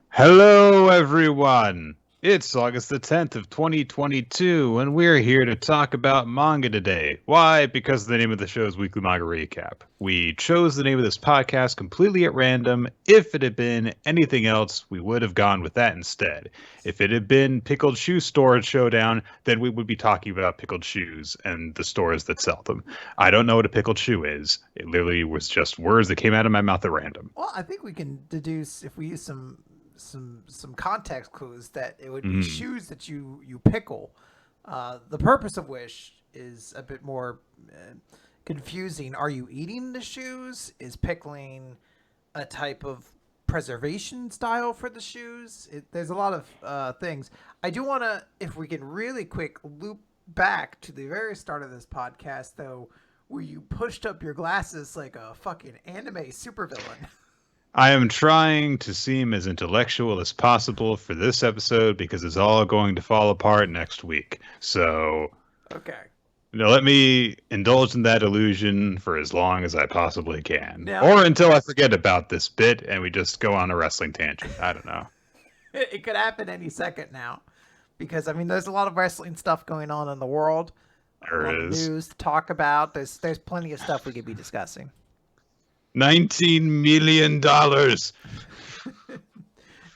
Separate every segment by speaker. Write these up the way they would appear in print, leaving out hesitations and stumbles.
Speaker 1: Hello, everyone. It's August the 10th of 2022, and we're here to talk about manga today. Why? Because the name of the show is Weekly Manga Recap. We chose the name of this podcast completely at random. If it had been anything else, we would have gone with that instead. If it had been Pickled Shoe Store Showdown, then we would be talking about pickled shoes and the stores that sell them. I don't know what a pickled shoe is. It literally was just words that came out of my mouth at random.
Speaker 2: Well, I think we can deduce, if we use some context clues, that it would be shoes that you pickle, the purpose of which is a bit more confusing. Are you eating the shoes? Is pickling a type of preservation style for the shoes? There's a lot of things. I do want to, if we can really quick loop back to the very start of this podcast, though, where you pushed up your glasses like a fucking anime supervillain.
Speaker 1: I am trying to seem as intellectual as possible for this episode because it's all going to fall apart next week. So,
Speaker 2: okay.
Speaker 1: Let me indulge in that illusion for as long as I possibly can.
Speaker 2: Now,
Speaker 1: or until I forget about this bit and we just go on a wrestling tangent. I don't know.
Speaker 2: It could happen any second now. Because, I mean, there's a lot of wrestling stuff going on in the world.
Speaker 1: There is.
Speaker 2: News to talk about. There's plenty of stuff we could be discussing.
Speaker 1: $19 million.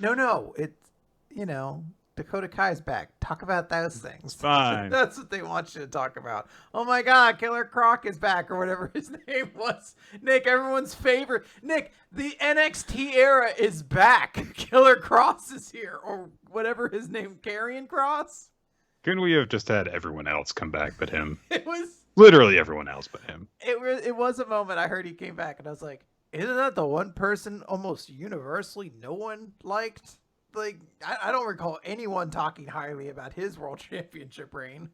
Speaker 2: No, it's, Dakota Kai's back. Talk about those things.
Speaker 1: Fine.
Speaker 2: That's what they want you to talk about. Oh my God, Killer Croc is back, or whatever his name was. Nick, everyone's favorite. Nick, the NXT era is back. Killer Cross is here, or whatever his name, Karrion Kross.
Speaker 1: Couldn't we have just had everyone else come back but him?
Speaker 2: It was
Speaker 1: literally everyone else but him.
Speaker 2: It was a moment I heard he came back, and I was like, isn't that the one person almost universally no one liked? Like, I don't recall anyone talking highly about his world championship reign.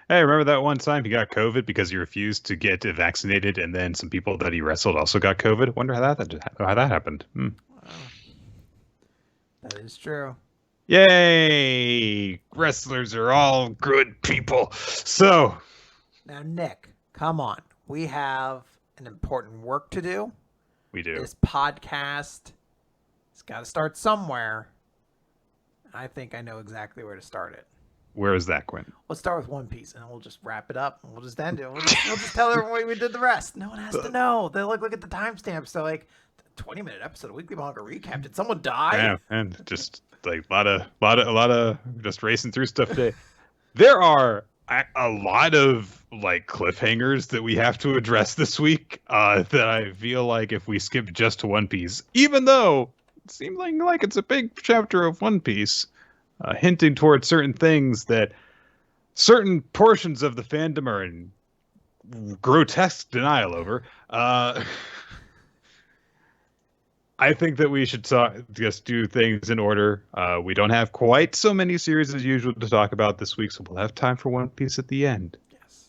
Speaker 1: Hey, remember that one time he got COVID because he refused to get vaccinated, and then some people that he wrestled also got COVID? Wonder how that happened.
Speaker 2: Wow. That is true.
Speaker 1: Yay! Wrestlers are all good people. So,
Speaker 2: now, Nick, come on. We have an important work to do.
Speaker 1: We do.
Speaker 2: This podcast, it's got to start somewhere. I think I know exactly where to start it.
Speaker 1: Where is that, Quinn?
Speaker 2: Let's start with One Piece, and we'll just wrap it up, and we'll just end it. We'll just tell everyone we did the rest. No one has to know. They look at the timestamps. They're like, 20-minute episode of Weekly Manga Recap. Did someone die?
Speaker 1: Yeah, and just like a lot of just racing through stuff today. There are a lot of like cliffhangers that we have to address this week that I feel like if we skip just to One Piece, even though it seems like it's a big chapter of One Piece, hinting towards certain things that certain portions of the fandom are in grotesque denial over, I think that we should just do things in order. We don't have quite so many series as usual to talk about this week, so we'll have time for One Piece at the end.
Speaker 2: Yes.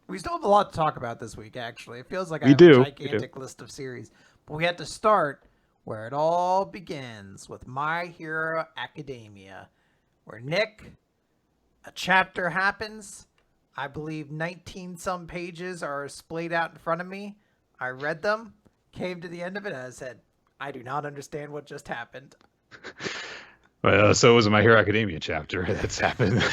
Speaker 2: We still have a lot to talk about this week, actually. It feels like I have a gigantic list of series. But we had to start where it all begins, with My Hero Academia, where Nick, a chapter happens. I believe 19-some pages are splayed out in front of me. I read them, came to the end of it, and I said, I do not understand what just happened.
Speaker 1: Well, so was My Hero Academia chapter that's happened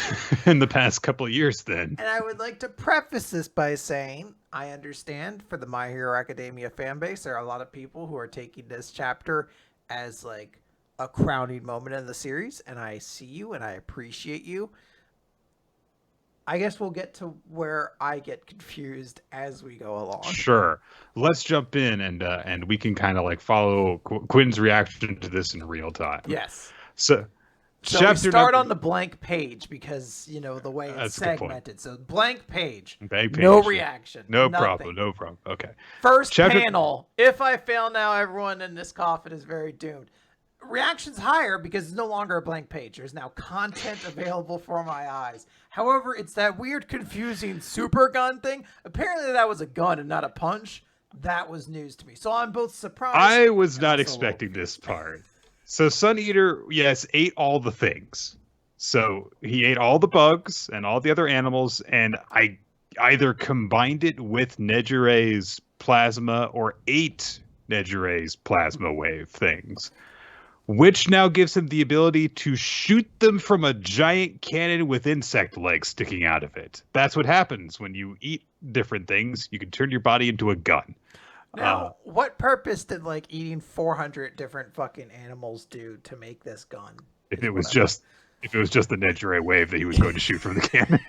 Speaker 1: in the past couple of years then.
Speaker 2: And I would like to preface this by saying, I understand for the My Hero Academia fan base, there are a lot of people who are taking this chapter as like a crowning moment in the series, and I see you and I appreciate you. I guess we'll get to where I get confused as we go along.
Speaker 1: Sure. Let's jump in and we can kind of like follow Quinn's reaction to this in real time.
Speaker 2: Yes.
Speaker 1: So
Speaker 2: we start on the blank page because, the way it's segmented. So blank page. No reaction.
Speaker 1: No
Speaker 2: nothing.
Speaker 1: problem. Okay.
Speaker 2: First panel. If I fail now, everyone in this coffin is very doomed. reactions higher because it's no longer a blank page. There's now content available for my eyes. However, it's that weird, confusing super gun thing. Apparently, that was a gun and not a punch. That was news to me. So I'm both surprised.
Speaker 1: I was not expecting this part. So Sun Eater, yes, ate all the things. So he ate all the bugs and all the other animals, and I either combined it with Nejire's plasma or ate Nejire's plasma wave things, which now gives him the ability to shoot them from a giant cannon with insect legs sticking out of it. That's what happens when you eat different things. You can turn your body into a gun.
Speaker 2: Now, what purpose did like eating 400 different fucking animals do to make this gun?
Speaker 1: If it was just the Nejire wave that he was going to shoot from the cannon.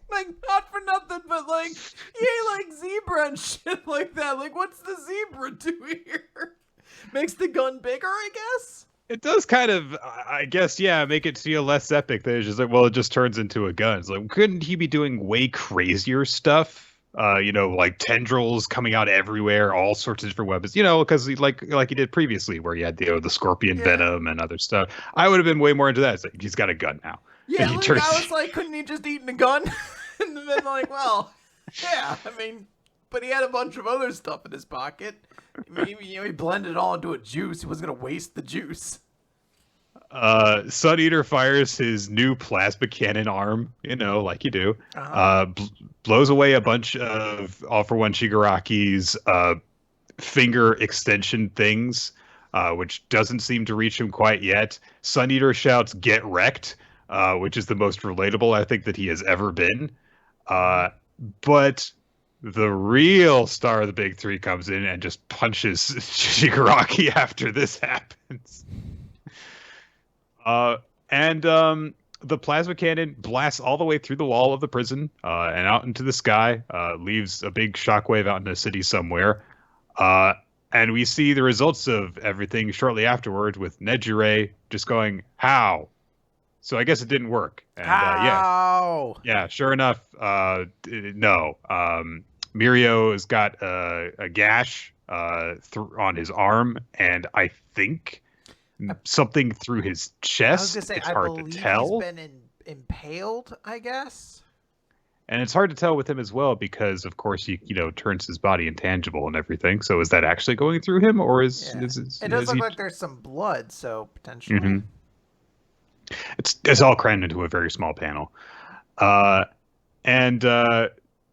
Speaker 2: Like, not for nothing, but like, he ate like zebra and shit like that. Like, what's the zebra do here? Makes the gun bigger, I guess?
Speaker 1: It does kind of, I guess, yeah, make it feel less epic. That it's just like, well, it just turns into a gun. It's like, couldn't he be doing way crazier stuff? Like tendrils coming out everywhere, all sorts of different weapons. Because like he did previously, where he had the scorpion venom and other stuff. I would have been way more into that. It's like, he's got a gun now.
Speaker 2: Yeah, I was like, couldn't he just eat a gun? And then like, well, yeah, I mean, but he had a bunch of other stuff in his pocket. Maybe he blended it all into a juice. He wasn't gonna waste the juice.
Speaker 1: Sun Eater fires his new plasma cannon arm, like you do. Blows away a bunch of All for One Shigaraki's finger extension things, which doesn't seem to reach him quite yet. Sun Eater shouts, "Get wrecked," which is the most relatable I think that he has ever been. But the real star of the big three comes in and just punches Shigaraki after this happens. The plasma cannon blasts all the way through the wall of the prison and out into the sky, leaves a big shockwave out in a city somewhere. And we see the results of everything shortly afterward with Nejire just going, "How?" So I guess it didn't work. And, yeah, sure enough, no. Mirio has got a gash on his arm, and I think something through his chest.
Speaker 2: I was gonna say,
Speaker 1: it's hard to tell.
Speaker 2: He's been impaled, I guess.
Speaker 1: And it's hard to tell with him as well because, of course, he turns his body intangible and everything. So is that actually going through him, or is
Speaker 2: it does look like there's some blood? So potentially.
Speaker 1: Mm-hmm. It's all crammed into a very small panel. And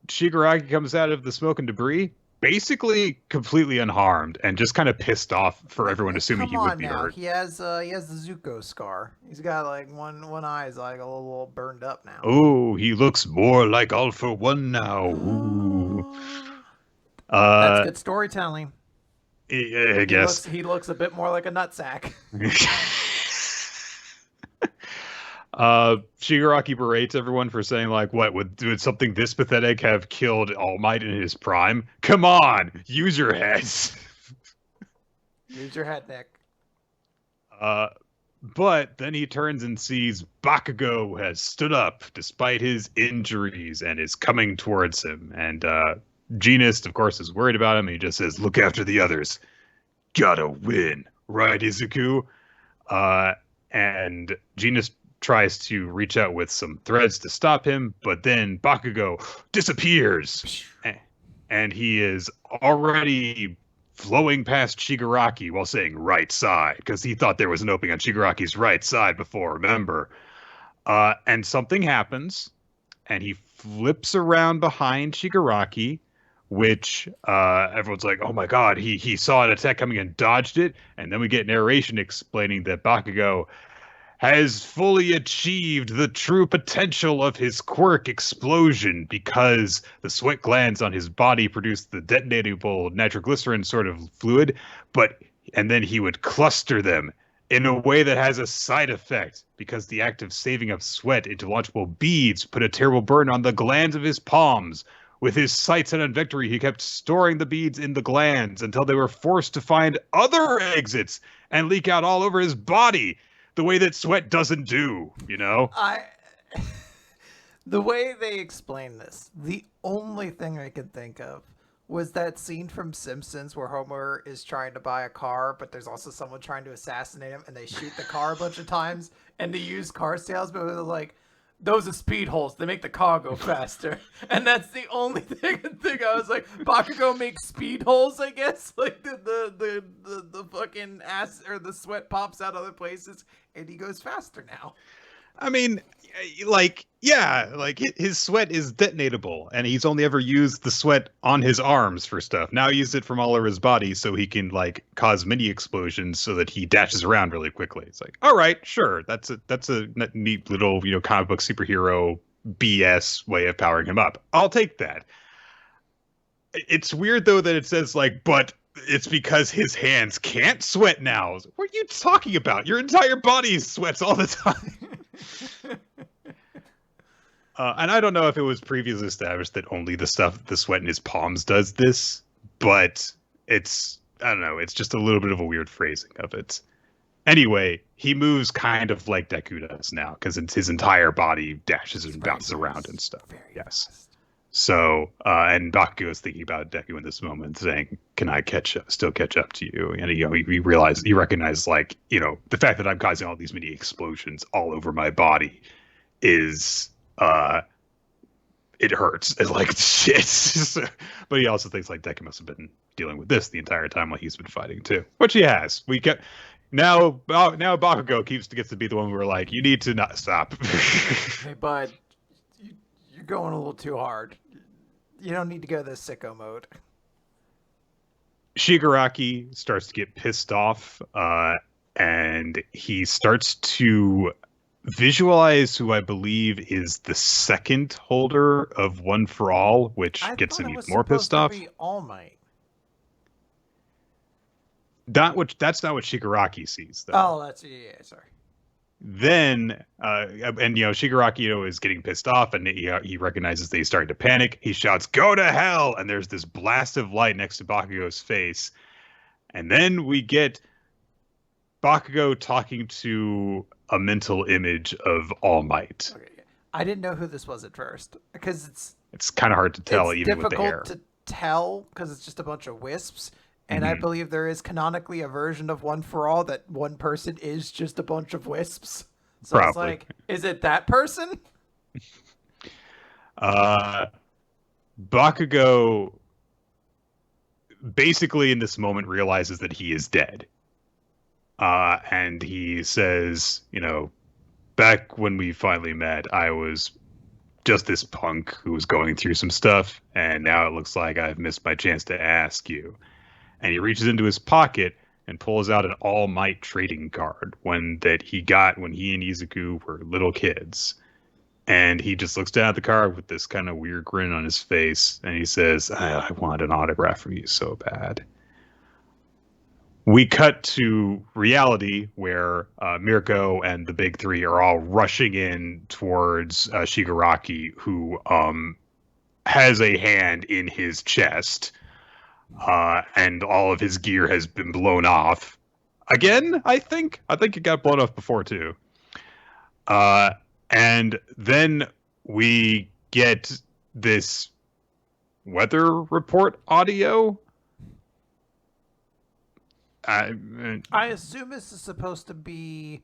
Speaker 1: Shigaraki comes out of the smoke and debris, basically completely unharmed, and just kind of pissed off for everyone assuming he would be hurt.
Speaker 2: He has the Zuko scar. He's got like one eye's like a little burned up now.
Speaker 1: Oh, he looks more like All for One now. Ooh.
Speaker 2: That's good storytelling.
Speaker 1: I guess
Speaker 2: he looks a bit more like a nutsack.
Speaker 1: Shigaraki berates everyone for saying, like, what, would something this pathetic have killed All Might in his prime? Come on, use your heads.
Speaker 2: Use your head, Nick.
Speaker 1: But then he turns and sees Bakugo has stood up despite his injuries and is coming towards him. And Genist, of course, is worried about him. And he just says, "Look after the others. Gotta win. Right, Izuku?" And Genist tries to reach out with some threads to stop him, but then Bakugo disappears. And he is already flowing past Shigaraki while saying right side, because he thought there was an opening on Shigaraki's right side before, remember? And something happens, and he flips around behind Shigaraki, which everyone's like, oh my god, he saw an attack coming and dodged it. And then we get narration explaining that Bakugo has fully achieved the true potential of his quirk explosion because the sweat glands on his body produce the detonatable nitroglycerin sort of fluid, and then he would cluster them in a way that has a side effect because the act of saving up sweat into launchable beads put a terrible burn on the glands of his palms. With his sights set on victory, he kept storing the beads in the glands until they were forced to find other exits and leak out all over his body. The way that sweat doesn't do,
Speaker 2: The way they explain this, the only thing I could think of was that scene from Simpsons where Homer is trying to buy a car, but there's also someone trying to assassinate him, and they shoot the car a bunch of times, and the used car salesman was like, those are speed holes. They make the car go faster. And that's the only thing I was like, Bakugo makes speed holes, I guess. Like the fucking ass or the sweat pops out other places and he goes faster now.
Speaker 1: I mean, like, yeah, like his sweat is detonatable, and he's only ever used the sweat on his arms for stuff. Now he uses it from all over his body so he can like cause mini explosions so that he dashes around really quickly. It's like, all right, sure, that's a neat little, you know, comic book superhero BS way of powering him up. I'll take that. It's weird though that it says like, but it's because his hands can't sweat now. What are you talking about? Your entire body sweats all the time. And I don't know if it was previously established that only the sweat in his palms does this, but I don't know, it's just a little bit of a weird phrasing of it. Anyway, he moves kind of like Deku does now, because his entire body dashes and bounces around and stuff. Yes. Fast. So, and Bakugo is thinking about Deku in this moment, saying, "Can I still catch up to you?" And he recognizes, like, you know, the fact that I'm causing all these mini explosions all over my body is, it hurts. It's like shit. But he also thinks like Deku must have been dealing with this the entire time while he's been fighting too, which he has. Now Bakugo gets to be the one where we're like, you need to not stop.
Speaker 2: Hey, bud, you're going a little too hard. You don't need to go this sicko mode.
Speaker 1: Shigaraki starts to get pissed off, and he starts to visualize who I believe is the second holder of One for All, which gets him even more pissed off.
Speaker 2: Be All Might.
Speaker 1: That's not what Shigaraki sees, though.
Speaker 2: Oh, sorry.
Speaker 1: Then, and Shigaraki, is getting pissed off, and he recognizes that he's starting to panic. He shouts, "Go to hell!" And there's this blast of light next to Bakugo's face. And then we get Bakugo talking to a mental image of All Might.
Speaker 2: Okay. I didn't know who this was at first, because
Speaker 1: it's kind of hard to tell, even with the hair.
Speaker 2: It's difficult to tell, because it's just a bunch of wisps. And I believe there is canonically a version of One for All that one person is just a bunch of wisps. So Probably. It's like, is it that person?
Speaker 1: Bakugo basically in this moment realizes that he is dead. And he says, back when we finally met, I was just this punk who was going through some stuff, and now it looks like I've missed my chance to ask you. And he reaches into his pocket and pulls out an All Might trading card, one that he got when he and Izuku were little kids. And he just looks down at the card with this kind of weird grin on his face, and he says, I want an autograph from you so bad. We cut to reality where Mirko and the big three are all rushing in towards Shigaraki, who has a hand in his chest. And all of his gear has been blown off. Again, I think it got blown off before too. And then we get this weather report audio.
Speaker 2: I assume this is supposed to be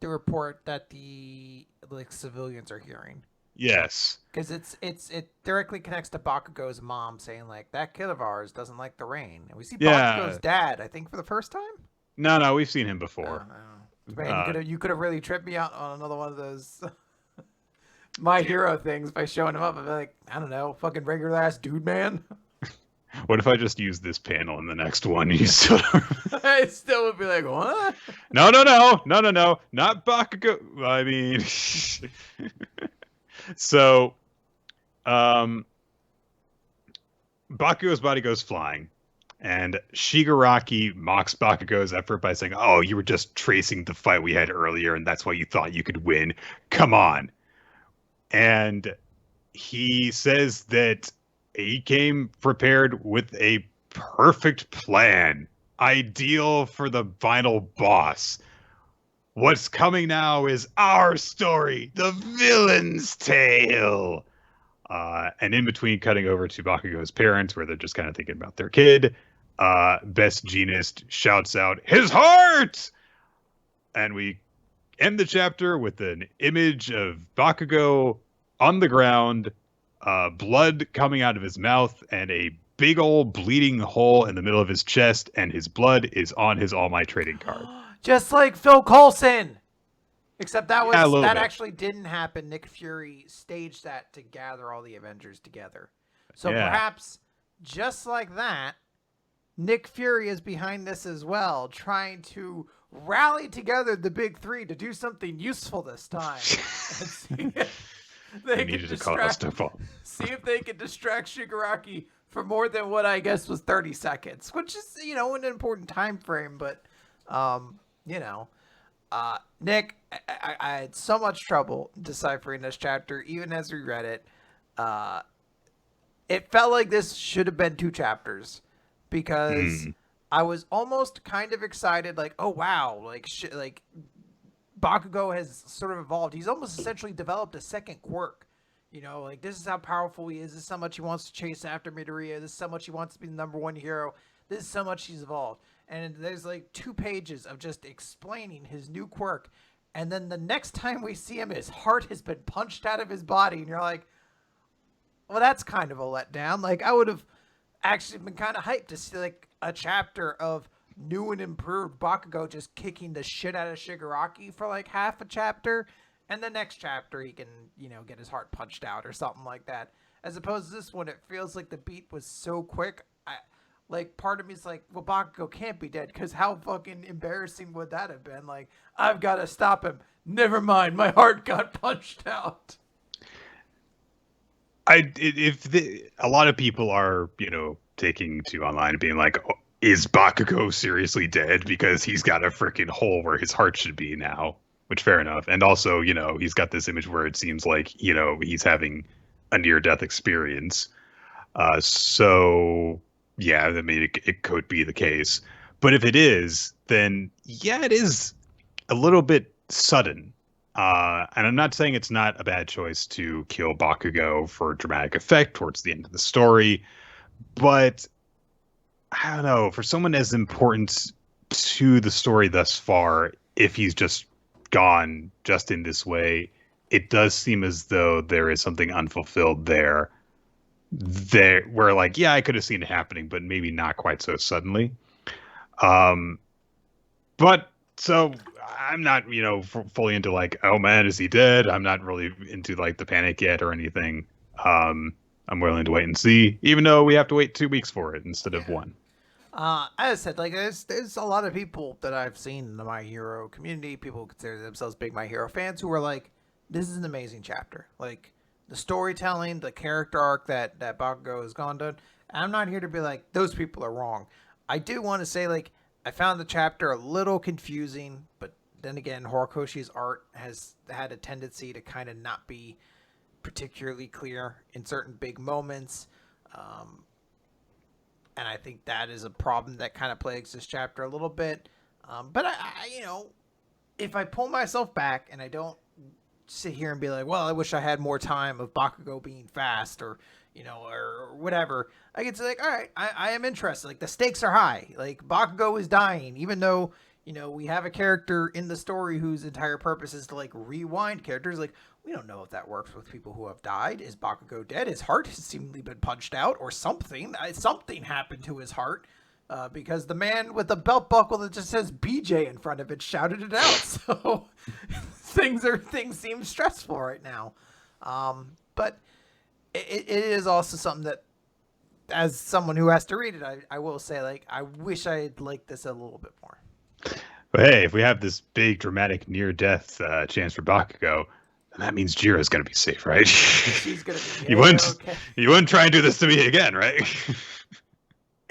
Speaker 2: the report that the civilians are hearing.
Speaker 1: Yes,
Speaker 2: because it directly connects to Bakugo's mom saying like, that kid of ours doesn't like the rain, and we see Bakugo's dad, I think, for the first time.
Speaker 1: No, we've seen him before.
Speaker 2: Man, you could have really tripped me out on another one of those My Hero things by showing him up. I'd be like, I don't know, fucking regular ass dude, man.
Speaker 1: What if I just use this panel in the next one? You still
Speaker 2: I still would be like, what?
Speaker 1: No, not Bakugo. I mean. So, Bakugo's body goes flying, and Shigaraki mocks Bakugo's effort by saying, "Oh, you were just tracing the fight we had earlier, and that's why you thought you could win. Come on." And he says that he came prepared with a perfect plan, ideal for the final boss. What's coming now is our story, the villain's tale. And in between cutting over to Bakugo's parents, where they're just kind of thinking about their kid, Best Jeanist shouts out, "His heart!" And we end the chapter with an image of Bakugo on the ground, blood coming out of his mouth, and a big old bleeding hole in the middle of his chest, and his blood is on his All Might trading card.
Speaker 2: Just like Phil Coulson! Except that actually didn't happen. Nick Fury staged that to gather all the Avengers together. So perhaps, just like that, Nick Fury is behind this as well, trying to rally together the big three to do something useful this time. See if they can distract Shigaraki for more than what I guess was 30 seconds, which is, an important time frame. But, Nick, I had so much trouble deciphering this chapter, even as we read it. It felt like this should have been 2 chapters, because I was almost kind of excited, like, oh wow, like Bakugo has sort of evolved. He's almost essentially developed a second quirk. Like, this is how powerful he is. This is how much he wants to chase after Midoriya. This is how much he wants to be the #1 hero. This is how much he's evolved. And there's like 2 pages of just explaining his new quirk. And then the next time we see him, his heart has been punched out of his body. And you're like, well, that's kind of a letdown. Like, I would have actually been kind of hyped to see like a chapter of new and improved Bakugo just kicking the shit out of Shigaraki for like half a chapter. And the next chapter he can, get his heart punched out or something like that. As opposed to this one, it feels like the beat was so quick. Part of me is like, well, Bakugo can't be dead, because how fucking embarrassing would that have been? Like, I've got to stop him. Never mind, my heart got punched out.
Speaker 1: A lot of people are, taking to online and being like, oh, is Bakugo seriously dead? Because he's got a freaking hole where his heart should be now, which fair enough. And also, he's got this image where it seems like, he's having a near-death experience. So... yeah, I mean, it could be the case. But if it is, then yeah, it is a little bit sudden. And I'm not saying it's not a bad choice to kill Bakugo for dramatic effect towards the end of the story. But I don't know, for someone as important to the story thus far, if he's just gone just in this way, it does seem as though there is something unfulfilled there. Where like, yeah, I could have seen it happening, but maybe not quite so suddenly. But so I'm not, fully into like, oh man, is he dead? I'm not really into like the panic yet or anything. I'm willing to wait and see, even though we have to wait 2 weeks for it instead of 1.
Speaker 2: As I said, like, there's a lot of people that I've seen in the My Hero community, people who consider themselves big My Hero fans, who are like, this is an amazing chapter. Like, the storytelling, the character arc that Bakugo has gone to. I'm not here to be like, those people are wrong. I do want to say, like, I found the chapter a little confusing, but then again, Horikoshi's art has had a tendency to kind of not be particularly clear in certain big moments. And I think that is a problem that kind of plagues this chapter a little bit. But I if I pull myself back and I don't sit here and be like, well, I wish I had more time of Bakugo being fast or whatever, I can say like, all right, I am interested. Like, the stakes are high. Like, Bakugo is dying, even though, we have a character in the story whose entire purpose is to like rewind characters. Like, we don't know if that works with people who have died. Is Bakugo dead? His heart has seemingly been punched out or something. Something happened to his heart. Because the man with the belt buckle that just says BJ in front of it shouted it out. So things seem stressful right now. But it is also something that, as someone who has to read it, I will say, like, I wish I had liked this a little bit more.
Speaker 1: But hey, if we have this big dramatic near-death chance for Bakugo, then that means Jiro's gonna be safe, right?
Speaker 2: She's gonna be.
Speaker 1: You wouldn't try and do this to me again, right?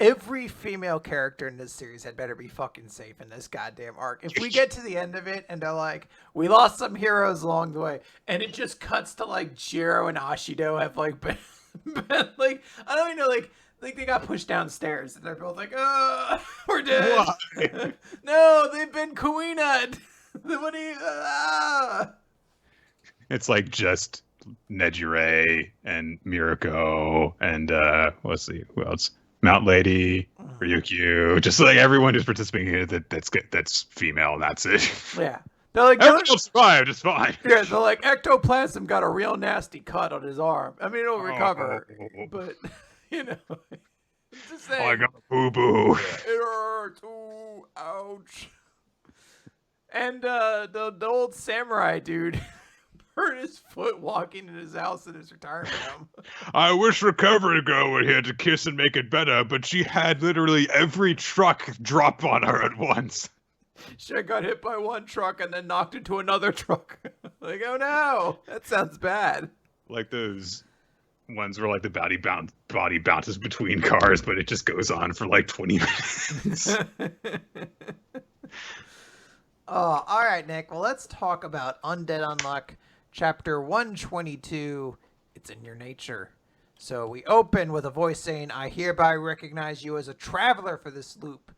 Speaker 2: Every female character in this series had better be fucking safe in this goddamn arc. If we get to the end of it and they're like, we lost some heroes along the way, and it just cuts to like Jiro and Ashido have like been like, I don't even know, like they got pushed downstairs and they're both like, we're dead. Why? No, they've been Kuina'd. It's like just
Speaker 1: Nejire and Mirako and who else? Mount Lady, Ryukyu, just like everyone who's participating in it that's female, and that's it.
Speaker 2: Yeah. They're like,
Speaker 1: everyone else survived, it's fine.
Speaker 2: Yeah, they're like, ectoplasm got a real nasty cut on his arm. I mean, it'll recover, but just saying.
Speaker 1: I got boo boo.
Speaker 2: It hurts. Ooh, ouch. And the old samurai dude hurt his foot walking in his house in his retirement home.
Speaker 1: I wish Recovery Girl were here to kiss and make it better, but she had literally every truck drop on her at once.
Speaker 2: She got hit by one truck and then knocked into another truck. Like, oh no, that sounds bad.
Speaker 1: Like those ones where like the body bounces between cars, but it just goes on for like 20 minutes.
Speaker 2: Oh, all right, Nick. Well, let's talk about Undead Unluck, Chapter 122. It's in your nature. So we open with a voice saying, "I hereby recognize you as a traveler for this loop."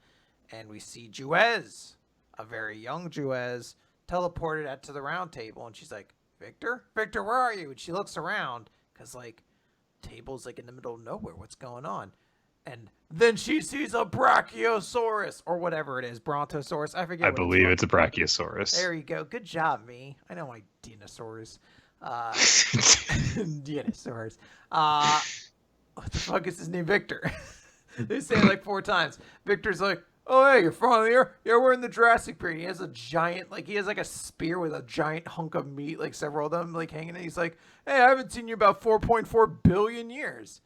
Speaker 2: And we see Juez, a very young Juez, teleported out to the round table. And she's like, Victor, where are you? And she looks around because, like, table's like in the middle of nowhere. What's going on? And then she sees a Brachiosaurus, or whatever it is, Brontosaurus. I forget.
Speaker 1: I believe it's a Brachiosaurus.
Speaker 2: There you go. Good job, me. I know my dinosaurs. Dinosaurs. What the fuck is his name? Victor. They say it like 4 times. Victor's like, oh, hey, you're finally here? Yeah, we're in the Jurassic period. He has a giant, like, he has like a spear with a giant hunk of meat, like several of them, like hanging in. He's like, hey, I haven't seen you about 4.4 billion years.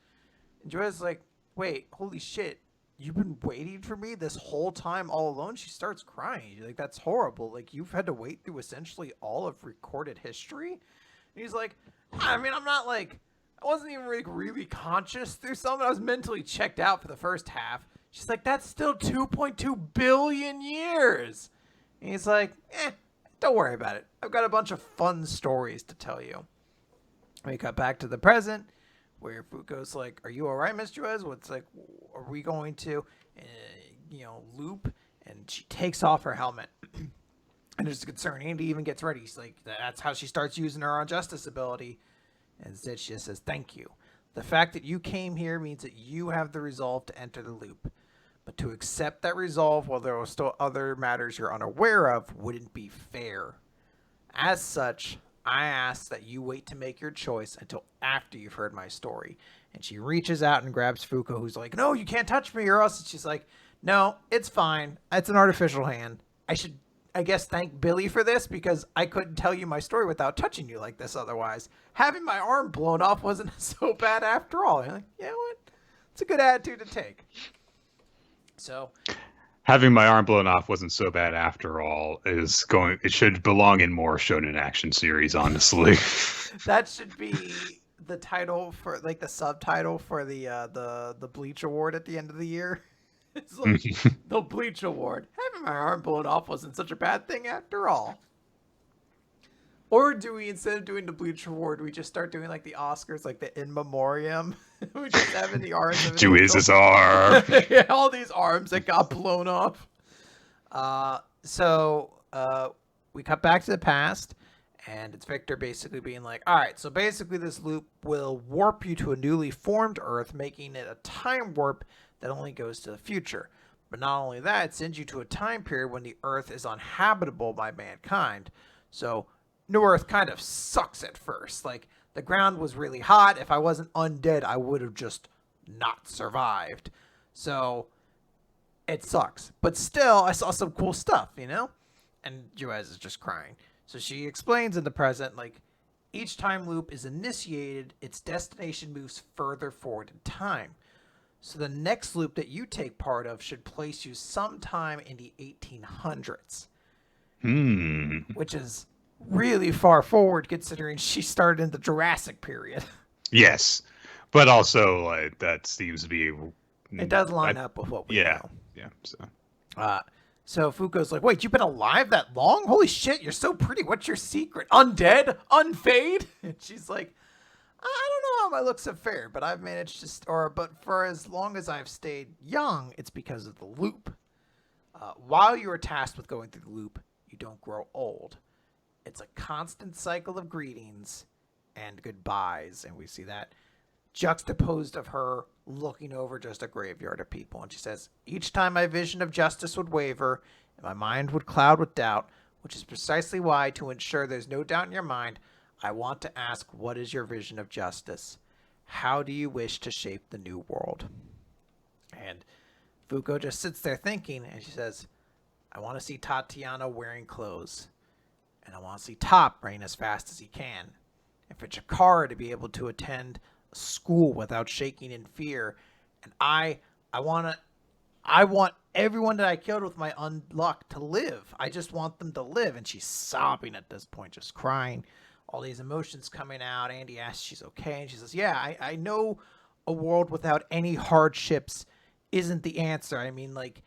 Speaker 2: And Joanne's like, wait, holy shit. You've been waiting for me this whole time all alone? She starts crying. Like, that's horrible. Like, you've had to wait through essentially all of recorded history? And he's like, I mean, I'm not like, I wasn't even like really conscious through some. I was mentally checked out for the first half. She's like, that's still 2.2 billion years. And he's like, don't worry about it. I've got a bunch of fun stories to tell you. We cut back to the present, where Fuko's like, are you all right, Miss Juez? What's like, are we going to, loop? And she takes off her helmet. And there's a concern. Andy even gets ready. She's like, that's how she starts using her on justice ability. And instead, she just says, thank you. The fact that you came here means that you have the resolve to enter the loop. But to accept that resolve while there are still other matters you're unaware of wouldn't be fair. As such, I ask that you wait to make your choice until after you've heard my story. And she reaches out and grabs Fuko, who's like, no, you can't touch me or else. And she's like, no, it's fine. It's an artificial hand. I should, I guess, thank Billy for this because I couldn't tell you my story without touching you like this otherwise. Having my arm blown off wasn't so bad after all. And you're like, you know what? It's a good attitude to take. So,
Speaker 1: having my arm blown off wasn't so bad after all. It should belong in more shonen action series, honestly.
Speaker 2: That should be the title for, like, the subtitle for the Bleach Award at the end of the year. It's like the Bleach Award. Having my arm blown off wasn't such a bad thing after all. Or do we, instead of doing the Bleach Award, we just start doing like the Oscars, like the In Memoriam? We just have in the arms of
Speaker 1: Juiz's arm.
Speaker 2: Yeah, all these arms that got blown off. So we cut back to the past, and it's Victor basically being like, all right, so basically this loop will warp you to a newly formed Earth, making it a time warp that only goes to the future. But not only that, it sends you to a time period when the Earth is uninhabitable by mankind. So New Earth kind of sucks at first. Like, the ground was really hot. If I wasn't undead, I would have just not survived. So it sucks. But still, I saw some cool stuff, you know? And Juez is just crying. So she explains in the present, like, each time loop is initiated, its destination moves further forward in time. So the next loop that you take part of should place you sometime in the 1800s. Which is really far forward considering she started in the Jurassic period.
Speaker 1: Yes. But also, like, that seems to be...
Speaker 2: It does line up with what we know.
Speaker 1: Yeah, so...
Speaker 2: So Fuko's like, wait, you've been alive that long? Holy shit, you're so pretty. What's your secret? Undead? Unfade? And she's like, I don't know how my looks have fared, but I've managed to... But for as long as I've stayed young, it's because of the loop. While you are tasked with going through the loop, you don't grow old. It's a constant cycle of greetings and goodbyes. And we see that juxtaposed of her looking over just a graveyard of people. And she says, each time my vision of justice would waver and my mind would cloud with doubt, which is precisely why, to ensure there's no doubt in your mind, I want to ask, what is your vision of justice? How do you wish to shape the new world? And Fuko just sits there thinking, and she says, I want to see Tatiana wearing clothes. And I want to see Top running as fast as he can. And for Chikara to be able to attend school without shaking in fear. And I want everyone that I killed with my unluck to live. I just want them to live. And she's sobbing at this point, just crying. All these emotions coming out. Andy asks if she's okay. And she says, yeah, I know a world without any hardships isn't the answer. I mean, like,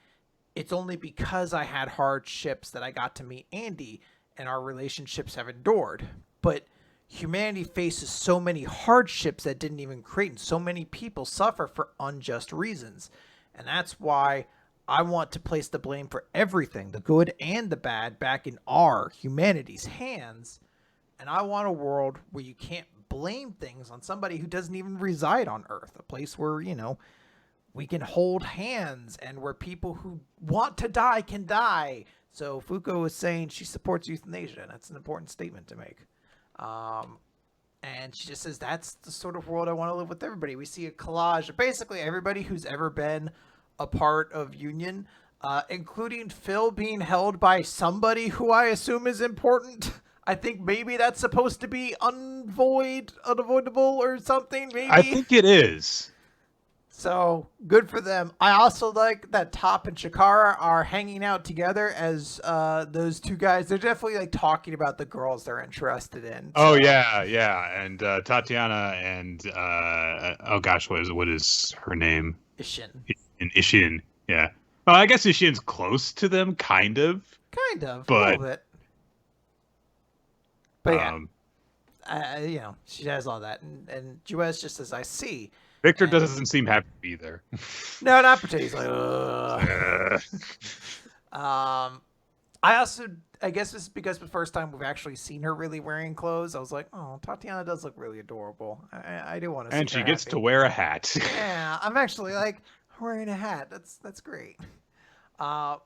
Speaker 2: it's only because I had hardships that I got to meet Andy and our relationships have endured. But humanity faces so many hardships that didn't even create, and so many people suffer for unjust reasons. And that's why I want to place the blame for everything, the good and the bad, back in our, humanity's hands. And I want a world where you can't blame things on somebody who doesn't even reside on Earth, a place where, you know, we can hold hands and where people who want to die can die. So Fuko is saying she supports euthanasia, and that's an important statement to make. And she just says, that's the sort of world I want to live with everybody. We see a collage of basically everybody who's ever been a part of Union, including Phil being held by somebody who I assume is important. I think maybe that's supposed to be unavoidable or something, maybe.
Speaker 1: I think it is.
Speaker 2: So, good for them. I also like that Top and Chikara are hanging out together as those two guys. They're definitely like talking about the girls they're interested in.
Speaker 1: So. Oh, yeah. And Tatiana and, oh gosh, what is her name?
Speaker 2: Ishin.
Speaker 1: Ishin, yeah. Well, I guess Ishin's close to them, kind of.
Speaker 2: But, a little bit. But yeah, you know, she has all that. And Juez just says, I see.
Speaker 1: Victor doesn't seem happy to be there.
Speaker 2: No, not particularly. He's like, ugh. I guess this is because the first time we've actually seen her really wearing clothes. I was like, oh, Tatiana does look really adorable. I do want to see her
Speaker 1: And she gets to wear a hat.
Speaker 2: Yeah, I'm actually like, wearing a hat. That's great. And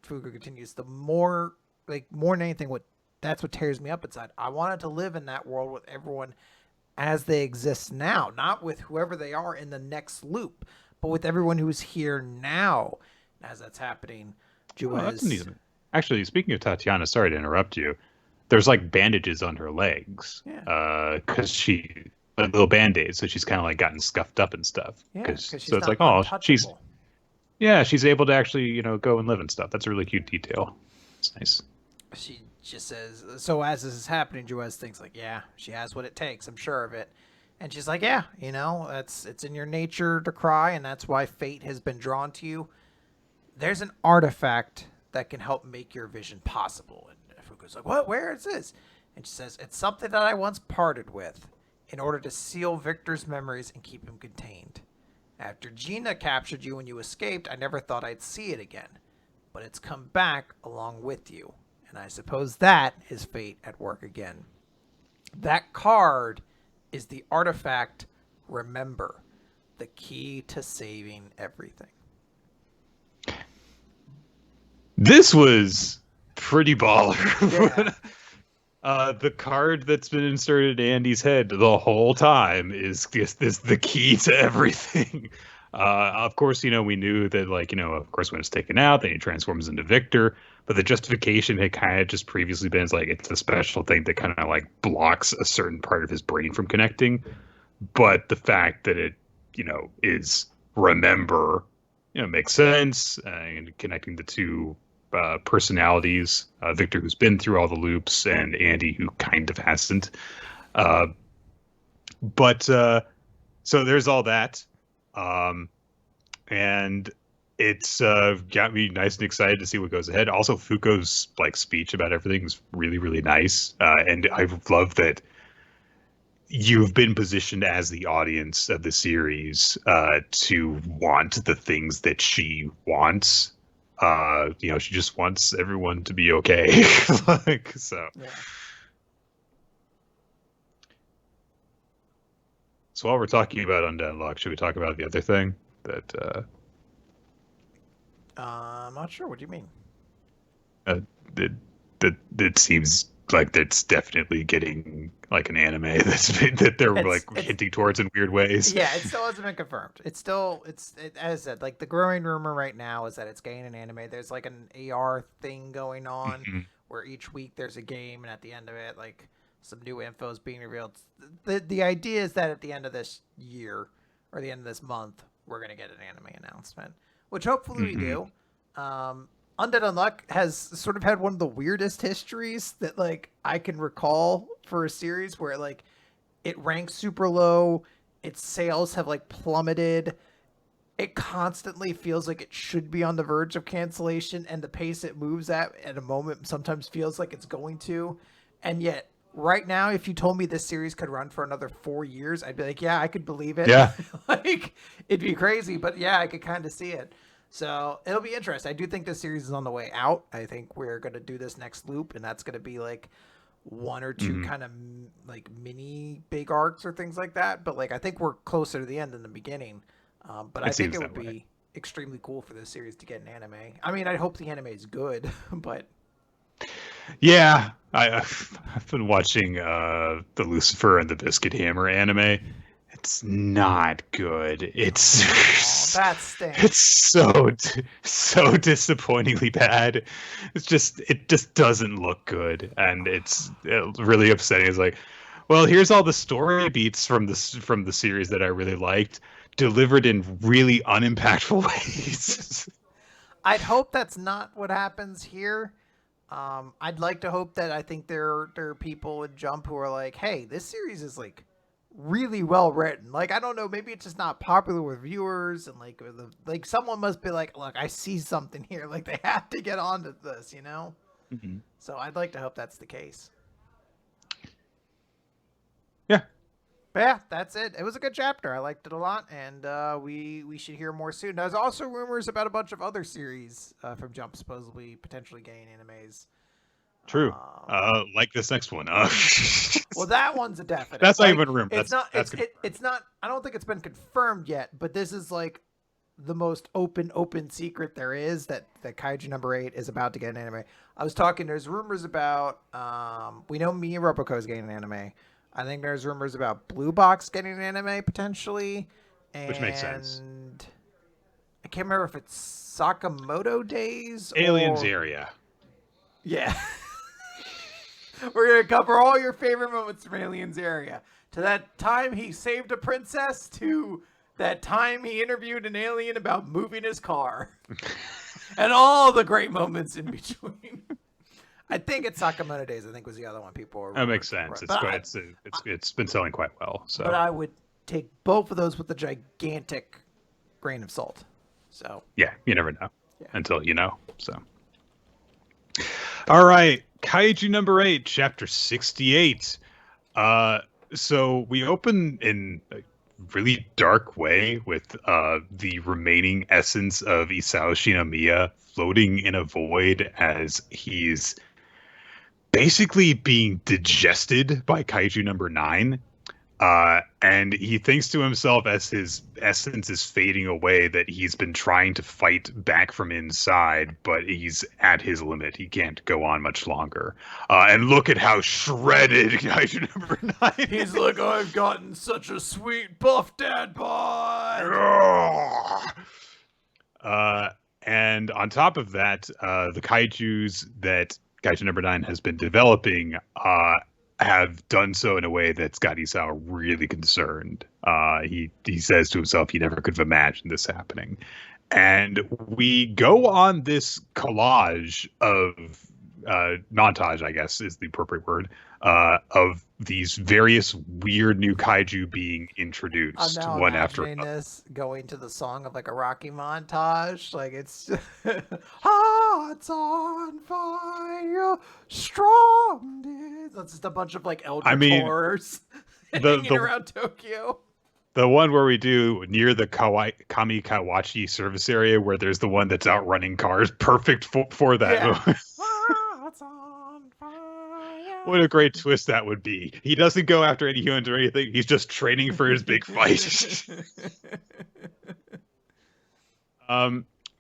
Speaker 2: Fuku continues, the more than anything, that's what tears me up inside. I wanted to live in that world with everyone as they exist now, not with whoever they are in the next loop, but with everyone who's here now. As that's happening,
Speaker 1: Actually, speaking of Tatiana, sorry to interrupt you. There's like bandages on her legs, because she like little band-aids, so she's kind of like gotten scuffed up and stuff.
Speaker 2: Yeah, so
Speaker 1: it's like, oh, she's able to actually go and live and stuff. That's a really cute detail. It's nice.
Speaker 2: She just says, so as this is happening, Juez thinks like, yeah, she has what it takes. I'm sure of it. And she's like, yeah, it's in your nature to cry, and that's why fate has been drawn to you. There's an artifact that can help make your vision possible. And Fuku's like, what? Where is this? And she says, it's something that I once parted with in order to seal Victor's memories and keep him contained. After Gina captured you when you escaped, I never thought I'd see it again. But it's come back along with you. And I suppose that is fate at work again. That card is the artifact Remember, the key to saving everything.
Speaker 1: This was pretty baller.
Speaker 2: Yeah.
Speaker 1: The card that's been inserted in Andy's head the whole time is the key to everything. Of course, we knew that, of course, when it's taken out, then he transforms into Victor. But the justification had kind of just previously been it's a special thing that kind of blocks a certain part of his brain from connecting. But the fact that it, is remember, makes sense. And connecting the two personalities, Victor, who's been through all the loops, and Andy, who kind of hasn't. But so there's all that. And it's got me nice and excited to see what goes ahead. Also, Fuko's speech about everything is really, really nice. And I love that you've been positioned as the audience of the series to want the things that she wants. She just wants everyone to be okay. So. Yeah. So while we're talking about Undead Unluck, should we talk about the other thing that
Speaker 2: I'm not sure. What do you mean?
Speaker 1: uh, that that seems like that's definitely getting like an anime that they're like
Speaker 2: It's
Speaker 1: hinting towards in weird ways.
Speaker 2: Yeah, it still hasn't been confirmed. As I said, like the growing rumor right now is that it's getting an anime. There's like an AR thing going on
Speaker 1: Mhm.
Speaker 2: where each week there's a game, and at the end of it, like some new info is being revealed. The idea is that at the end of this year or the end of this month, we're gonna get an anime announcement, which hopefully we
Speaker 1: Mhm.
Speaker 2: do. Undead Unluck has sort of had one of the weirdest histories that like I can recall for a series where like it ranks super low, its sales have like plummeted. It constantly feels like it should be on the verge of cancellation, and the pace it moves at a moment sometimes feels like it's going to. And yet right now, if you told me this series could run for another 4 years, I'd be like, yeah, I could believe it.
Speaker 1: Yeah.
Speaker 2: Like it'd be crazy, but yeah, I could kind of see it. So it'll be interesting. I do think this series is on the way out. I think we're going to do this next loop, and that's going to be like one or two
Speaker 1: Mhm.
Speaker 2: kind of like mini big arcs or things like that. But like I think we're closer to the end than the beginning. But I
Speaker 1: It
Speaker 2: think
Speaker 1: seems
Speaker 2: it
Speaker 1: that
Speaker 2: would
Speaker 1: way.
Speaker 2: be extremely cool for this series to get an anime. I mean, I hope the anime is good, but
Speaker 1: Yeah, I've been watching the Lucifer and the Biscuit Hammer anime. It's not good. It's
Speaker 2: oh, that
Speaker 1: it's
Speaker 2: stinks.
Speaker 1: so disappointingly bad. It just doesn't look good, and it's really upsetting. It's like, well, here's all the story beats from the series that I really liked, delivered in really unimpactful ways.
Speaker 2: I'd hope that's not what happens here. I'd like to hope that I think there are people in Jump who are like, hey, this series is like really well written. Like I don't know, maybe it's just not popular with viewers, and like someone must be like, look, I see something here. Like they have to get onto this, you know.
Speaker 1: Mhm.
Speaker 2: So I'd like to hope that's the case.
Speaker 1: Yeah,
Speaker 2: But yeah, that's it. It was a good chapter. I liked it a lot, and we should hear more soon. There's also rumors about a bunch of other series from Jump supposedly potentially getting animes.
Speaker 1: true.
Speaker 2: Um,
Speaker 1: Like this next one.
Speaker 2: well, that one's a definite.
Speaker 1: That's not
Speaker 2: Like
Speaker 1: even a rumor.
Speaker 2: it's not.
Speaker 1: That's
Speaker 2: It's not. I don't think it's been confirmed yet. But this is like the most open secret there is that Kaiju #8 is about to get an anime. I was talking. There's rumors about. We know Me and Roboco is getting an anime. I think there's rumors about Blue Box getting an anime potentially,
Speaker 1: which makes sense.
Speaker 2: and I can't remember if it's Sakamoto Days
Speaker 1: Aliens
Speaker 2: or
Speaker 1: area.
Speaker 2: yeah. We're gonna cover all your favorite moments from Aliens area. To that time he saved a princess, to that time he interviewed an alien about moving his car, and all the great moments in between. I think it's Sakamoto Days. I think was the other one people were.
Speaker 1: That makes sense. It's been selling quite well. So,
Speaker 2: but I would take both of those with a gigantic grain of salt. So
Speaker 1: yeah, you never know
Speaker 2: yeah.
Speaker 1: until you know. So, all right, Kaiju #8, chapter 68. So we open in a really dark way with the remaining essence of Isao Shinomiya floating in a void as he's basically being digested by Kaiju #9. And he thinks to himself as his essence is fading away that he's been trying to fight back from inside, but he's at his limit. He can't go on much longer. And look at how shredded Kaiju #9
Speaker 2: He's like, I've gotten such a sweet buff dad bod.
Speaker 1: And on top of that, the kaijus that Kaiju #9 has been developing have done so in a way that's got Isao really concerned. He says to himself he never could have imagined this happening. And we go on this collage of montage, I guess is the appropriate word, of these various weird new kaiju being
Speaker 2: I'm
Speaker 1: introduced
Speaker 2: now
Speaker 1: one after
Speaker 2: imagining
Speaker 1: another.
Speaker 2: this going to the song of like a Rocky montage. Like it's hearts on fire, strong. That's just a bunch of like eldritch
Speaker 1: I mean,
Speaker 2: horrors
Speaker 1: the
Speaker 2: hanging around Tokyo.
Speaker 1: the one where we do near the Kamikawachi service area where there's the one that's outrunning cars, perfect for that
Speaker 2: Yeah.
Speaker 1: movie.
Speaker 2: Hearts on fire.
Speaker 1: What a great twist that would be. He doesn't go after any humans or anything. He's just training for his big fight.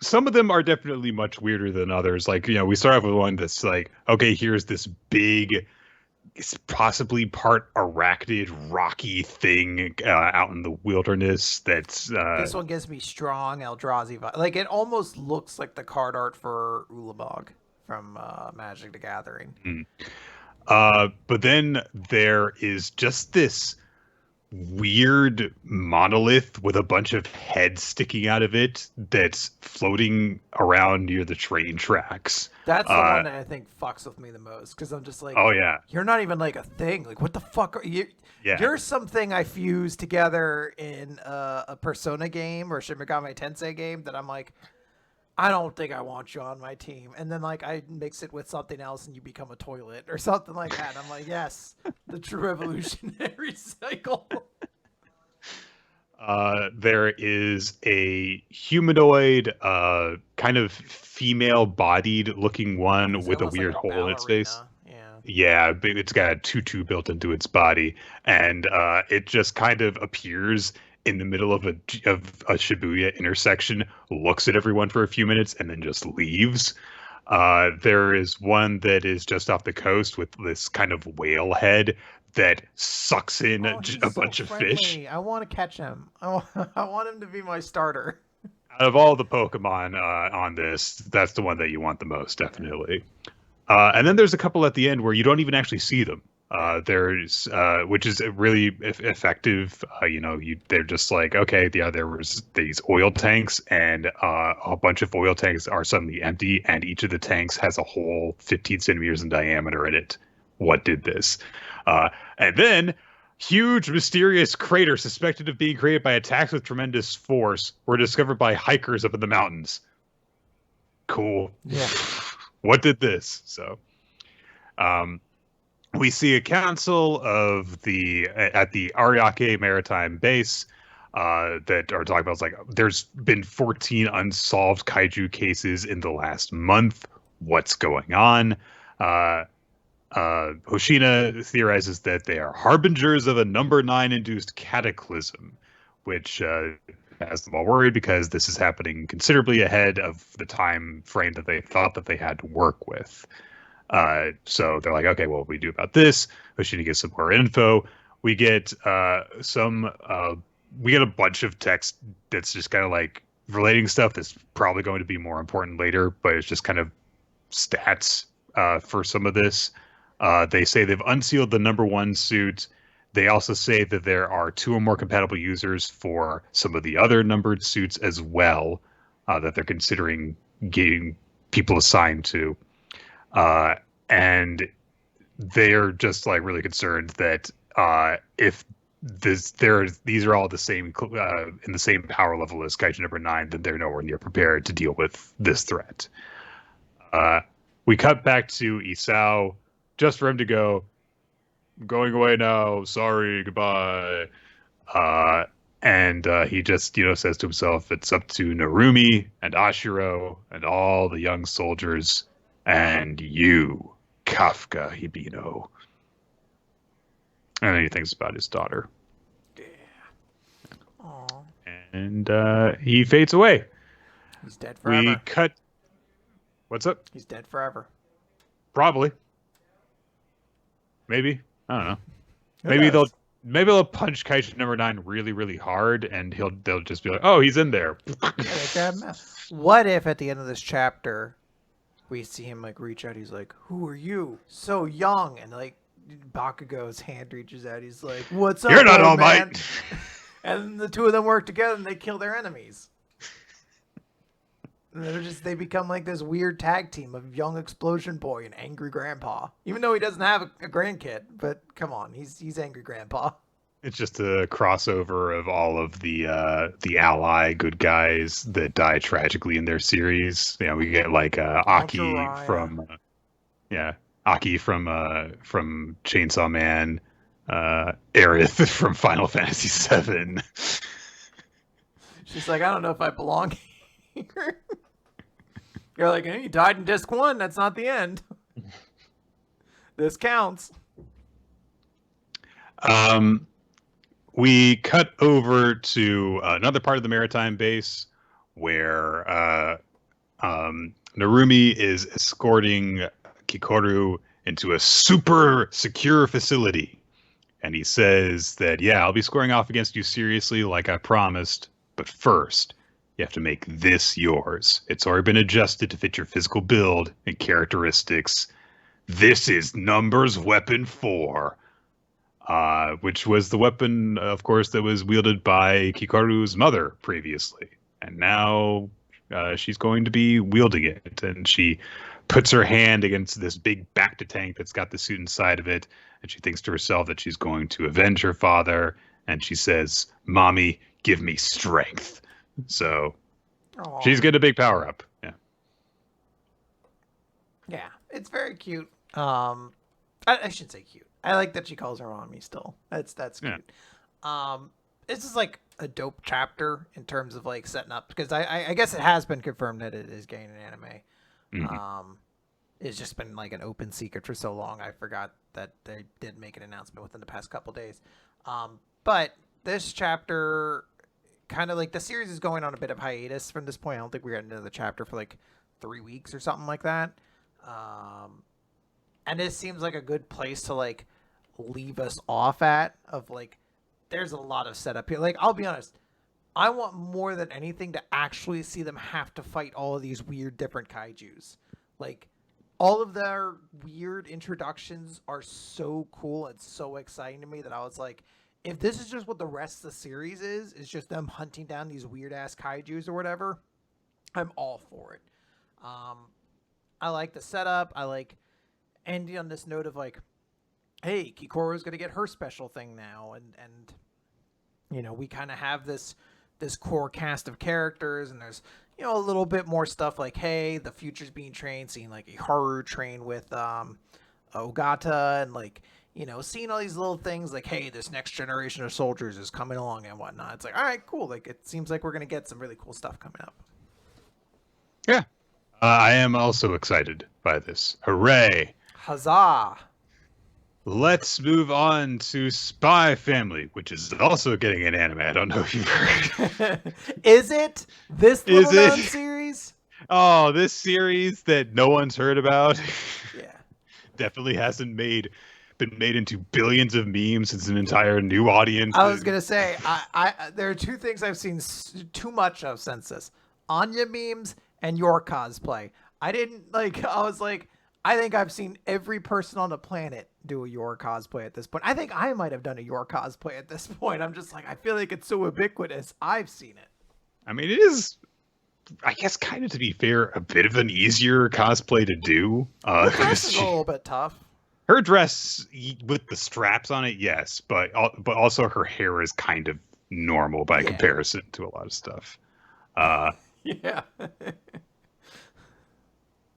Speaker 1: Some of them are definitely much weirder than others. Like, we start off with one that's like, okay, here's this big, it's possibly part arachnid, rocky thing out in the wilderness. That's
Speaker 2: this one gives me strong Eldrazi vibe. Like, it almost looks like the card art for Ulamog from Magic the Gathering.
Speaker 1: But then there is just this weird monolith with a bunch of heads sticking out of it that's floating around near the train tracks.
Speaker 2: That's the one that I think fucks with me the most, because I'm just like,
Speaker 1: oh yeah,
Speaker 2: you're not even like a thing. Like, what the fuck are you?
Speaker 1: Yeah.
Speaker 2: You're something I fused together in a Persona game or Shin Megami Tensei game that I'm like, I don't think I want you on my team. And then, like, I mix it with something else and you become a toilet or something like that. I'm like, yes, the true evolutionary cycle.
Speaker 1: There is a humanoid, kind of female-bodied looking one with a weird hole in its face. Yeah, it's got a tutu built into its body, and it just kind of appears in the middle of a Shibuya intersection, looks at everyone for a few minutes, and then just leaves. There is one that is just off the coast with this kind of whale head that sucks in a bunch of fish.
Speaker 2: I want to catch him. I want him to be my starter.
Speaker 1: Out of all the Pokemon on this, that's the one that you want the most, definitely. And then there's a couple at the end where you don't even actually see them. There's which is really effective. They're just like, okay, yeah, there was these oil tanks, and a bunch of oil tanks are suddenly empty, and each of the tanks has a hole 15 centimeters in diameter in it. What did this? And then huge mysterious craters suspected of being created by attacks with tremendous force were discovered by hikers up in the mountains. Cool.
Speaker 2: Yeah.
Speaker 1: What did this? So, we see a council of at the Ariake Maritime Base that are talking about, like, there's been 14 unsolved kaiju cases in the last month. What's going on? Hoshina theorizes that they are harbingers of a number 9 induced cataclysm, which has them all worried because this is happening considerably ahead of the time frame that they thought that they had to work with. So they're like, okay, well, what do we do about this? Hoshina gets some more info. We get a bunch of text that's just kind of like relating stuff that's probably going to be more important later, but it's just kind of stats for some of this. They say they've unsealed the number 1 suit. They also say that there are 2 or more compatible users for some of the other numbered suits as well, that they're considering getting people assigned to. And they're just like really concerned that if these are all the same in the same power level as Kaiju number 9, then they're nowhere near prepared to deal with this threat. We cut back to Isao, just for him to go, I'm going away now, sorry, goodbye. And he just, says to himself, it's up to Narumi and Ashiro and all the young soldiers and you, Kafka Hibino. And then he thinks about his daughter.
Speaker 2: Yeah. Aww.
Speaker 1: And he fades away.
Speaker 2: He's dead forever.
Speaker 1: We cut... What's up?
Speaker 2: He's dead forever.
Speaker 1: Probably. Maybe. I don't know. Maybe they'll punch Kaiju number 9 really, really hard, and they'll just be like, oh, he's in there.
Speaker 2: What if at the end of this chapter we see him like reach out, he's like, who are you? So young, and like Bakugo's hand reaches out, he's like, what's up?
Speaker 1: You're not All
Speaker 2: man?
Speaker 1: Might.
Speaker 2: And the two of them work together and they kill their enemies. And they become like this weird tag team of young explosion boy and angry grandpa. Even though he doesn't have a grandkid, but come on, he's angry grandpa.
Speaker 1: It's just a crossover of all of the ally good guys that die tragically in their series. We get like Aki from Chainsaw Man, Aerith from Final Fantasy VII.
Speaker 2: She's like, I don't know if I belong here. You're like, hey, you died in disc 1. That's not the end. This counts.
Speaker 1: We cut over to another part of the maritime base where Narumi is escorting Kikoru into a super secure facility. And he says that, yeah, I'll be squaring off against you seriously like I promised. But first, you have to make this yours. It's already been adjusted to fit your physical build and characteristics. This is Numbers Weapon 4. Which was the weapon, of course, that was wielded by Kikoru's mother previously. And now she's going to be wielding it. And she puts her hand against this big Bacta tank that's got the suit inside of it. And she thinks to herself that she's going to avenge her father. And she says, "Mommy, give me strength." So she's getting a big power up. Yeah.
Speaker 2: Yeah, it's very cute. I should say cute. I like that she calls her mommy still. That's cute. Yeah. This is like a dope chapter in terms of like setting up, because I guess it has been confirmed that it is getting an anime. Mm-hmm. It's just been like an open secret for so long. I forgot that they did make an announcement within the past couple days. But this chapter, kind of like the series is going on a bit of hiatus from this point. I don't think we're getting into the chapter for like 3 weeks or something like that. And this seems like a good place to like leave us off at, of like, there's a lot of setup here. Like, I'll be honest, I want more than anything to actually see them have to fight all of these weird different kaijus. Like, all of their weird introductions are so cool and so exciting to me that I was like, if this is just what the rest of the series is just them hunting down these weird ass kaijus or whatever, I'm all for it. I like the setup. I like ending on this note of like, hey, Kikoru's gonna get her special thing now, and you know, we kind of have this core cast of characters, and there's, you know, a little bit more stuff like, hey, the future's being trained, seeing like a Haru train with Ogata, and like, you know, seeing all these little things like, hey, this next generation of soldiers is coming along and whatnot. It's like, all right, cool. Like, it seems like we're gonna get some really cool stuff coming up.
Speaker 1: Yeah. I am also excited by this. Hooray!
Speaker 2: Huzzah!
Speaker 1: Let's move on to Spy Family, which is also getting an anime. I don't know if you've heard.
Speaker 2: Is it? This little known series?
Speaker 1: Oh, this series that no one's heard about.
Speaker 2: Yeah.
Speaker 1: Definitely hasn't been made into billions of memes. It's an entire new audience.
Speaker 2: I was gonna say, I there are two things I've seen too much of since this: Anya memes and your cosplay. I was like, I think I've seen every person on the planet do a your cosplay at this point. I think I might have done a your cosplay at this point. I'm just like, I feel like it's so ubiquitous. I've seen it.
Speaker 1: I mean, it is, I guess, kind of, to be fair, a bit of an easier cosplay to do.
Speaker 2: The dress is a little bit tough.
Speaker 1: Her dress with the straps on it, yes, but also her hair is kind of normal by comparison to a lot of stuff.
Speaker 2: Yeah.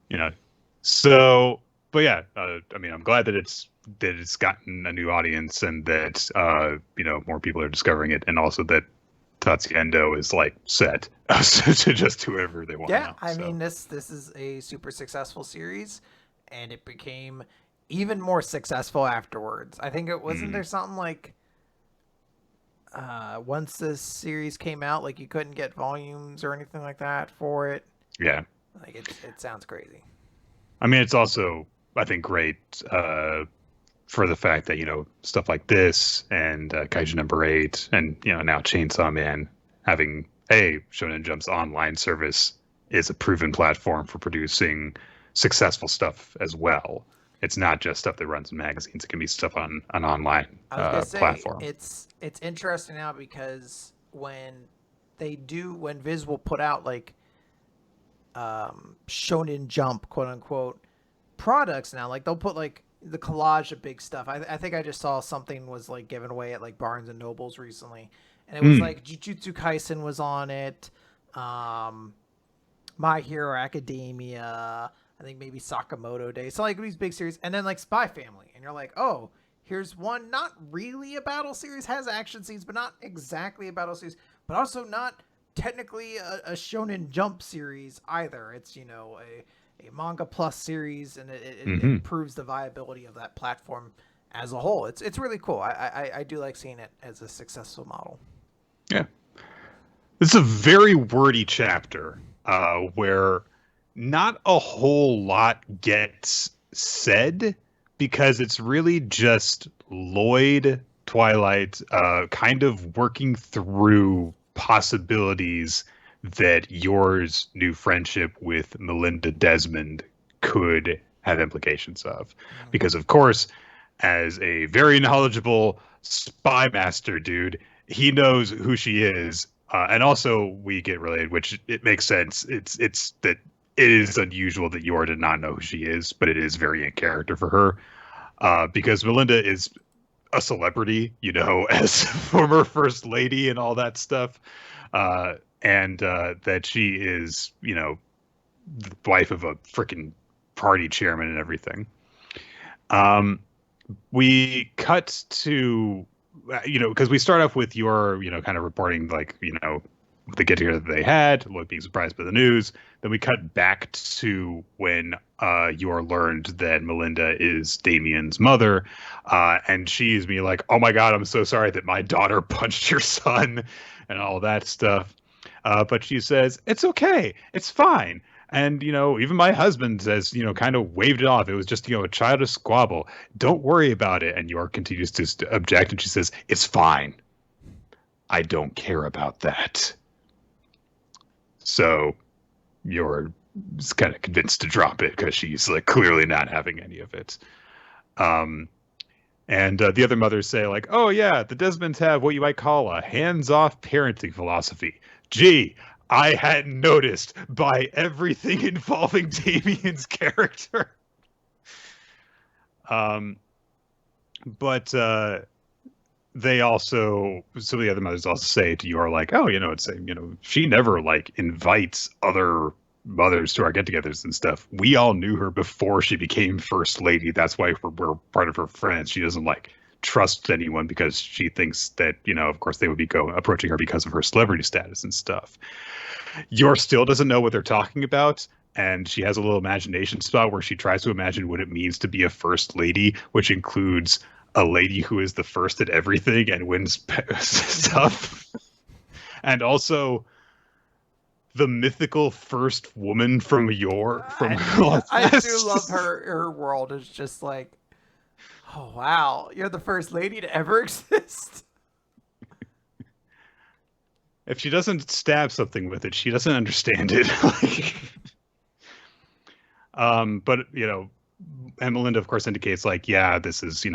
Speaker 1: You know, so, but yeah, I mean, I'm glad that it's gotten a new audience, and that you know, more people are discovering it, and also that Tatsuya Endo is like set to just whoever they want.
Speaker 2: Yeah,
Speaker 1: now,
Speaker 2: I mean, this is a super successful series, and it became even more successful afterwards. I think it wasn't there something like once this series came out, like you couldn't get volumes or anything like that for it.
Speaker 1: Yeah,
Speaker 2: like it sounds crazy.
Speaker 1: I mean, it's also, I think, great for the fact that, you know, stuff like this and Kaiju number 8 and, you know, now Chainsaw Man having Shonen Jump's online service is a proven platform for producing successful stuff as well. It's not just stuff that runs in magazines. It can be stuff on an online platform.
Speaker 2: It's interesting now because when Viz will put out like Shonen Jump, quote unquote, products now, like they'll put like the collage of big stuff. I think I just saw something was like given away at like Barnes and Nobles recently, and it was like Jujutsu Kaisen was on it, My Hero Academia, I think maybe Sakamoto Days, so like these big series, and then like Spy Family, and you're like, oh, here's one not really a battle series, has action scenes, but not exactly a battle series, but also not technically a Shonen Jump series either. It's, you know, manga plus series, and it
Speaker 1: Mm-hmm.
Speaker 2: improves the viability of that platform as a whole. It's really cool. I do like seeing it as a successful model.
Speaker 1: Yeah. It's a very wordy chapter where not a whole lot gets said because it's really just Lloyd, Twilight, kind of working through possibilities that Yor's new friendship with Melinda Desmond could have implications of. Because, of course, as a very knowledgeable spy master dude, he knows who she is. And also, we get related, which it makes sense. It's that it is unusual that Yor did not know who she is, but it is very in character for her, because Melinda is a celebrity, as former first lady and all that stuff, and that she is, the wife of a freaking party chairman and everything. We cut to because we start off with Yor, kind of reporting like, the get together that they had, Lloyd being surprised by the news. Then we cut back to when Yor learned that Melinda is Damien's mother, and she's me like, "Oh my God, I'm so sorry that my daughter punched your son," and all that stuff. But she says it's okay, it's fine. And, even my husband says, kind of waved it off. It was just, a childish squabble. Don't worry about it. And York continues to object. And she says, it's fine. I don't care about that. So York is kind of convinced to drop it because she's like clearly not having any of it. And the other mothers say like, oh, yeah, the Desmonds have what you might call a hands-off parenting philosophy. Gee, I hadn't noticed by everything involving Damien's character. But they also, some of the other mothers also say to Yor like, oh, it's she never like invites other mothers to our get-togethers and stuff. We all knew her before she became first lady. That's why we're part of her friends. She doesn't like trust anyone because she thinks that, of course they would be approaching her because of her celebrity status and stuff. Yor still doesn't know what they're talking about, and she has a little imagination spot where she tries to imagine what it means to be a first lady, which includes a lady who is the first at everything and wins stuff. And also the mythical first woman from Yor.
Speaker 2: I do love her world. It's just like, oh, wow, you're the first lady to ever exist.
Speaker 1: If she doesn't stab something with it, she doesn't understand it. But, and Melinda, of course, indicates like, yeah, this is,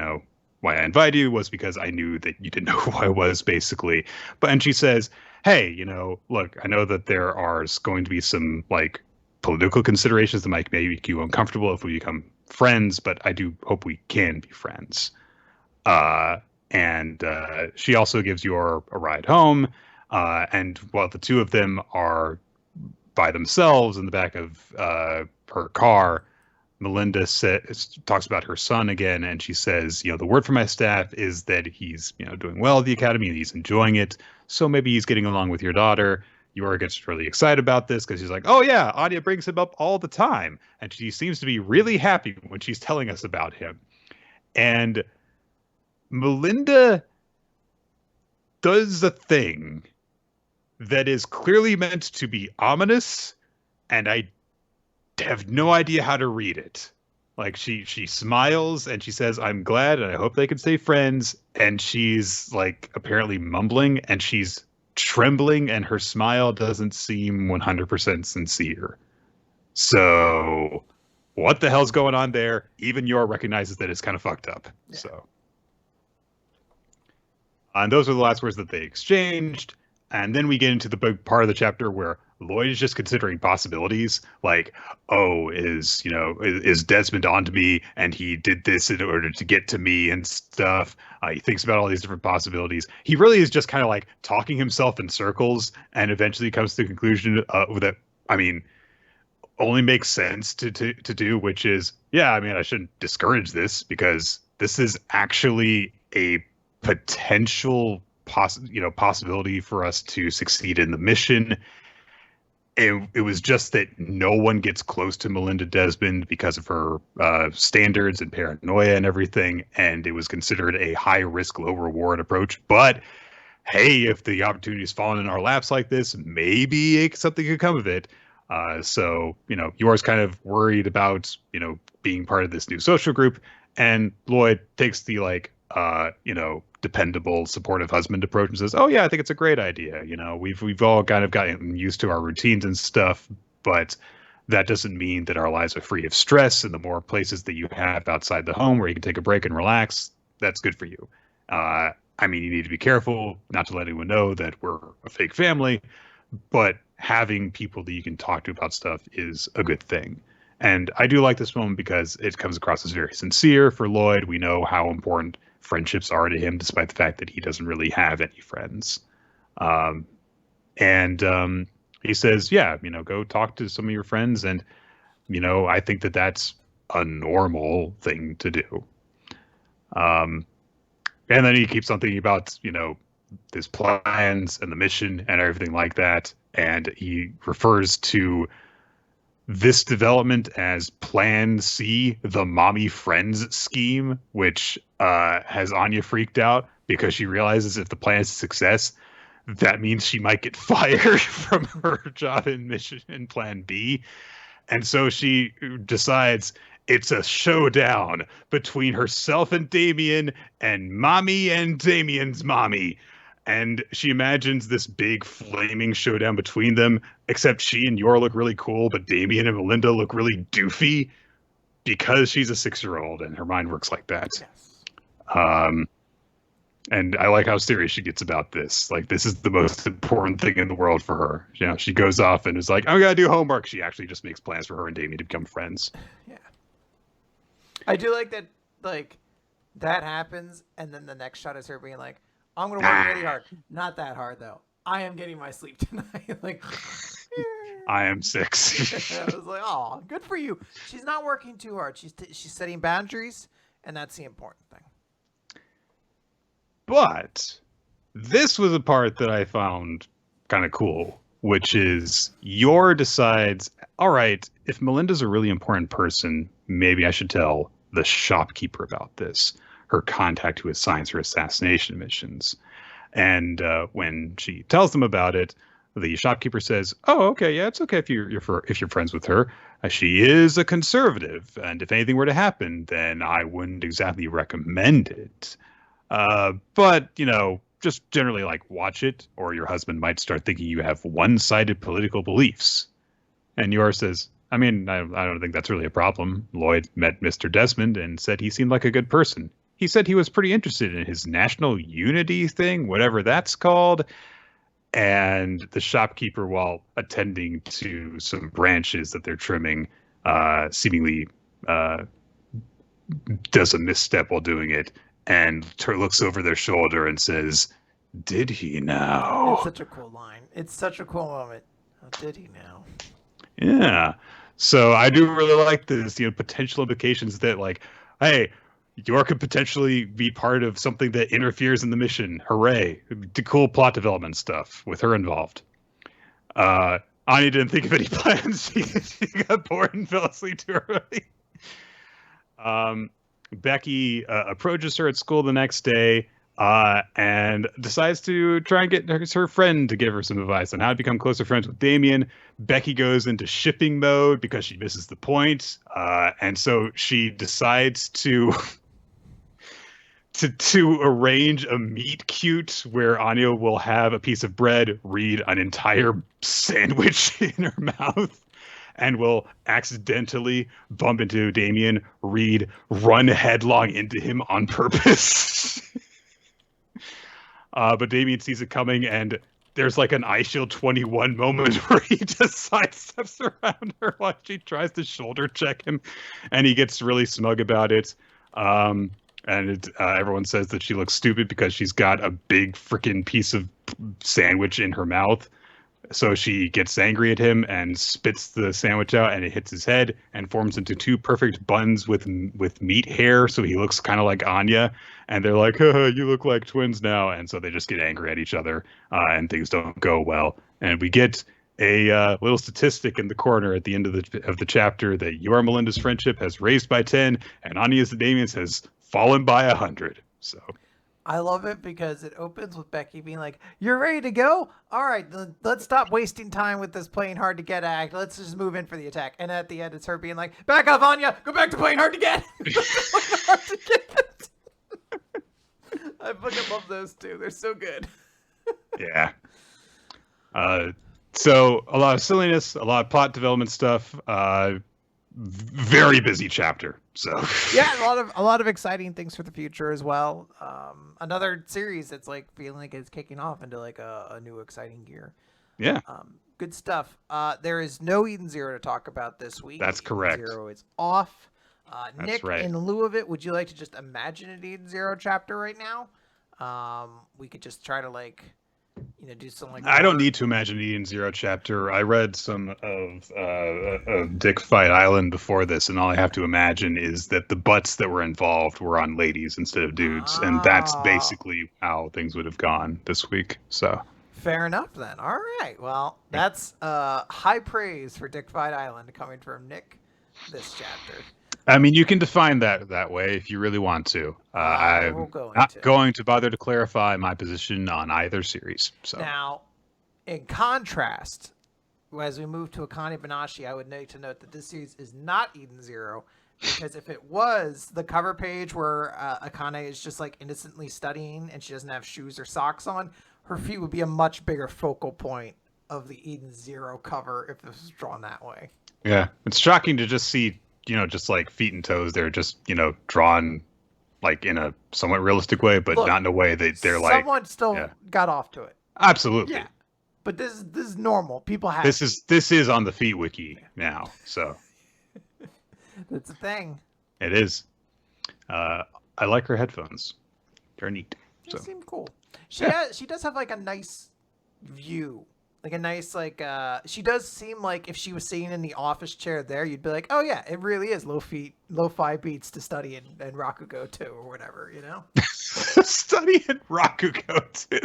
Speaker 1: why I invited you was because I knew that you didn't know who I was, basically. And she says, hey, look, I know that there are going to be some like political considerations that might make you uncomfortable if we become friends, but I do hope we can be friends. And she also gives Yor a ride home. And while the two of them are by themselves in the back of her car, Melinda talks about her son again, and she says, the word from my staff is that he's, doing well at the academy and he's enjoying it. So maybe he's getting along with your daughter. Yor gets really excited about this because she's like, oh yeah, Anya brings him up all the time. And she seems to be really happy when she's telling us about him. And Melinda does a thing that is clearly meant to be ominous, and I have no idea how to read it. Like she smiles and she says, I'm glad and I hope they can stay friends. And she's like apparently mumbling and she's trembling and her smile doesn't seem 100% sincere. So what the hell's going on there? Even Yor recognizes that it's kind of fucked up. Yeah. So, and those are the last words that they exchanged. And then we get into the big part of the chapter where Lloyd is just considering possibilities, like, oh, is Desmond onto me and he did this in order to get to me and stuff. He thinks about all these different possibilities. He really is just kind of like talking himself in circles and eventually comes to the conclusion that, I mean, only makes sense to do, which is, yeah, I mean, I shouldn't discourage this because this is actually a potential possibility for us to succeed in the mission. it was just that no one gets close to Melinda Desmond because of her standards and paranoia and everything, and it was considered a high risk, low reward approach. But hey, if the opportunity's fallen in our laps like this, maybe something could come of it. So, Yor's kind of worried about, being part of this new social group, and Lloyd takes the dependable, supportive husband approach and says, "Oh yeah, I think it's a great idea. We've all kind of gotten used to our routines and stuff, but that doesn't mean that our lives are free of stress. And the more places that you have outside the home where you can take a break and relax, that's good for you. You need to be careful not to let anyone know that we're a fake family, but having people that you can talk to about stuff is a good thing." And I do like this moment because it comes across as very sincere for Lloyd. We know how important friendships are to him, despite the fact that he doesn't really have any friends. He says, yeah, go talk to some of your friends. And, I think that that's a normal thing to do. And then he keeps on thinking about, his plans and the mission and everything like that. And he refers to this development as Plan C, the mommy friends scheme, which has Anya freaked out because she realizes if the plan is a success, that means she might get fired from her job in mission in Plan B. And so she decides it's a showdown between herself and Damien and mommy and Damien's mommy. And she imagines this big flaming showdown between them, except she and Yor look really cool, but Damien and Melinda look really doofy because she's a 6-year-old and her mind works like that. Yes. And I like how serious she gets about this. Like, this is the most important thing in the world for her. She goes off and is like, I'm going to do homework. She actually just makes plans for her and Damien to become friends.
Speaker 2: Yeah. I do like that, that happens, and then the next shot is her being like, I'm going to work really hard. Not that hard, though. I am getting my sleep tonight.
Speaker 1: I am 6.
Speaker 2: I was like, oh, good for you. She's not working too hard. She's setting boundaries, and that's the important thing.
Speaker 1: But this was a part that I found kind of cool, which is Yor decides, all right, if Melinda's a really important person, maybe I should tell the shopkeeper about this. Her contact who assigns her assassination missions. And when she tells them about it, the shopkeeper says, "Oh, okay, yeah, it's okay if you're friends with her. She is a conservative, and if anything were to happen, then I wouldn't exactly recommend it. But just generally watch it, or your husband might start thinking you have one-sided political beliefs." And Yor says, I don't think that's really a problem. Lloyd met Mr. Desmond and said he seemed like a good person. He said he was pretty interested in his national unity thing, whatever that's called. And the shopkeeper, while attending to some branches that they're trimming, seemingly does a misstep while doing it and looks over their shoulder and says, "Did he now?"
Speaker 2: It's such a cool line. It's such a cool moment. Oh, did he now?
Speaker 1: Yeah. So I do really like this, potential implications that hey, Yor could potentially be part of something that interferes in the mission. Hooray. The cool plot development stuff with her involved. Anya didn't think of any plans. She got bored and fell asleep too early. Becky approaches her at school the next day and decides to try and get her friend to give her some advice on how to become closer friends with Damien. Becky goes into shipping mode because she misses the point. And so she decides to arrange a meet cute where Anya will have a piece of bread, read an entire sandwich in her mouth, and will accidentally bump into Damien, run headlong into him on purpose. But Damien sees it coming, and there's an Ice Shield 21 moment where he just sidesteps around her while she tries to shoulder check him, and he gets really smug about it. And everyone says that she looks stupid because she's got a big freaking piece of sandwich in her mouth. So she gets angry at him and spits the sandwich out, and it hits his head and forms into 2 perfect buns with meat hair. So he looks kind of like Anya, and they're like, "You look like twins now." And so they just get angry at each other, and things don't go well. And we get a little statistic in the corner at the end of the chapter that you are Melinda's friendship has raised by 10 and Anya's and Damien's has fallen by 100. So
Speaker 2: I love it because it opens with Becky being like, "You're ready to go? All right, let's stop wasting time with this playing hard to get act. Let's just move in for the attack." And at the end, it's her being like, "Back off, Anya. Go back to playing hard to get." I fucking love those two. They're so good.
Speaker 1: yeah. So a lot of silliness, a lot of plot development stuff. Very busy chapter. So
Speaker 2: yeah, a lot of exciting things for the future as well. Another series that's like feeling like it's kicking off into like a new exciting gear.
Speaker 1: Yeah.
Speaker 2: Good stuff. There is no Eden Zero to talk about this week.
Speaker 1: That's correct.
Speaker 2: Eden Zero is off.
Speaker 1: That's
Speaker 2: Nick,
Speaker 1: right.
Speaker 2: in lieu of it, would you like to just imagine an Eden Zero chapter right now? We could just try to like, do something like.
Speaker 1: I don't need to imagine Eden Zero chapter. I read some of Dick Fight Island before this, and all I have to imagine is that the butts that were involved were on ladies instead of dudes, and that's basically how things would have gone this week. So
Speaker 2: fair enough then. All right. Well, that's high praise for Dick Fight Island coming from Nick this chapter.
Speaker 1: I mean, you can define that way if you really want to. I'm not going to bother to clarify my position on either series. So
Speaker 2: now, in contrast, as we move to Akane-banashi, I would like to note that this series is not Eden Zero, because if it was, the cover page where Akane is just like innocently studying and she doesn't have shoes or socks on, her feet would be a much bigger focal point of the Eden Zero cover if this was drawn that way.
Speaker 1: Yeah, it's shocking to just see, just like feet and toes. They're just, drawn like in a somewhat realistic way, but not in a way that they're like.
Speaker 2: Someone still got off to it.
Speaker 1: Absolutely.
Speaker 2: Yeah, but this is normal. People have
Speaker 1: this is on the feet wiki now, so
Speaker 2: that's a thing.
Speaker 1: It is. I like her headphones. They're neat.
Speaker 2: They seem cool. She does have like a nice view. Like a nice, she does seem like if she was sitting in the office chair there, you'd be like, oh yeah, it really is lo-fi beats to study in Rakugo 2 or whatever,
Speaker 1: Study in Rakugo 2.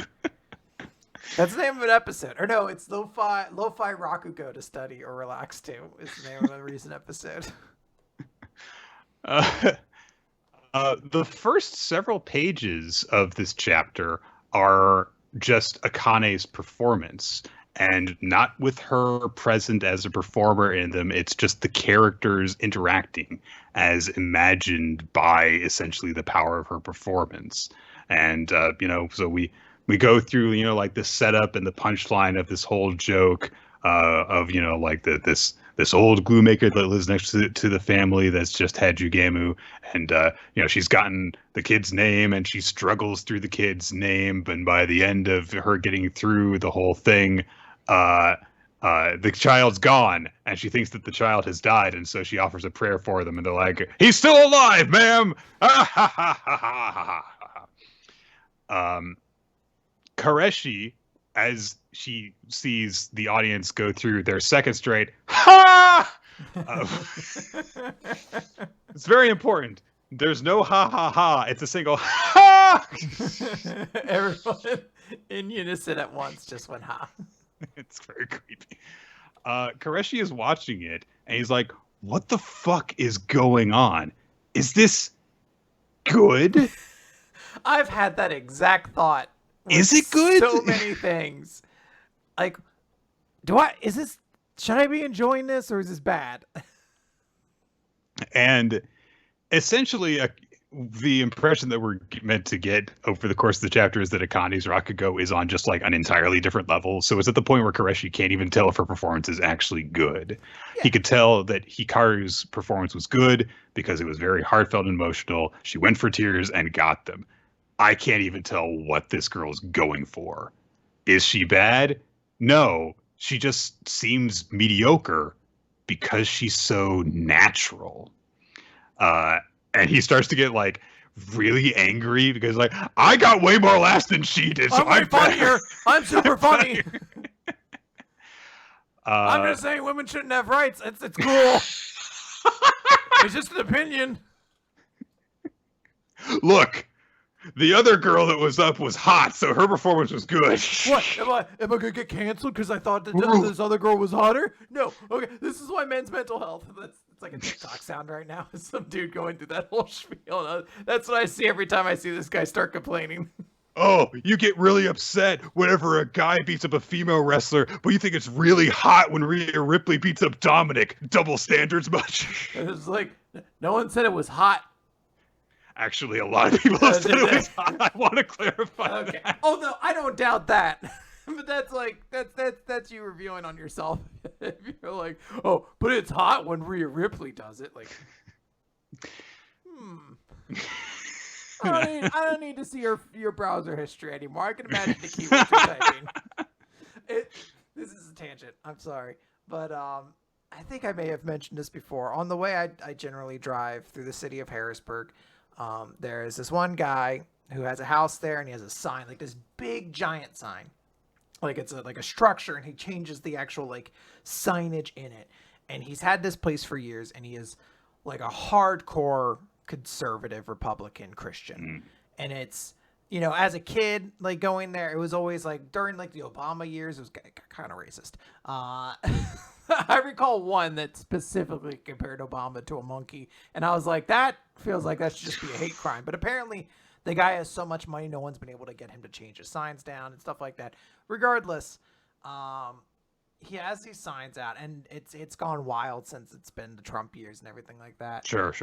Speaker 2: That's the name of an episode. Or no, it's lo-fi Rakugo to study or relax to is the name of a recent episode.
Speaker 1: The first several pages of this chapter are just Akane's performance. And not with her present as a performer in them. It's just the characters interacting as imagined by essentially the power of her performance. And, so we go through, like the setup and the punchline of this whole joke of, like this old glue maker that lives next to the family that's just had Jugemu. And, she's gotten the kid's name and she struggles through the kid's name. And by the end of her getting through the whole thing, the child's gone and she thinks that the child has died. And so she offers a prayer for them and they're like, he's still alive, ma'am. Kareshi, as she sees the audience go through their second straight, ha! It's very important. There's no ha ha ha. It's a single ha!
Speaker 2: Everyone in unison at once just went ha.
Speaker 1: It's very creepy. Kareshi is watching it, and he's like, what the fuck is going on? Is this good?
Speaker 2: I've had that exact thought.
Speaker 1: Is it good?
Speaker 2: So many things. Like, should I be enjoying this, or is this bad?
Speaker 1: And essentially, the impression that we're meant to get over the course of the chapter is that Akane's Rakugo is on just like an entirely different level. So it's at the point where Kareshi can't even tell if her performance is actually good. Yeah. He could tell that Hikaru's performance was good because it was very heartfelt and emotional. She went for tears and got them. I can't even tell what this girl's going for. Is she bad? No, she just seems mediocre because she's so natural. And he starts to get like really angry because like, I got way more laughs than she did. So
Speaker 2: I'm funnier. I'm super funny. I'm just saying women shouldn't have rights. It's cool. It's just an opinion.
Speaker 1: Look, The other girl that was up was hot, so her performance was good.
Speaker 2: What? Am I gonna get canceled because I thought that this other girl was hotter? No. Okay, this is why men's mental health. It's like a TikTok sound right now. Some dude going through that whole spiel. That's what I see every time I see this guy start complaining.
Speaker 1: Oh, you get really upset whenever a guy beats up a female wrestler, but you think it's really hot when Rhea Ripley beats up Dominic. Double standards much?
Speaker 2: It's like, no one said it was hot.
Speaker 1: Actually, a lot of people have said it was hot. I want to clarify that.
Speaker 2: Oh no, I don't doubt that. But that's you reviewing on yourself. If you're like, oh, but it's hot when Rhea Ripley does it. Like, I don't need to see your browser history anymore. I can imagine the keywords you're typing. This is a tangent. I'm sorry, but I think I may have mentioned this before. On the way, I generally drive through the city of Harrisburg. There is this one guy who has a house there, and he has a sign, like this big giant sign, like it's like a structure, and he changes the actual like signage in it. And he's had this place for years, and he is like a hardcore conservative Republican Christian. And it's, as a kid, like going there, it was always like during like the Obama years, it was kind of racist. I recall one that specifically compared Obama to a monkey, and I was like, that feels like that should just be a hate crime. But apparently the guy has so much money, no one's been able to get him to change his signs down and stuff like that. Regardless, he has these signs out, and it's gone wild since it's been the Trump years and everything like that.
Speaker 1: Sure.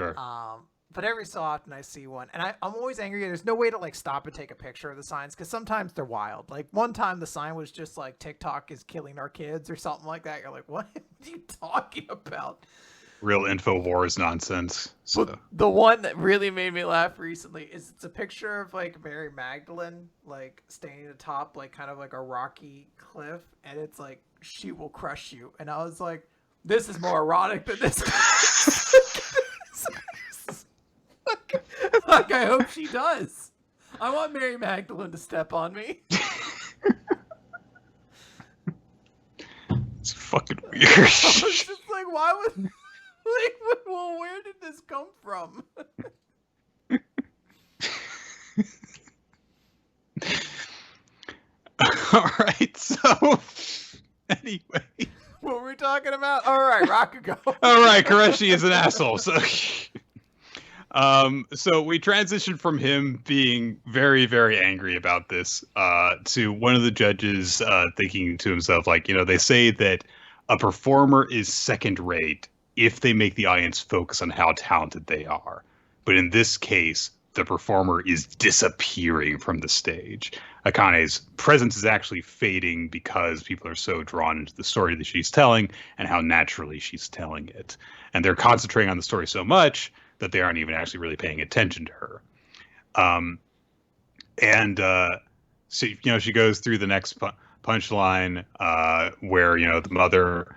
Speaker 2: But every so often I see one, and I'm always angry. There's no way to like stop and take a picture of the signs, because sometimes they're wild. Like one time the sign was just like TikTok is killing our kids or something like that. You're like, what are you talking about?
Speaker 1: Real InfoWars nonsense. So.
Speaker 2: But the one that really made me laugh recently is it's a picture of like Mary Magdalene like standing atop like kind of like a rocky cliff, and it's like, she will crush you. And I was like, this is more erotic than this. Like, I hope she does. I want Mary Magdalene to step on me.
Speaker 1: It's fucking weird.
Speaker 2: I was just like, why would... Like, well, where did this come from?
Speaker 1: All right, so... Anyway.
Speaker 2: What were we talking about? All right, Bakugo.
Speaker 1: All right, Koreshi is an asshole, so... So we transitioned from him being very, very angry about this to one of the judges thinking to himself, like, they say that a performer is second rate if they make the audience focus on how talented they are. But in this case, the performer is disappearing from the stage. Akane's presence is actually fading because people are so drawn into the story that she's telling and how naturally she's telling it. And they're concentrating on the story so much that they aren't even actually really paying attention to her. So, she goes through the next punchline where, the mother,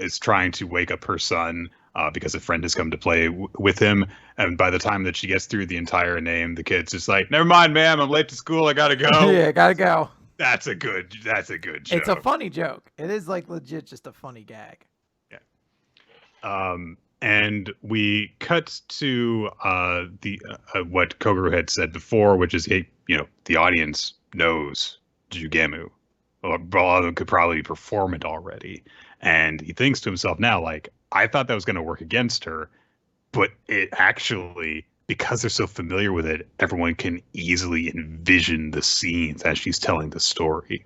Speaker 1: is trying to wake up her son because a friend has come to play with him. And by the time that she gets through the entire name, the kid's just like, never mind, ma'am, I'm late to school. I got to go.
Speaker 2: Yeah, got to go.
Speaker 1: That's a good joke.
Speaker 2: It's a funny joke. It is like legit just a funny gag.
Speaker 1: Yeah. And we cut to the what Kogoro had said before, which is, the audience knows Jugemu. Well, a lot of them could probably perform it already. And he thinks to himself now, like, I thought that was going to work against her, but it actually, because they're so familiar with it, everyone can easily envision the scenes as she's telling the story.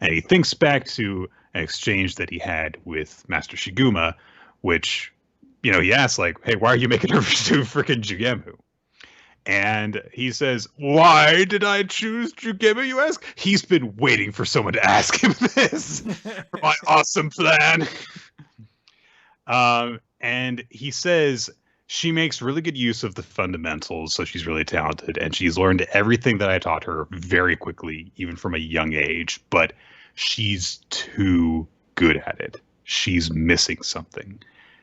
Speaker 1: And he thinks back to an exchange that he had with Master Shiguma, which... he asks, like, hey, why are you making her do freaking Jugemu? And he says, why did I choose Jugemu, you ask? He's been waiting for someone to ask him this. For my awesome plan. And he says she makes really good use of the fundamentals, so she's really talented, and she's learned everything that I taught her very quickly, even from a young age, but she's too good at it. She's missing something.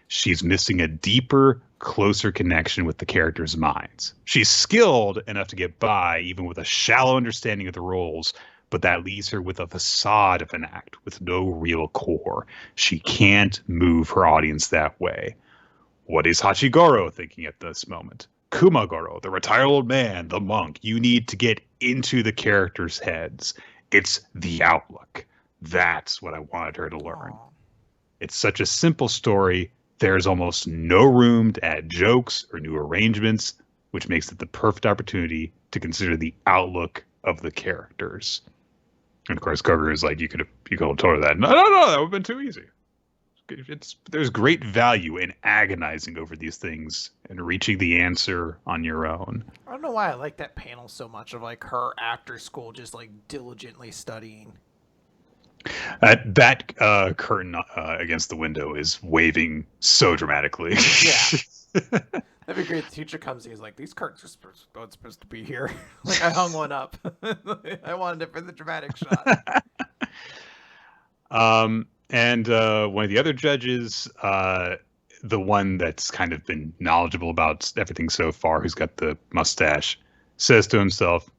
Speaker 1: She's missing a deeper, closer connection with the characters' minds. She's skilled enough to get by, even with a shallow understanding of the roles, but that leaves her with a facade of an act with no real core. She can't move her audience that way. What is Hachigoro thinking at this moment? Kumagoro, the retired old man, the monk. You need to get into the characters' heads. It's the outlook. That's what I wanted her to learn.
Speaker 2: Aw.
Speaker 1: It's such a simple story. There's almost no room to add jokes or new arrangements, which makes it the perfect opportunity to consider the outlook of the characters. And of course, Koga is like, you could have told her that. No, that would have been too easy. There's great value in agonizing over these things and reaching the answer on your own.
Speaker 2: I don't know why I like that panel so much of like her after school just like diligently studying.
Speaker 1: That curtain against the window is waving so dramatically.
Speaker 2: Yeah. That'd be great. The teacher comes and he's like, these curtains are supposed to be here. Like, I hung one up. I wanted it for the dramatic shot.
Speaker 1: And one of the other judges, the one that's kind of been knowledgeable about everything so far, who's got the mustache, says to himself,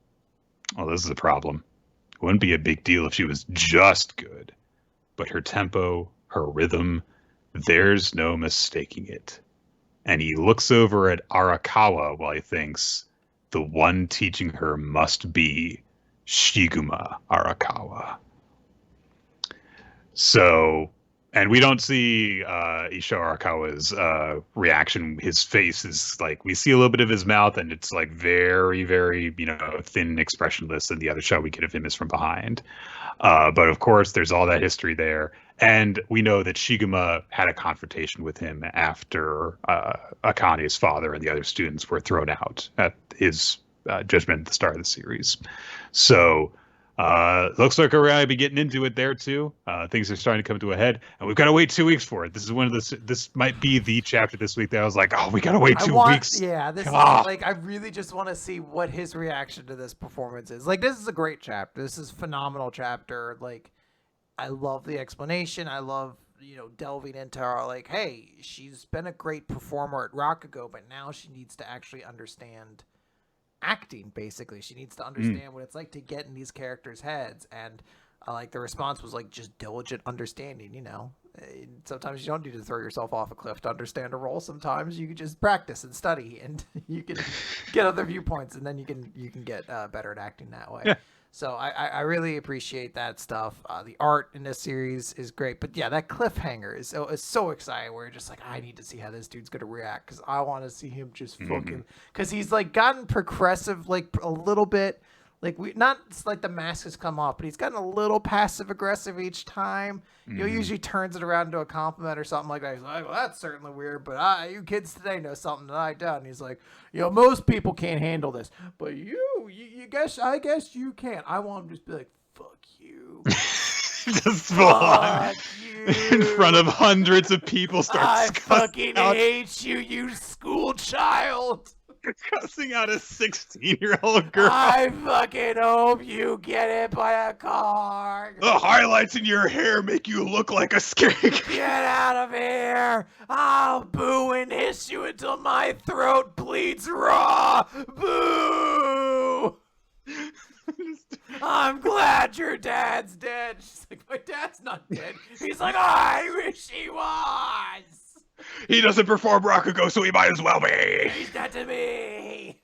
Speaker 1: "Oh, this is a problem. It wouldn't be a big deal if she was just good. But her tempo, her rhythm, there's no mistaking it." And he looks over at Arakawa while he thinks, the one teaching her must be Shiguma Arakawa. So, and we don't see Isho Arakawa's reaction. His face is like, we see a little bit of his mouth, and it's like very, very, thin and expressionless. And the other shot we get of him is from behind. But of course, there's all that history there. And we know that Shiguma had a confrontation with him after Akane's father and the other students were thrown out at his judgment at the start of the series. So looks like we're going to be getting into it there too. Things are starting to come to a head, and we've got to wait 2 weeks for it. This is this might be the chapter this week that I was like, oh, we got to wait 2 weeks.
Speaker 2: Yeah, this is like, I really just want to see what his reaction to this performance is. Like, this is a great chapter. This is a phenomenal chapter. Like, I love the explanation. I love, delving into her, like, hey, she's been a great performer at Rakugo, but now she needs to actually understand acting. Basically, she needs to understand what it's like to get in these characters' heads. And like, the response was like, just diligent understanding. Sometimes you don't need to throw yourself off a cliff to understand a role. Sometimes you can just practice and study, and you can get other viewpoints, and then you can get better at acting that way. Yeah. So I really appreciate that stuff. The art in this series is great. But yeah, that cliffhanger is so exciting, where you're just like, I need to see how this dude's going to react, because I want to see him just fucking... Because he's like gotten progressive, like a little bit. Like, not like the mask has come off, but he's gotten a little passive aggressive each time. Usually turns it around into a compliment or something like that. He's like, well, that's certainly weird, but you kids today know something that I don't. And he's like, most people can't handle this, but I guess you can. I want him to just be like, fuck you.
Speaker 1: Just fuck you. In front of hundreds of people,
Speaker 2: I fucking hate you, you school child.
Speaker 1: Cussing out a 16-year-old girl.
Speaker 2: I fucking hope you get hit by a car.
Speaker 1: The highlights in your hair make you look like a scary kid.
Speaker 2: Get out of here. I'll boo and hiss you until my throat bleeds raw. Boo. I'm glad your dad's dead. She's like, my dad's not dead. He's like, I wish he was.
Speaker 1: He doesn't perform Rakugo, so he might as well be.
Speaker 2: He's dead to me.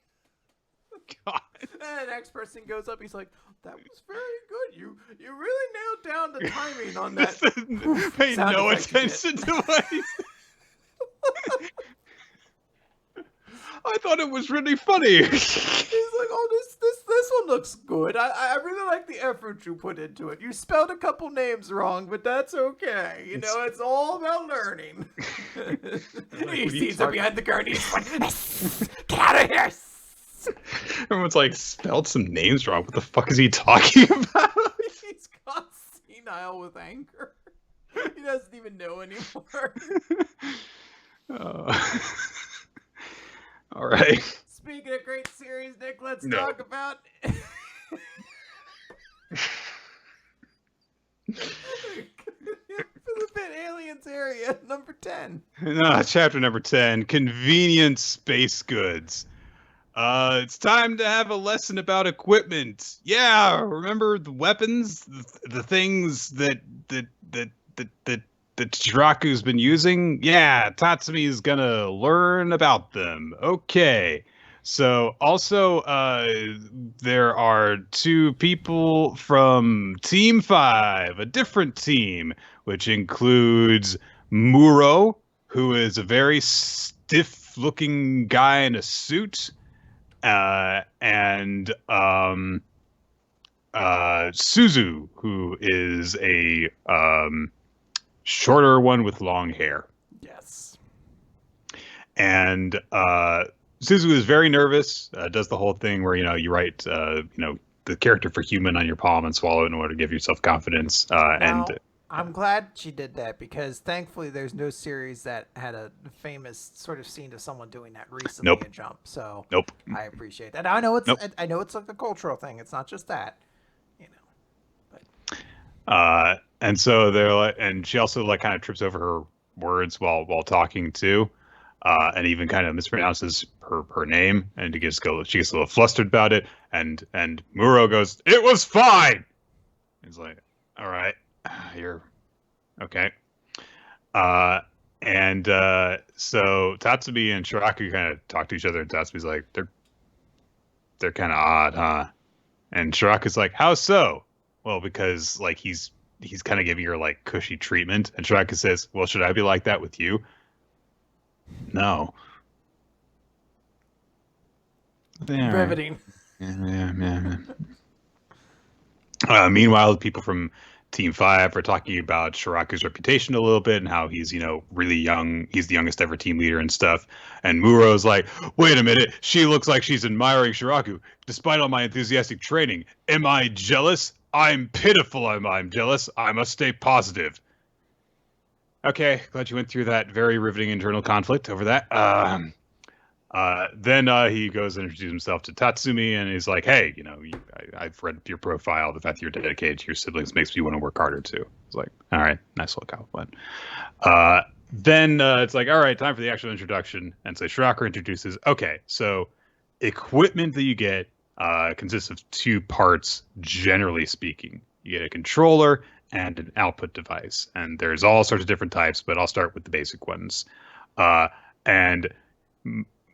Speaker 1: God.
Speaker 2: And the next person goes up. He's like, that was very good. You really nailed down the timing on that.
Speaker 1: Pay no attention to what he said. I thought it was really funny.
Speaker 2: He's like, oh, this one looks good. I really like the effort you put into it. You spelled a couple names wrong, but that's okay. It's all about learning. He sees her behind the curtain. He's like, get out of here.
Speaker 1: Everyone's like, spelled some names wrong. What the fuck is he talking about?
Speaker 2: He's gone senile with anger. He doesn't even know anymore.
Speaker 1: All right.
Speaker 2: Speaking of great series, Nick, let's talk about... Philippine Aliens area, number 10.
Speaker 1: Chapter number 10, Convenient Space Goods. It's time to have a lesson about equipment. Yeah, remember the weapons? The things that Chiraku's been using? Yeah, Tatsumi's gonna learn about them. Okay. So also, there are two people from Team 5, a different team, which includes Muro, who is a very stiff-looking guy in a suit, and Suzu, who is a shorter one with long hair.
Speaker 2: Yes.
Speaker 1: And Suzu is very nervous, does the whole thing where, you write, the character for human on your palm and swallow it in order to give yourself confidence.
Speaker 2: I'm glad she did that because thankfully there's no series that had a famous sort of scene of someone doing that recently
Speaker 1: Nope.
Speaker 2: in Jump. So
Speaker 1: Nope.
Speaker 2: I appreciate that. I know it's
Speaker 1: Nope.
Speaker 2: I know it's like a cultural thing. It's not just that,
Speaker 1: And so they're like, and she also like kind of trips over her words while talking too, and even kind of mispronounces her name, and she gets a little flustered about it, and Muro goes, "It was fine." He's like, "All right, you're okay." So Tatsumi and Shiraku kind of talk to each other, and Tatsumi's like, "They're kind of odd, huh?" And Shiraku's like, "How so?" Well, because like he's kind of giving her like cushy treatment, and Shiraku says, "Well, should I be like that with you?" No.
Speaker 2: riveting.
Speaker 1: Yeah. Meanwhile, the people from Team 5 are talking about Shiraku's reputation a little bit and how he's, really young. He's the youngest ever team leader and stuff. And Muro's like, "Wait a minute. She looks like she's admiring Shiraku, despite all my enthusiastic training. Am I jealous? I'm pitiful. I'm jealous. I must stay positive." Okay, glad you went through that very riveting internal conflict over that. Then he goes and introduces himself to Tatsumi, and he's like, "Hey, I've read your profile. The fact that you're dedicated to your siblings makes me want to work harder too." It's like, all right, nice little compliment. Then it's like, all right, time for the actual introduction. And so Shiraku introduces, okay, so equipment that you get consists of two parts, generally speaking. You get a controller and an output device. And there's all sorts of different types, but I'll start with the basic ones. And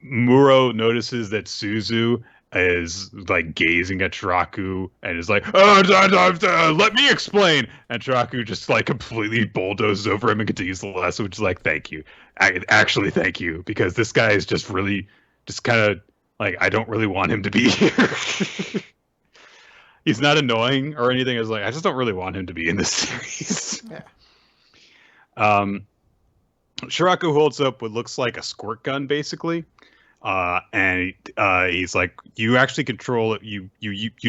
Speaker 1: Muro notices that Suzu is like gazing at Shiraku and is like, let me explain. And Shiraku just like completely bulldozes over him and continues the lesson, which is like, thank you. Actually, thank you, because this guy is just really just kind of like, I don't really want him to be here. He's not annoying or anything. It's like, I just don't really want him to be in this series.
Speaker 2: Yeah.
Speaker 1: Shiraku holds up what looks like a squirt gun, basically. And he's like, you actually control it. You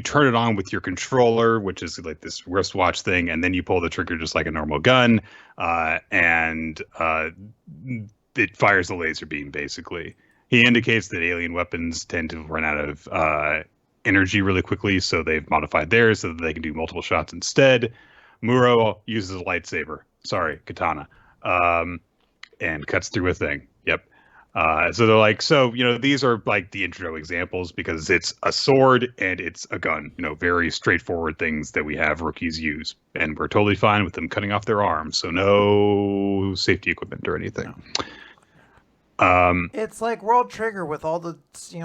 Speaker 1: turn it on with your controller, which is like this wristwatch thing, and then you pull the trigger just like a normal gun, and it fires the laser beam, basically. He indicates that alien weapons tend to run out of energy really quickly, so they've modified theirs so that they can do multiple shots instead. Muro uses a lightsaber. Sorry, katana. And cuts through a thing. Yep. So they're like, these are like the intro examples because it's a sword and it's a gun, very straightforward things that we have rookies use. And we're totally fine with them cutting off their arms. So no safety equipment or anything.
Speaker 2: It's like World Trigger with all the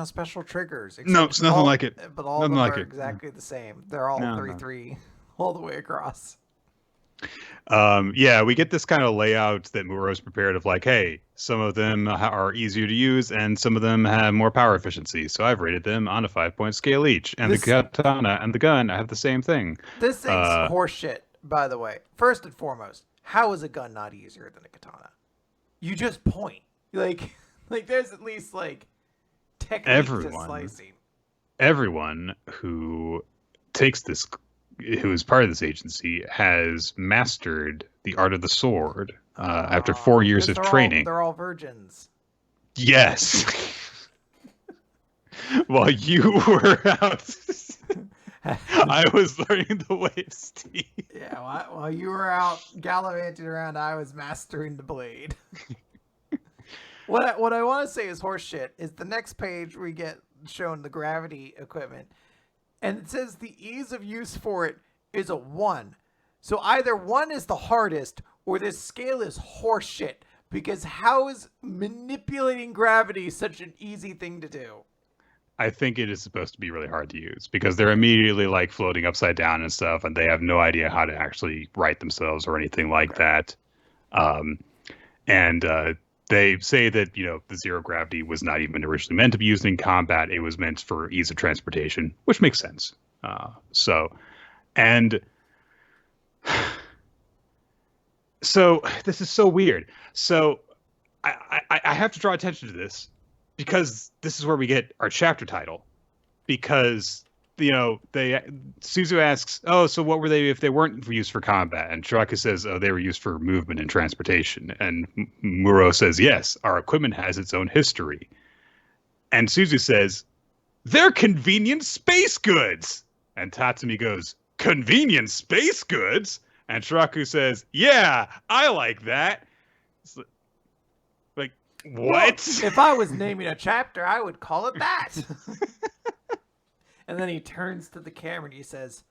Speaker 2: special triggers.
Speaker 1: No, it's nothing like it.
Speaker 2: But all
Speaker 1: nothing
Speaker 2: of them
Speaker 1: like
Speaker 2: are
Speaker 1: it.
Speaker 2: exactly the same. They're all 3-3 all the way across.
Speaker 1: We get this kind of layout that Muro's prepared of like, hey, some of them are easier to use and some of them have more power efficiency. So I've rated them on a 5-point scale each. And the katana and the gun have the same thing.
Speaker 2: This thing's horseshit, by the way. First and foremost, how is a gun not easier than a katana? You just point. Like there's at least like technique to slicing.
Speaker 1: Everyone who takes this, who is part of this agency, has mastered the art of the sword after 4 years of training.
Speaker 2: They're all virgins.
Speaker 1: Yes. While you were out, I was learning the way of steam.
Speaker 2: Yeah, while you were out gallivanting around, I was mastering the blade. What I want to say is horseshit is the next page we get shown the gravity equipment. And it says the ease of use for it is a 1. So either 1 is the hardest or this scale is horseshit. Because how is manipulating gravity such an easy thing to do?
Speaker 1: I think it is supposed to be really hard to use because they're immediately like floating upside down and stuff, and they have no idea how to actually right themselves or anything like that. And they say that, the zero gravity was not even originally meant to be used in combat. It was meant for ease of transportation, which makes sense. And so this is so weird. So I have to draw attention to this because this is where we get our chapter title. Because Suzu asks, "Oh, so what were they if they weren't used for combat?" And Shiraka says, "Oh, they were used for movement and transportation." And Muro says, "Yes, our equipment has its own history." And Suzu says, "They're convenient space goods." And Tatsumi goes, "Convenient space goods?" And Shiraku says, "Yeah, I like that." It's like, what?
Speaker 2: Well, if I was naming a chapter, I would call it that. And then he turns to the camera and he says,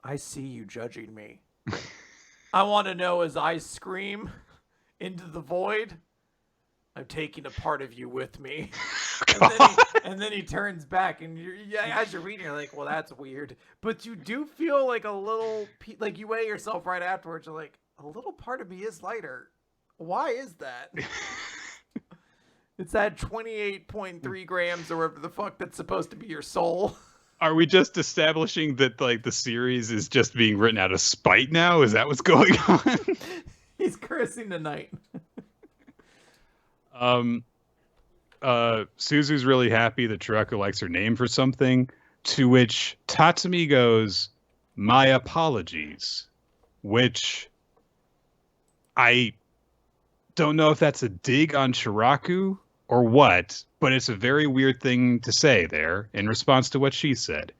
Speaker 2: "I see you judging me. I want to know as I scream into the void, I'm taking a part of you with me." And then he turns back, and as you're reading, you're like, well, that's weird. But you do feel like a little, like you weigh yourself right afterwards. You're like, a little part of me is lighter. Why is that? It's that 28.3 grams or whatever the fuck that's supposed to be your soul.
Speaker 1: Are we just establishing that like the series is just being written out of spite now? Is that what's going on?
Speaker 2: He's cursing tonight.
Speaker 1: Suzu's really happy that Chiraka likes her name for something, to which Tatsumi goes, "My apologies," which I don't know if that's a dig on Chiraku or what, but it's a very weird thing to say there in response to what she said.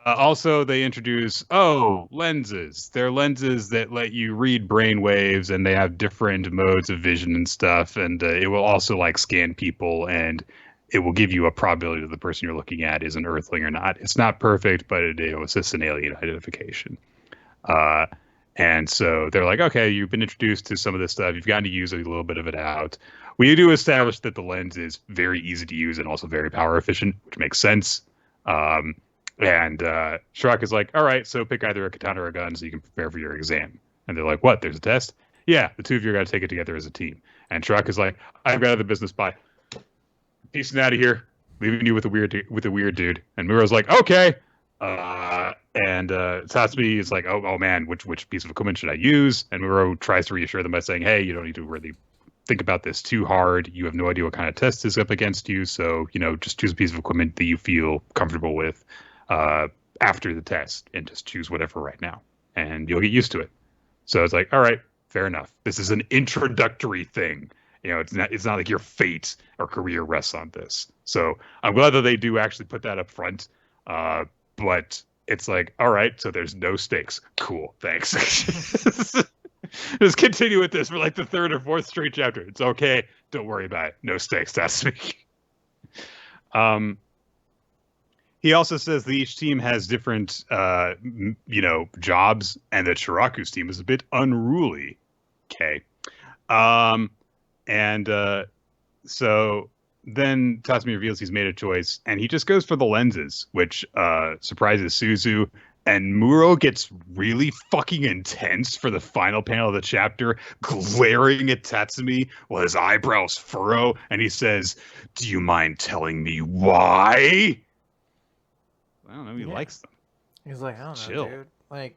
Speaker 1: Also, they introduce, lenses. They're lenses that let you read brain waves, and they have different modes of vision and stuff, and it will also like scan people, and it will give you a probability that the person you're looking at is an Earthling or not. It's not perfect, but it assists in alien identification. And so they're like, okay, you've been introduced to some of this stuff. You've gotten to use a little bit of it out. We do establish that the lens is very easy to use and also very power efficient, which makes sense. And Shiraka is like, all right, so pick either a katana or a gun so you can prepare for your exam. And they're like, what? There's a test? Yeah, the two of you are going to take it together as a team. And Shiraka is like, I've got other business. Bye. Peacing out of here. Leaving you with a weird dude. And Muro's like, okay. And Tatsumi is like, oh man, which piece of equipment should I use? And Muro tries to reassure them by saying, hey, you don't need to really think about this too hard. You have no idea what kind of test is up against you. So, just choose a piece of equipment that you feel comfortable with after the test and just choose whatever right now. And you'll get used to it. So it's like, all right, fair enough. This is an introductory thing. It's not like your fate or career rests on this. So I'm glad that they do actually put that up front. But it's like, all right, so there's no stakes. Cool, thanks. Just continue with this for like the third or fourth straight chapter. It's okay. Don't worry about it. No stakes. That's me. He also says that each team has different, jobs, and that Shiraku's team is a bit unruly. Okay. So then Tatsumi reveals he's made a choice, and he just goes for the lenses, which surprises Suzu. And Muro gets really fucking intense for the final panel of the chapter, glaring at Tatsumi while his eyebrows furrow, and he says, "Do you mind telling me why?" I don't know. He likes them.
Speaker 2: He's like, I don't
Speaker 1: Chill.
Speaker 2: know, dude. Like,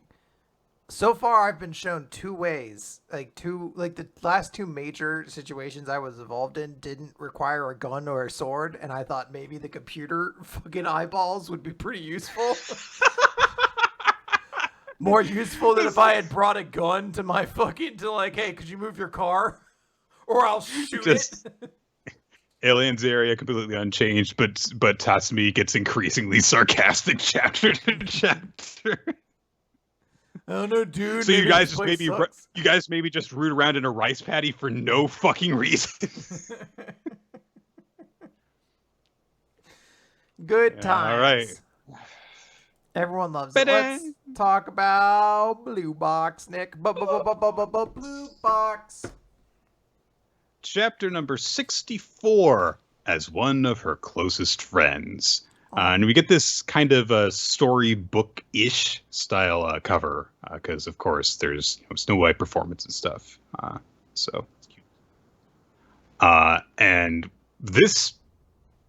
Speaker 2: so far I've been shown two ways. Like the last two major situations I was involved in didn't require a gun or a sword, and I thought maybe the computer fucking eyeballs would be pretty useful. More useful than if I had brought a gun to my hey, could you move your car? Or I'll shoot it.
Speaker 1: Aliens area completely unchanged, but Tatsumi gets increasingly sarcastic chapter to chapter.
Speaker 2: I don't know, dude.
Speaker 1: So you guys maybe just root around in a rice paddy for no fucking reason.
Speaker 2: Good times.
Speaker 1: All right.
Speaker 2: Everyone loves it. Let's talk about Blue Box, Nick. Blue Box.
Speaker 1: Chapter number 64. as one of her closest friends. And we get this kind of a storybook-ish style cover because, of course, there's Snow White performance and stuff. So, and this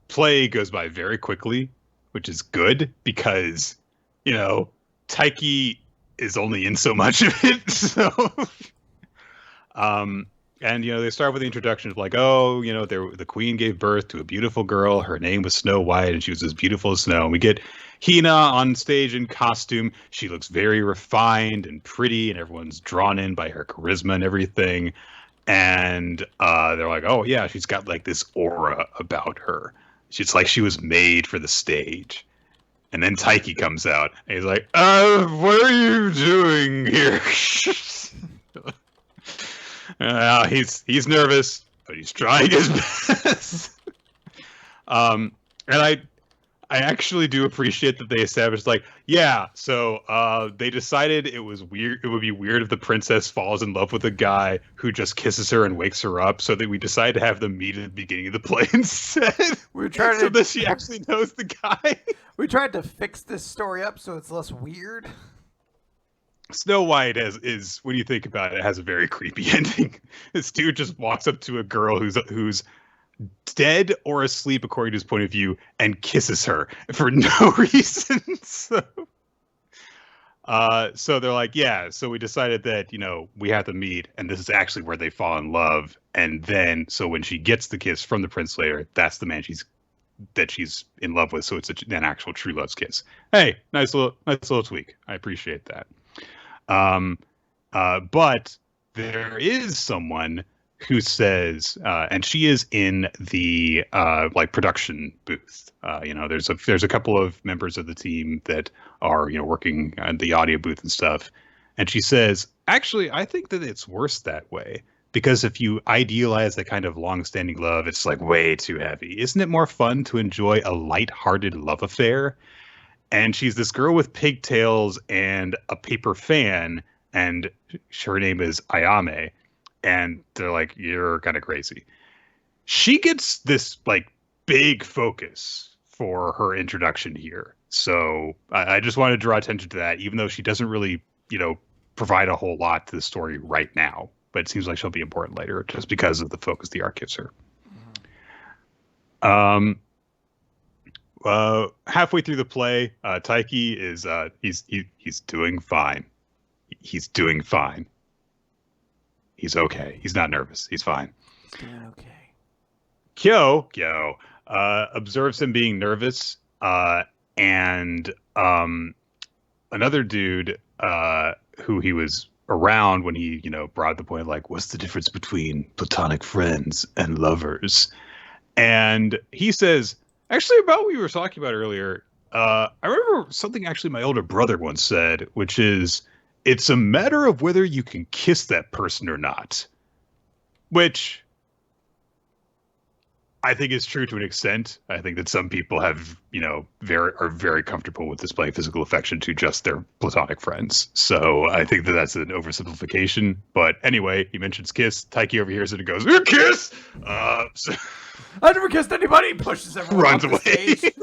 Speaker 1: play goes by very quickly, which is good because, Taiki is only in so much of it. So, and, they start with the introduction of like, the queen gave birth to a beautiful girl. Her name was Snow White, and she was as beautiful as snow. And we get Hina on stage in costume. She looks very refined and pretty, and everyone's drawn in by her charisma and everything. And they're like, oh, yeah, she's got like this aura about her. It's like she was made for the stage. And then Taiki comes out, and he's like, what are you doing here? He's nervous, but he's trying his best. And I actually do appreciate that they established so they decided it was weird. It would be weird if the princess falls in love with a guy who just kisses her and wakes her up. So that we decided to have them meet at the beginning of the play instead. So that she actually knows the guy.
Speaker 2: We tried to fix this story up so it's less weird.
Speaker 1: Snow White is when you think about it, has a very creepy ending. This dude just walks up to a girl who's dead or asleep according to his point of view and kisses her for no reason. So they're like, yeah. So we decided that we have to meet, and this is actually where they fall in love. And then so when she gets the kiss from the prince later, that's the man she's in love with. So it's an actual true love's kiss. Hey, nice little tweak. I appreciate that. But there is someone who says, and she is in the production booth. There's a couple of members of the team that are working on the audio booth and stuff. And she says, actually, I think that it's worse that way because if you idealize that kind of long-standing love, it's like way too heavy. Isn't it more fun to enjoy a light-hearted love affair? And she's this girl with pigtails and a paper fan, and her name is Ayame. And they're like, you're kind of crazy. She gets this big focus for her introduction here. So I just want to draw attention to that, even though she doesn't really, provide a whole lot to the story right now. But it seems like she'll be important later just because of the focus the art gives her. Halfway through the play, Taiki is he's doing fine. He's doing fine. He's okay. He's not nervous. He's fine.
Speaker 2: He's doing okay.
Speaker 1: Kyo observes him being nervous, and another dude who he was around when he brought the point of what's the difference between platonic friends and lovers, and he says. Actually, about what we were talking about earlier, I remember something actually my older brother once said, which is, it's a matter of whether you can kiss that person or not. Which I think is true to an extent. I think that some people have, are very comfortable with displaying physical affection to just their platonic friends. So I think that that's an oversimplification. But anyway, he mentions kiss. Taiki overhears it and goes, kiss!
Speaker 2: I never kissed anybody. Pushes everyone.
Speaker 1: Runs
Speaker 2: off
Speaker 1: away.
Speaker 2: The stage.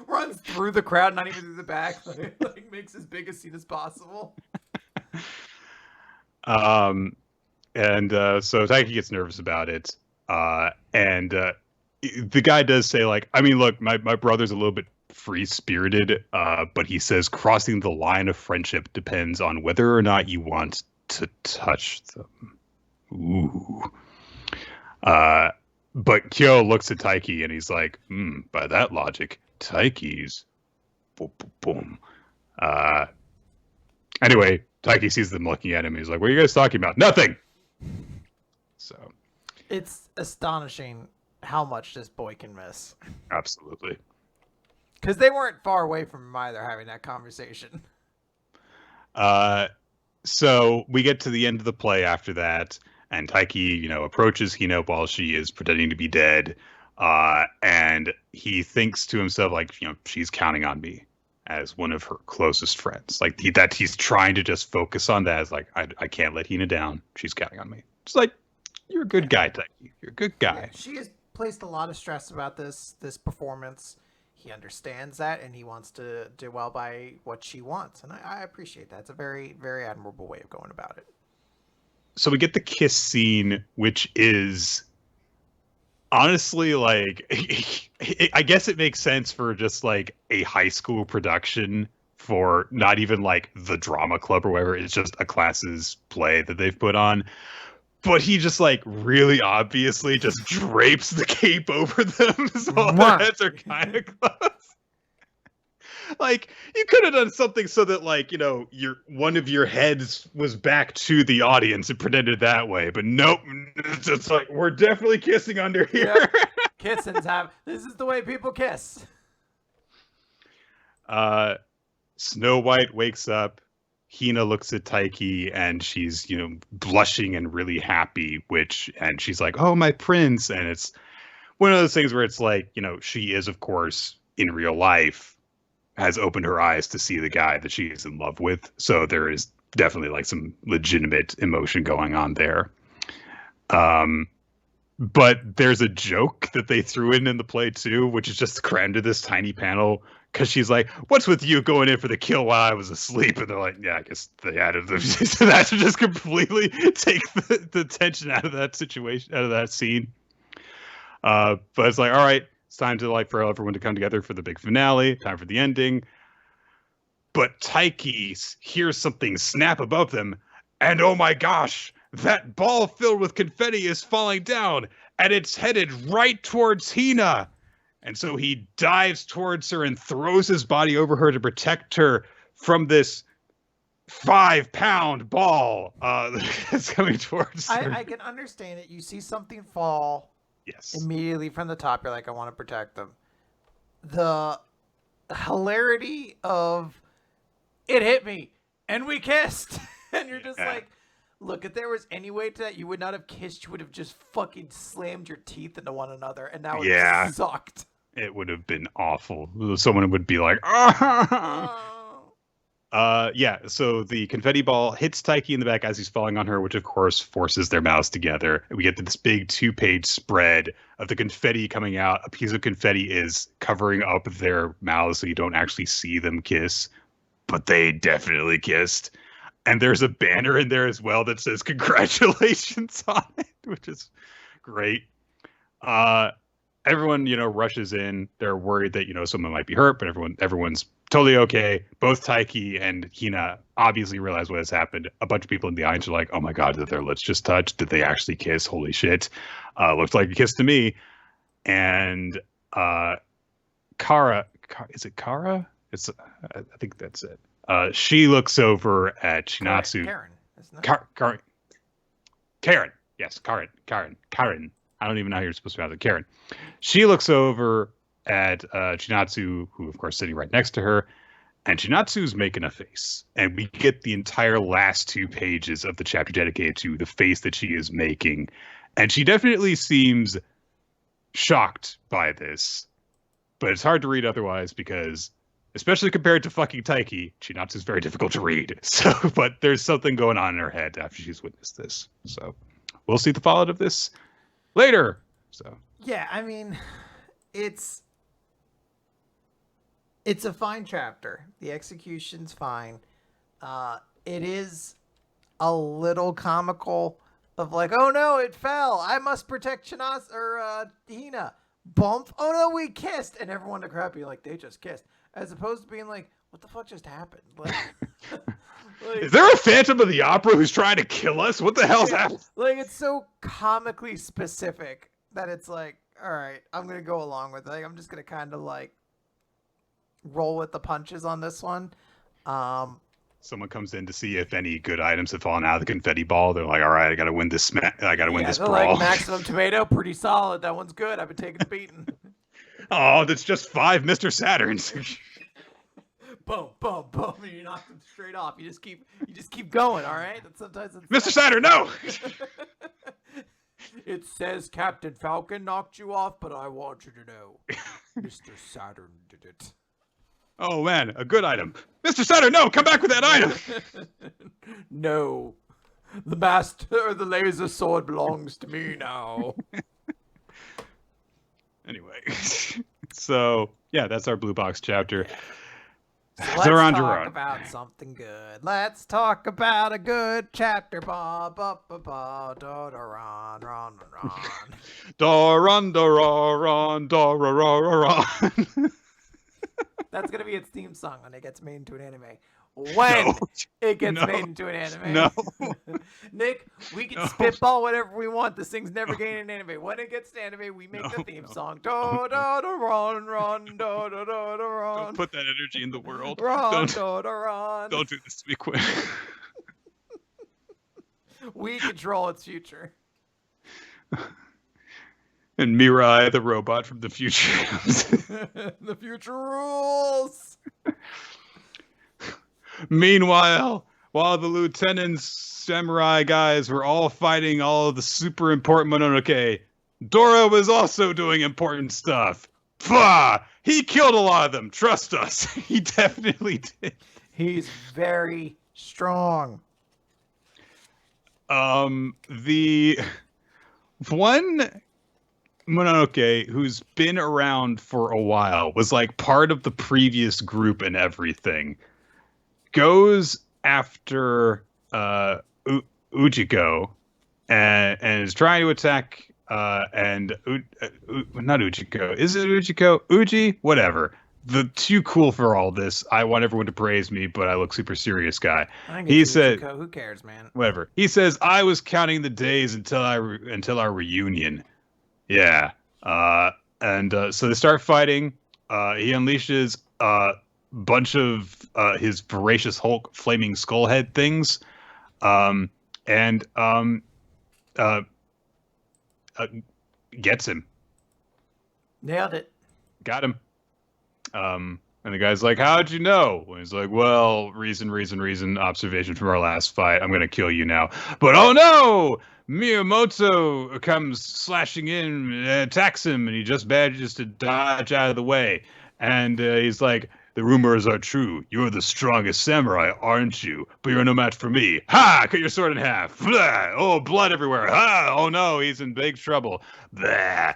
Speaker 2: Runs through the crowd, not even through the back. Makes as big a scene as possible.
Speaker 1: So Taiki gets nervous about it. And the guy does say look, my brother's a little bit free-spirited, but he says crossing the line of friendship depends on whether or not you want to touch them. Ooh. But Kyo looks at Taiki and he's like, by that logic, Taiki's boom, boom, boom. Anyway, Taiki sees them looking at him. He's like, what are you guys talking about? Nothing. So
Speaker 2: it's astonishing how much this boy can miss.
Speaker 1: Absolutely.
Speaker 2: Because they weren't far away from him either having that conversation.
Speaker 1: So we get to the end of the play after that. And Taiki, approaches Hina while she is pretending to be dead. And he thinks to himself, she's counting on me as one of her closest friends. That he's trying to just focus on that as I can't let Hina down. She's counting on me. It's you're a good guy, Taiki. You're a good guy.
Speaker 2: Yeah, she is placed a lot of stress about this performance. He understands that, and he wants to do well by what she wants, and I appreciate that. It's a very, very admirable way of going about it.
Speaker 1: So we get the kiss scene, which is honestly like, I guess it makes sense for just like a high school production for not even like the drama club or whatever. It's just a class's play that they've put on. But he just like really obviously just drapes the cape over them so their heads are kind of close. Like, you could have done something so that, like, you know, one of your heads was back to the audience and pretended that way. But nope, it's just like, we're definitely kissing under here.
Speaker 2: Yep. Kissing's this is the way people kiss.
Speaker 1: Snow White wakes up. Hina looks at Taiki and she's, you know, blushing and really happy, and she's like, oh, my prince. And it's one of those things where it's like, you know, she is, of course, in real life, has opened her eyes to see the guy that she is in love with. So there is definitely like some legitimate emotion going on there. But there's a joke that they threw in the play too, which is just crammed to this tiny panel. Because she's like, what's with you going in for the kill while I was asleep? And they're like, yeah, I guess they added so that to just completely take the tension out of that situation, out of that scene. But it's like, all right, it's time to like for everyone to come together for the big finale, time for the ending. But Taiki hears something snap above them, and oh my gosh, that ball filled with confetti is falling down, and it's headed right towards Hina. And so he dives towards her and throws his body over her to protect her from this 5-pound ball that's coming towards her.
Speaker 2: I can understand it. You see something fall.
Speaker 1: Yes.
Speaker 2: Immediately from the top, you're like, I want to protect them. The hilarity of it hit me and we kissed. And you're just like, look, if there was any way to that, you would not have kissed. You would have just fucking slammed your teeth into one another. And that would have sucked.
Speaker 1: It would have been awful. Someone would be like, oh. So the confetti ball hits Taiki in the back as he's falling on her, which of course forces their mouths together. And we get this big 2-page spread of the confetti coming out. A piece of confetti is covering up their mouths so you don't actually see them kiss. But they definitely kissed. And there's a banner in there as well that says congratulations on it, which is great. Everyone, you know, rushes in. They're worried that, you know, someone might be hurt, but everyone's totally okay. Both Taiki and Hina obviously realize what has happened. A bunch of people in the audience are like, oh my God, did their lips just touch? Did they actually kiss? Holy shit. Looks like a kiss to me. And Kara, is it Kara? I think that's it. She looks over at Shinatsu.
Speaker 2: Karen, isn't it?
Speaker 1: Karen. Yes, Karen. I don't even know how you're supposed to pronounce it. Karen. She looks over at Shinatsu, who, of course, is sitting right next to her. And Shinatsu's making a face. And we get the entire last 2 pages of the chapter dedicated to the face that she is making. And she definitely seems shocked by this. But it's hard to read otherwise because, especially compared to fucking Taiki, Shinatsu's very difficult to read. So, but there's something going on in her head after she's witnessed this. So we'll see the fallout of this later. So
Speaker 2: yeah, I mean, it's a fine chapter. The execution's fine. It is a little comical of like, oh no, it fell. I must protect Hina. Bump. Oh no, we kissed, and everyone in the crowd be like, they just kissed, as opposed to being like, what the fuck just happened? Like,
Speaker 1: is there a Phantom of the Opera who's trying to kill us? What the hell's happening?
Speaker 2: Like, it's so comically specific that it's like, all right, I'm gonna go along with it. Like, I'm just gonna kind of like roll with the punches on this one.
Speaker 1: Someone comes in to see if any good items have fallen out of the confetti ball. They're like, all right, I gotta win this this brawl.
Speaker 2: Like, maximum tomato, pretty solid. That one's good. I've been taking a beating.
Speaker 1: Oh, that's just 5 Mr. Saturns.
Speaker 2: Boom, boom, boom, and you knock them straight off. You just keep going, all right? And sometimes it's
Speaker 1: Mr. Saturn, no!
Speaker 2: It says Captain Falcon knocked you off, but I want you to know Mr. Saturn did it.
Speaker 1: Oh man, a good item. Mr. Saturn, no, come back with that item.
Speaker 2: No. The master, the laser sword belongs to me now.
Speaker 1: Anyway, so yeah, that's our blue box chapter.
Speaker 2: So let's
Speaker 1: Doron
Speaker 2: talk
Speaker 1: Dororon.
Speaker 2: about something good. Let's talk about a good chapter. Ba ba ba ba. Doron, ron, ron.
Speaker 1: Doron Dororon, Dororon.
Speaker 2: That's gonna be its theme song when it gets made into an anime. When
Speaker 1: No.
Speaker 2: it gets
Speaker 1: No.
Speaker 2: made into an anime.
Speaker 1: No.
Speaker 2: Nick, we can
Speaker 1: No.
Speaker 2: spitball whatever we want. This thing's never getting an anime. When it gets to anime, we make the theme song. Do do do ron ron do do do do ron.
Speaker 1: Don't put that energy in the world.
Speaker 2: Ron
Speaker 1: Don't
Speaker 2: do do ron.
Speaker 1: don't do this to me, quick.
Speaker 2: We control its future.
Speaker 1: And Mirai, the robot from the future.
Speaker 2: The future rules.
Speaker 1: Meanwhile, while the lieutenants, samurai guys were all fighting all of the super important Mononoke, Dora was also doing important stuff. Pah! He killed a lot of them. Trust us. He definitely did.
Speaker 2: He's very strong.
Speaker 1: The one Mononoke who's been around for a while was like part of the previous group and everything. Goes after Ujiko and is trying to attack not Ujiko. Is it Ujiko? Uji? Whatever. The too cool for all this. I want everyone to praise me, but I look super serious guy. He said,
Speaker 2: Ujiko. Who cares, man?
Speaker 1: whatever. He says, I was counting the days until our reunion. Yeah. So they start fighting. He unleashes bunch of his voracious Hulk flaming skull head things, gets him.
Speaker 2: Nailed it.
Speaker 1: Got him. And the guy's like, how'd you know? And he's like, well, reason, observation from our last fight. I'm going to kill you now. But oh no! Miyamoto comes slashing in and attacks him, and he just manages to dodge out of the way. And he's like, the rumors are true. You're the strongest samurai, aren't you? But you're no match for me. Ha! Cut your sword in half. Blah! Oh, blood everywhere. Ha! Oh no, he's in big trouble. Blah!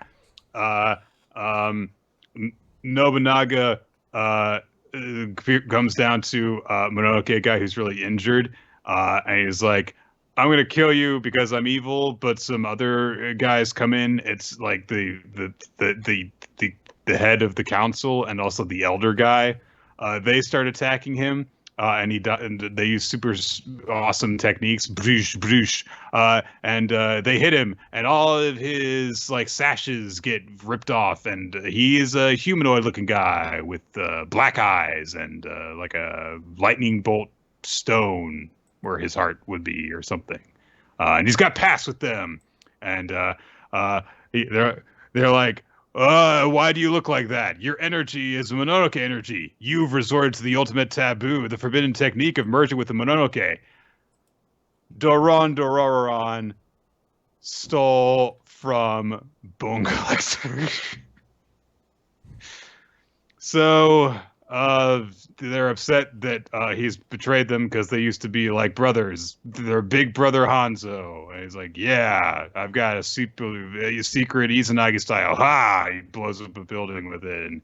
Speaker 1: Nobunaga comes down to Mononoke guy who's really injured, and he's like, I'm gonna kill you because I'm evil, but some other guys come in. It's like the head of the council and also the elder guy. They start attacking him, and they use super awesome techniques, broosh, and they hit him, and all of his like sashes get ripped off, and he is a humanoid-looking guy with black eyes and like a lightning bolt stone where his heart would be or something, and he's got pass with them, and they're like, why do you look like that? Your energy is Mononoke energy. You've resorted to the ultimate taboo, the forbidden technique of merging with the Mononoke. Doron Dororon stole from Bone Collector. So they're upset that he's betrayed them because they used to be like brothers. Their big brother Hanzo. And he's like, yeah, I've got a secret Izanagi style. Ha! He blows up a building with it. And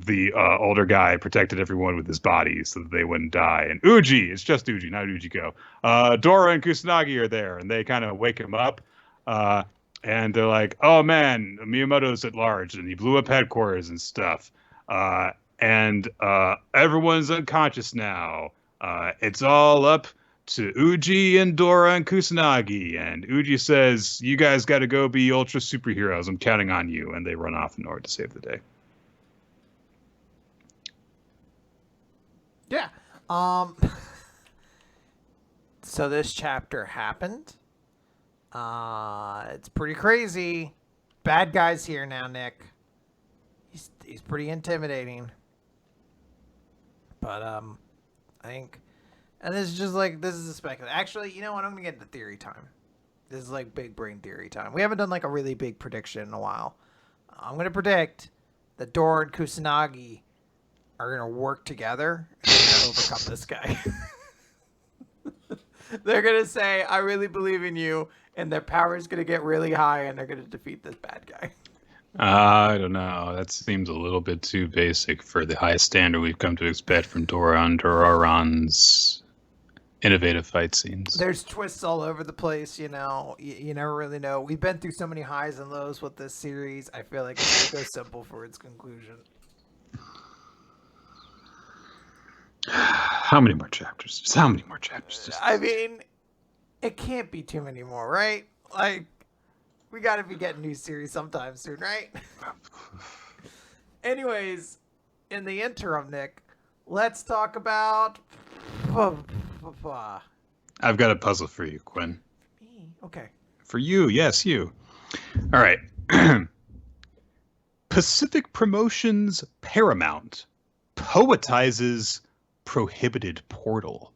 Speaker 1: the older guy protected everyone with his body so that they wouldn't die. And Uji, it's just Uji, not Ujiko. Dora and Kusanagi are there, and they kind of wake him up. And they're like, oh man, Miyamoto's at large, and he blew up headquarters and stuff. And everyone's unconscious now. It's all up to Uji and Dora and Kusanagi. And Uji says, you guys got to go be ultra superheroes. I'm counting on you. And they run off in order to save the day.
Speaker 2: Yeah. So this chapter happened. It's pretty crazy. Bad guy's here now, Nick. He's pretty intimidating. But I think, and this is just like, this is a speculation. Actually, you know what? I'm gonna get into theory time. This is like big brain theory time. We haven't done like a really big prediction in a while. I'm gonna predict that Dora and Kusanagi are gonna work together to overcome this guy. They're gonna say, "I really believe in you," and their power is gonna get really high, and they're gonna defeat this bad guy.
Speaker 1: I don't know. That seems a little bit too basic for the high standard we've come to expect from Doron Dororon's innovative fight scenes.
Speaker 2: There's twists all over the place, you know. You never really know. We've been through so many highs and lows with this series. I feel like it should go simple for its conclusion.
Speaker 1: How many more chapters? Just how many more chapters?
Speaker 2: I mean, it can't be too many more, right? Like, we got to be getting new series sometime soon, right? Anyways, in the interim, Nick, let's talk about.
Speaker 1: I've got a puzzle for you, Quinn.
Speaker 2: Me? Okay.
Speaker 1: For you, yes, you. All right. Pacific Promotions Paramount poetizes Prohibited Portal.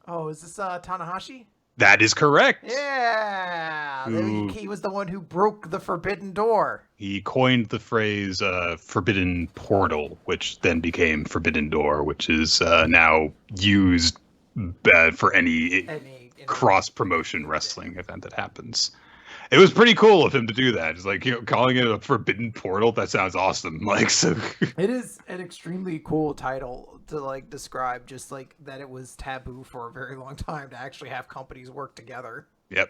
Speaker 2: Oh, is this Tanahashi?
Speaker 1: That is correct.
Speaker 2: Yeah. He was the one who broke the forbidden door.
Speaker 1: He coined the phrase Forbidden Portal, which then became Forbidden Door, which is now used for any cross-promotion wrestling event that happens. It was pretty cool of him to do that. It's like, you know, calling it a Forbidden Portal. That sounds awesome. Like, so
Speaker 2: it is an extremely cool title to like describe just like that it was taboo for a very long time to actually have companies work together.
Speaker 1: Yep.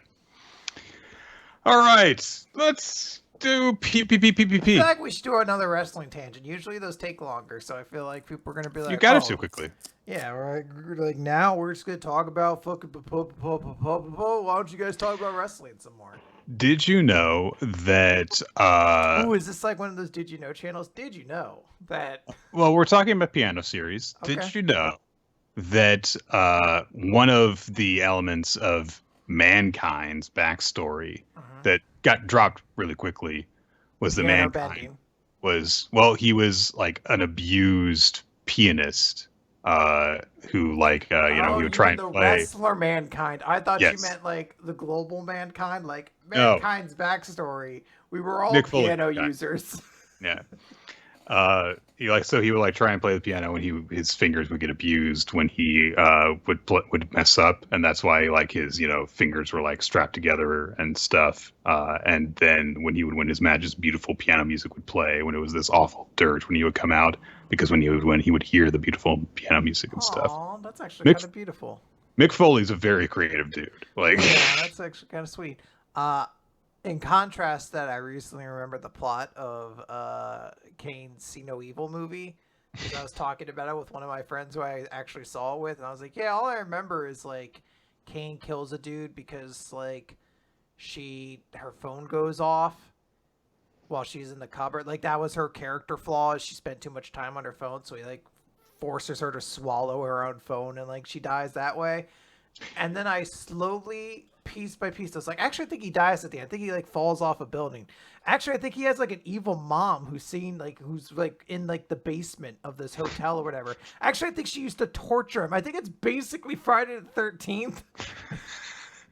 Speaker 1: All right, let's do PPPPP.
Speaker 2: I feel like we should do another wrestling tangent. Usually those take longer, so I feel like people are gonna be like,
Speaker 1: "You got it too quickly."
Speaker 2: Yeah, right. Like now we're just gonna talk about fucking. Why don't you guys talk about wrestling some more?
Speaker 1: Did you know that?
Speaker 2: Ooh, is this like one of those Did You Know channels? Did you know that?
Speaker 1: Well, we're talking about piano series. Okay. Did you know that one of the elements of Mankind's backstory that got dropped really quickly was the Mankind was, well, he was like an abused pianist who like he would try and play
Speaker 2: wrestler Mankind. I thought you meant like the global Mankind, like Mankind's backstory. We were all piano users.
Speaker 1: Yeah. He would like try and play the piano, and his fingers would get abused when he would mess up, and that's why like his fingers were like strapped together and stuff. And then when he would win his matches, beautiful piano music would play when it was this awful dirt when he would come out, because when he would win, he would hear the beautiful piano music and stuff.
Speaker 2: Oh, that's actually kind of beautiful.
Speaker 1: Mick Foley's a very creative dude. Like,
Speaker 2: yeah, that's actually kind of sweet. In contrast, that I recently remembered the plot of Kane's See No Evil movie, because I was talking about it with one of my friends who I actually saw it with, and I was like, yeah, all I remember is like Kane kills a dude because like her phone goes off while she's in the cupboard. Like that was her character flaw, is she spent too much time on her phone, so he like forces her to swallow her own phone, and like she dies that way. And then I slowly, piece by piece, I was like, actually, I think he dies at the end. I think he like falls off a building. Actually, I think he has like an evil mom who's like in like the basement of this hotel or whatever. Actually, I think she used to torture him. I think it's basically Friday the 13th.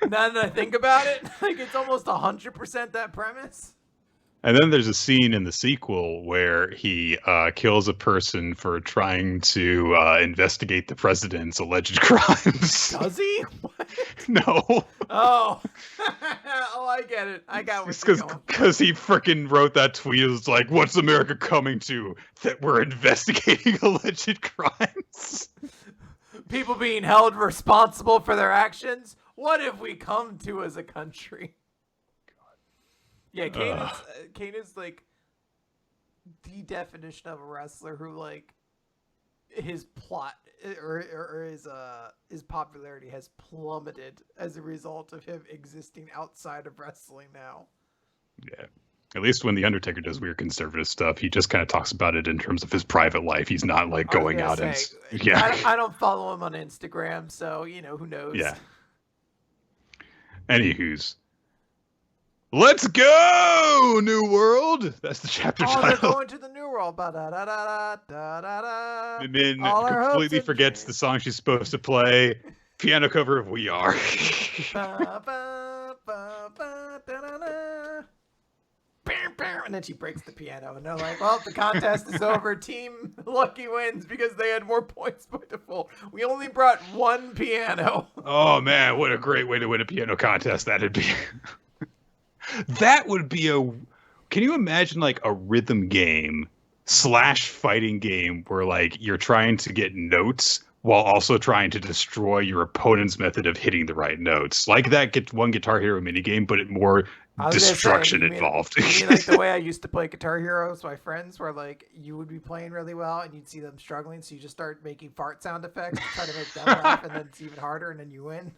Speaker 2: Now that I think about it, like it's almost 100% that premise.
Speaker 1: And then there's a scene in the sequel where he kills a person for trying to investigate the president's alleged crimes.
Speaker 2: Does he? What?
Speaker 1: No.
Speaker 2: Oh. Oh, I get it. I got what you're going.
Speaker 1: Because he freaking wrote that tweet. It was like, what's America coming to? That we're investigating alleged crimes?
Speaker 2: People being held responsible for their actions? What have we come to as a country? Yeah, Kane is like the definition of a wrestler who like his plot or his popularity has plummeted as a result of him existing outside of wrestling now.
Speaker 1: Yeah. At least when The Undertaker does weird conservative stuff, he just kind of talks about it in terms of his private life. He's not like going out and
Speaker 2: I don't follow him on Instagram, so who knows.
Speaker 1: Yeah. Anywho's. Let's go, New World! That's the chapter title.
Speaker 2: They're going to the New World.
Speaker 1: And then completely forgets the song she's supposed to play. Piano cover of We Are.
Speaker 2: And then she breaks the piano. And they're like, well, the contest is over. Team Lucky wins because they had more points by default. We only brought one piano.
Speaker 1: Oh, man. What a great way to win a piano contest that'd be. That would be a. Can you imagine like a rhythm game slash fighting game where like you're trying to get notes while also trying to destroy your opponent's method of hitting the right notes? Like that one Guitar Hero minigame, but it more
Speaker 2: I was
Speaker 1: destruction
Speaker 2: gonna say,
Speaker 1: involved.
Speaker 2: You mean like the way I used to play Guitar Hero with my friends, where like you would be playing really well and you'd see them struggling, so you just start making fart sound effects to try to make them laugh, and then it's even harder, and then you win.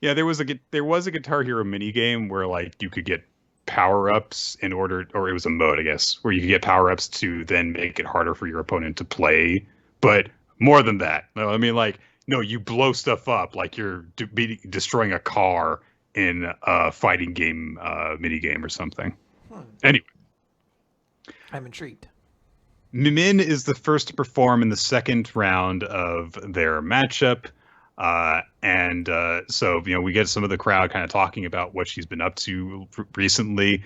Speaker 1: Yeah, there was a Guitar Hero minigame where like you could get power-ups in order, or it was a mode, I guess, where you could get power-ups to then make it harder for your opponent to play. But more than that, no, I mean, like, no, you blow stuff up like you're destroying a car in a fighting game minigame or something. Anyway,
Speaker 2: I'm intrigued.
Speaker 1: Mimin is the first to perform in the second round of their matchup. So, we get some of the crowd kind of talking about what she's been up to recently.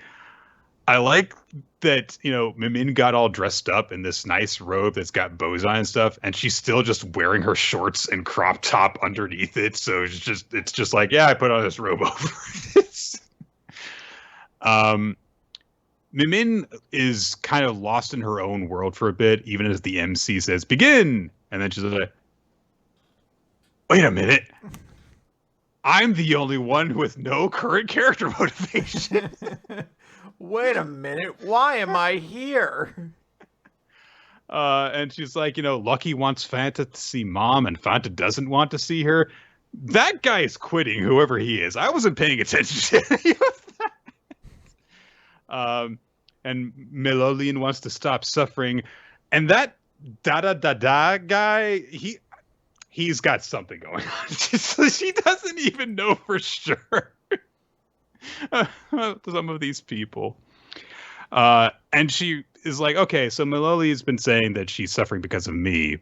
Speaker 1: I like that, Mimin got all dressed up in this nice robe that's got bows on and stuff, and she's still just wearing her shorts and crop top underneath it. So it's just like, yeah, I put on this robe over it. Mimin is kind of lost in her own world for a bit, even as the MC says, begin! And then she's like, wait a minute. I'm the only one with no current character motivation.
Speaker 2: Wait a minute. Why am I here?
Speaker 1: And she's like, Lucky wants Fanta to see Mom, and Fanta doesn't want to see her. That guy is quitting, whoever he is. I wasn't paying attention to any of that. And Melolian wants to stop suffering. And that da-da-da-da guy, he's got something going on. She doesn't even know for sure. Some of these people. And she is like, okay, so Maloli has been saying that she's suffering because of me,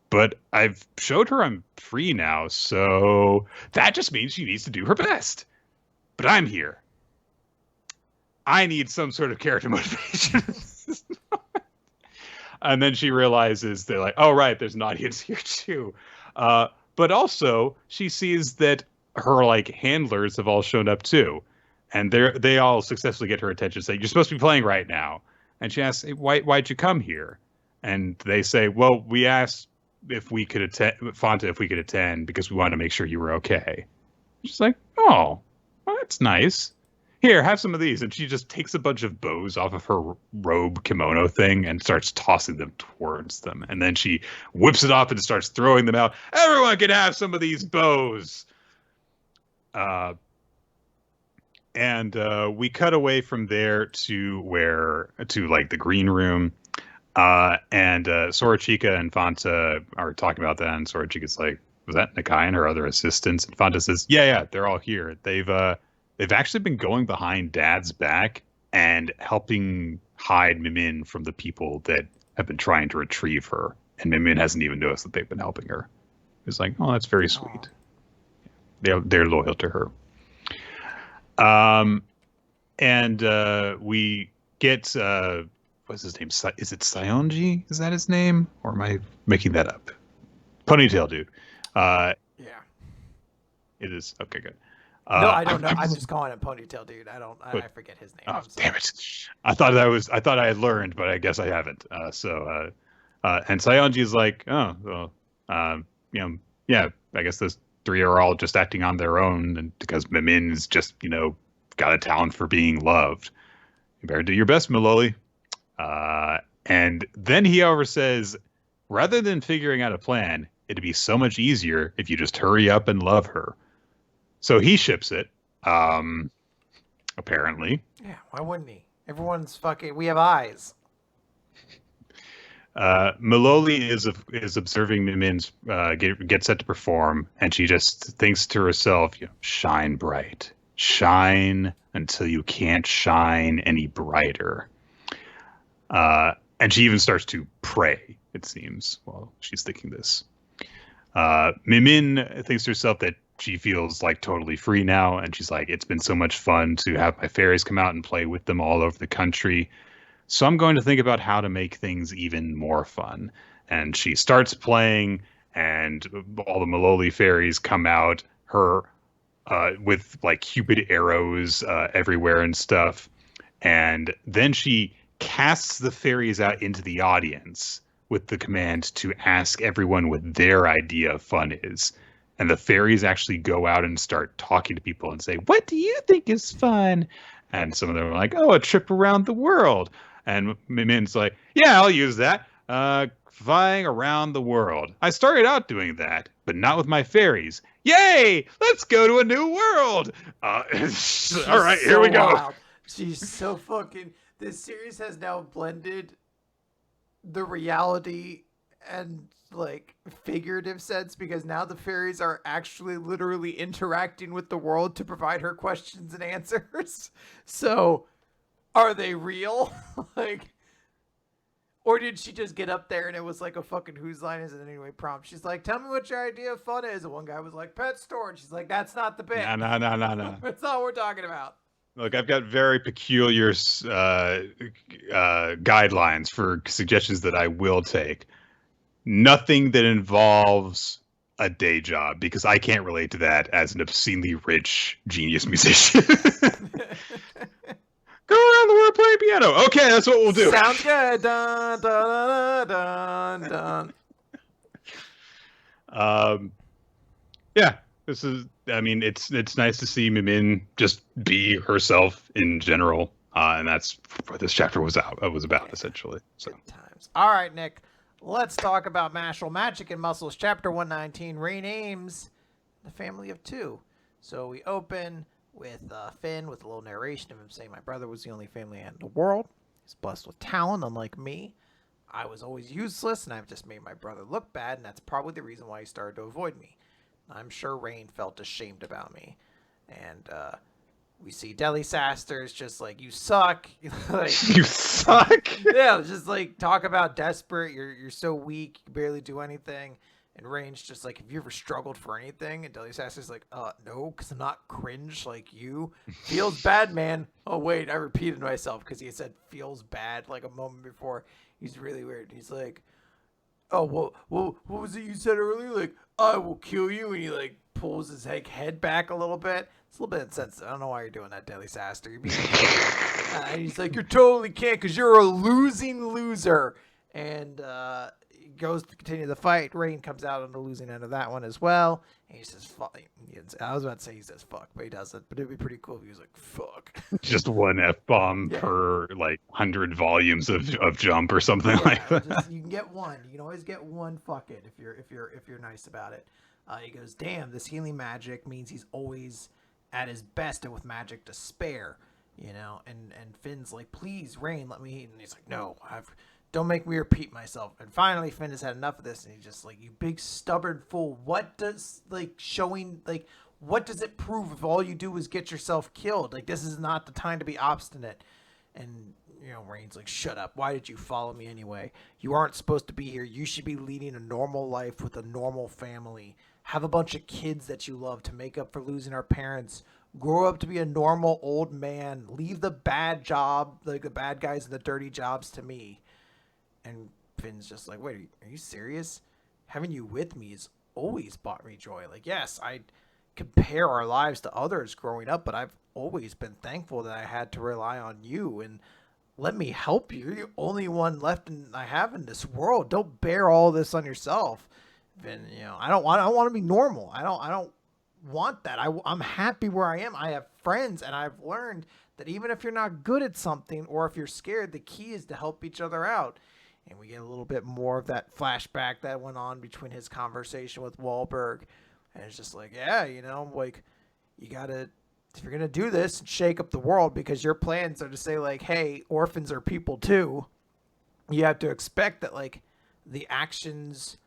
Speaker 1: but I've showed her I'm free now, so that just means she needs to do her best. But I'm here. I need some sort of character motivation. And then she realizes they're like, oh, right, there's an audience here too. But also she sees that her like handlers have all shown up too. And they all successfully get her attention, saying, you're supposed to be playing right now. And she asks, hey, why'd you come here? And they say, well, we asked if we could attend, Fanta, if we could attend, because we wanted to make sure you were okay. She's like, oh, well, that's nice. Here, have some of these. And she just takes a bunch of bows off of her robe kimono thing and starts tossing them towards them. And then she whips it off and starts throwing them out. Everyone can have some of these bows. And we cut away from there to like the green room. And Sorochika and Fanta are talking about that. And Sorochika's like, was that Nakai and her other assistants? And Fanta says, yeah, they're all here. They've actually been going behind Dad's back and helping hide Mimin from the people that have been trying to retrieve her. And Mimin hasn't even noticed that they've been helping her. It's like, oh, that's very sweet. They're loyal to her. We get, what's his name? Is it Sionji? Is that his name? Or am I making that up? Ponytail dude. Yeah. It is. Okay, good.
Speaker 2: No, I don't know. I'm just calling him Ponytail dude. I forget his name.
Speaker 1: Oh, damn it. I thought I had learned, but I guess I haven't. And Sionji is like, oh, well, yeah, I guess those three are all just acting on their own, and because Mimin's just, got a talent for being loved. You better do your best, Maloli. And then he over says, rather than figuring out a plan, it'd be so much easier if you just hurry up and love her. So he ships it, apparently.
Speaker 2: Yeah, why wouldn't he? Everyone's fucking, we have eyes.
Speaker 1: Maloli is observing Mimin's get set to perform, and she just thinks to herself, shine bright. Shine until you can't shine any brighter. And she even starts to pray, it seems, while she's thinking this. Mimin thinks to herself that she feels like totally free now, and she's like, it's been so much fun to have my fairies come out and play with them all over the country. So I'm going to think about how to make things even more fun. And she starts playing, and all the Maloli fairies come out. Her with like Cupid arrows everywhere and stuff. And then she casts the fairies out into the audience with the command to ask everyone what their idea of fun is. And the fairies actually go out and start talking to people and say, "What do you think is fun?" And some of them are like, "Oh, a trip around the world." And Min's like, "Yeah, I'll use that. Flying around the world. I started out doing that, but not with my fairies. Yay! Let's go to a new world." All right, here we go.
Speaker 2: Wild. She's so fucking. This series has now blended the reality and like figurative sense, because now the fairies are actually literally interacting with the world to provide her questions and answers. So, are they real? Like, or did she just get up there and it was like a fucking whose line is it anyway prompt? She's like, "Tell me what your idea of fun is." And one guy was like, "Pet store." And she's like, "That's not the bit.
Speaker 1: No.
Speaker 2: That's not what we're talking about."
Speaker 1: Look, I've got very peculiar guidelines for suggestions that I will take. Nothing that involves a day job, because I can't relate to that as an obscenely rich genius musician. Go around the world playing piano. Okay, that's what we'll do.
Speaker 2: Sounds good. Dun, dun, dun, dun,
Speaker 1: dun. Yeah, this is. I mean, it's nice to see Mimin just be herself in general, and that's what this chapter was about essentially. So.
Speaker 2: Good times. All right, Nick. Let's talk about Mashle, Magic and Muscles, Chapter 119, renames the family of two. So we open with Finn with a little narration of him saying, "My brother was the only family I had in the world. He's blessed with talent, unlike me. I was always useless, and I've just made my brother look bad, and that's probably the reason why he started to avoid me. I'm sure Rain felt ashamed about me." And we see Deli Sasters just like, "You suck." Like,
Speaker 1: you suck.
Speaker 2: Yeah, just like talk about desperate. You're so weak. You can barely do anything. And Rain's just like, "Have you ever struggled for anything?" And Deli Sasters like, "No, because I'm not cringe like you." "Feels bad, man." Oh wait, I repeated myself because he said "feels bad" like a moment before. He's really weird. He's like, "Oh, well, what was it you said earlier? Like, I will kill you." And he like pulls his head back a little bit. It's a little bit insensitive. I don't know why you're doing that, Deli Saster. And he's like, "You totally can't because you're a losing loser." And he goes to continue the fight. Rain comes out on the losing end of that one as well. And he says, "Fuck." I was about to say he says "fuck," but he doesn't. But it'd be pretty cool if he was like, "Fuck."
Speaker 1: Just one F-bomb per like 100 volumes of Jump or something like that.
Speaker 2: You can get one. You can always get one "fuck it" if you're nice about it. He goes, "Damn, this healing magic means he's always at his best and with magic to spare." You know, and Finn's like, "Please, Rain, let me eat." And he's like, "No, don't make me repeat myself." And finally, Finn has had enough of this, and he's just like, "You big stubborn fool! What does what does it prove if all you do is get yourself killed? Like, this is not the time to be obstinate." And you know, Rain's like, "Shut up! Why did you follow me anyway? You aren't supposed to be here. You should be leading a normal life with a normal family. Have a bunch of kids that you love to make up for losing our parents. Grow up to be a normal old man. Leave the bad job, like the bad guys and the dirty jobs, to me." And Finn's just like, "Wait, are you serious? Having you with me has always brought me joy. Like, yes, I compare our lives to others growing up, but I've always been thankful that I had to rely on you and let me help you. You're the only one left I have in this world. Don't bear all this on yourself." And you know, I don't want to be normal. I don't want that. I'm happy where I am. I have friends, and I've learned that even if you're not good at something or if you're scared, the key is to help each other out. And we get a little bit more of that flashback that went on between his conversation with Wahlberg. And it's just like, yeah, you know, like, you gotta, if you're gonna do this and shake up the world, because your plans are to say like, hey, orphans are people too, you have to expect that like the actions,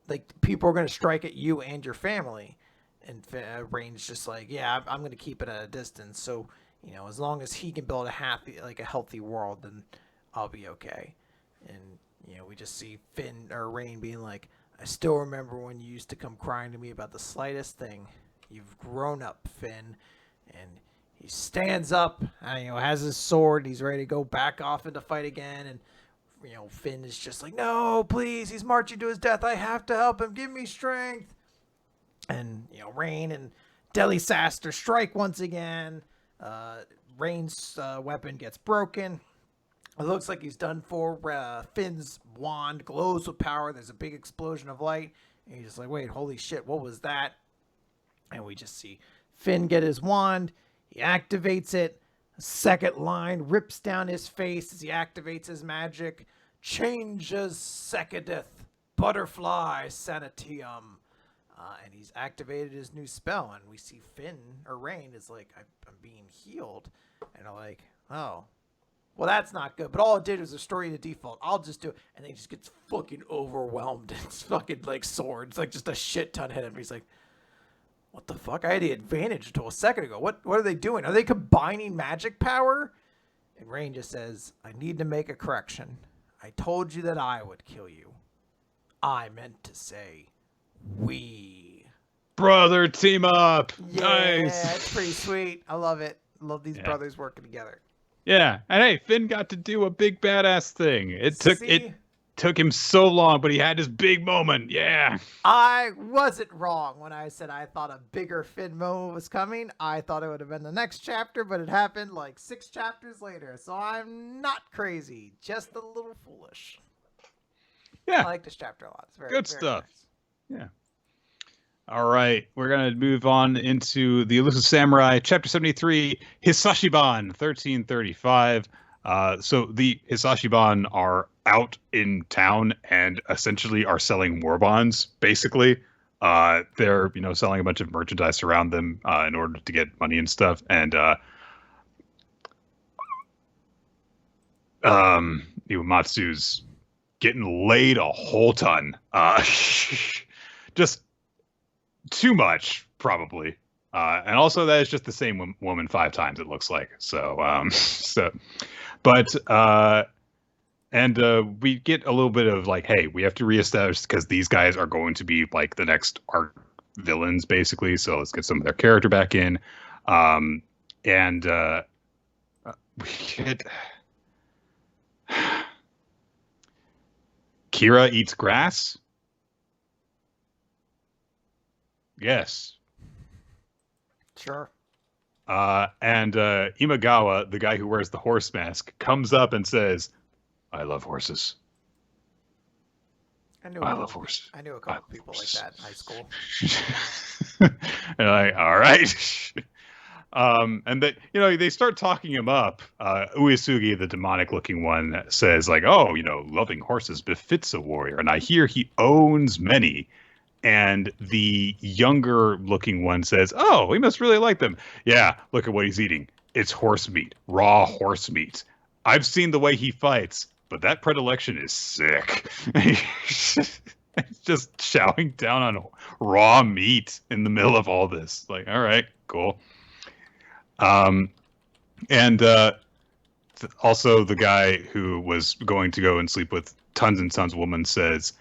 Speaker 2: like people are gonna strike at you and your family. And Rain's just like, yeah, I'm gonna keep it at a distance. So, you know, as long as he can build a healthy world, then I'll be okay. And, you know, we just see Rain being like, "I still remember when you used to come crying to me about the slightest thing. You've grown up, Finn." And he stands up, and, you know, has his sword. He's ready to go back off into fight again. And, you know, Finn is just like, "No, please. He's marching to his death. I have to help him. Give me strength." And, you know, Rain and Deli Saster strike once again. Rain's weapon gets broken. It looks like he's done for. Finn's wand glows with power. There's a big explosion of light. And he's just like, wait, holy shit, what was that? And we just see Finn get his wand. He activates it. A second line rips down his face as he activates his magic. Changes Secondeth. Butterfly Sanitium. And he's activated his new spell. And we see Finn, or Rain, is like, I'm being healed. And I'm like, oh. Well, that's not good. But all it did was restore you to default. I'll just do it. And then he just gets fucking overwhelmed. It's fucking like swords. Like just a shit ton hit him. He's like, what the fuck? I had the advantage until a second ago. What are they doing? Are they combining magic power? And Rain just says, I need to make a correction. I told you that I would kill you. I meant to say we.
Speaker 1: Brother team up.
Speaker 2: Yeah,
Speaker 1: Nice.
Speaker 2: it's pretty sweet. I love it. Love these brothers working together.
Speaker 1: Yeah, and hey, Finn got to do a big badass thing. It took him so long, but he had his big moment. Yeah.
Speaker 2: I wasn't wrong when I said I thought a bigger Finn moment was coming. I thought it would have been the next chapter, but it happened like 6 chapters later. So I'm not crazy, just a little foolish.
Speaker 1: Yeah.
Speaker 2: I like this chapter a lot. It's very
Speaker 1: good
Speaker 2: very
Speaker 1: stuff.
Speaker 2: Nice.
Speaker 1: Yeah. All right, we're going to move on into the Elusive Samurai, Chapter 73, Hisashiban, 1335. So the Hisashiban are out in town and essentially are selling war bonds, basically. They're, selling a bunch of merchandise around them in order to get money and stuff. And Iwamatsu's getting laid a whole ton. Just too much, probably. And also that is just the same woman 5 times, it looks like. We get a little bit of like, hey, we have to reestablish, because these guys are going to be like the next arc villains, basically. So let's get some of their character back in. We get Kira eats grass. Yes.
Speaker 2: Sure.
Speaker 1: And Imagawa, the guy who wears the horse mask, comes up and says, I love horses. I love horses.
Speaker 2: I knew a couple people like that in high school.
Speaker 1: And like, all right. And that, they start talking him up. Uesugi, the demonic looking one, says like, oh, loving horses befits a warrior. And I hear he owns many. And the younger looking one says, oh, we must really like them. Yeah, look at what he's eating. It's horse meat, raw horse meat. I've seen the way he fights, but that predilection is sick. He's just chowing down on raw meat in the middle of all this. Like, all right, cool. Also the guy who was going to go and sleep with tons and tons of women says,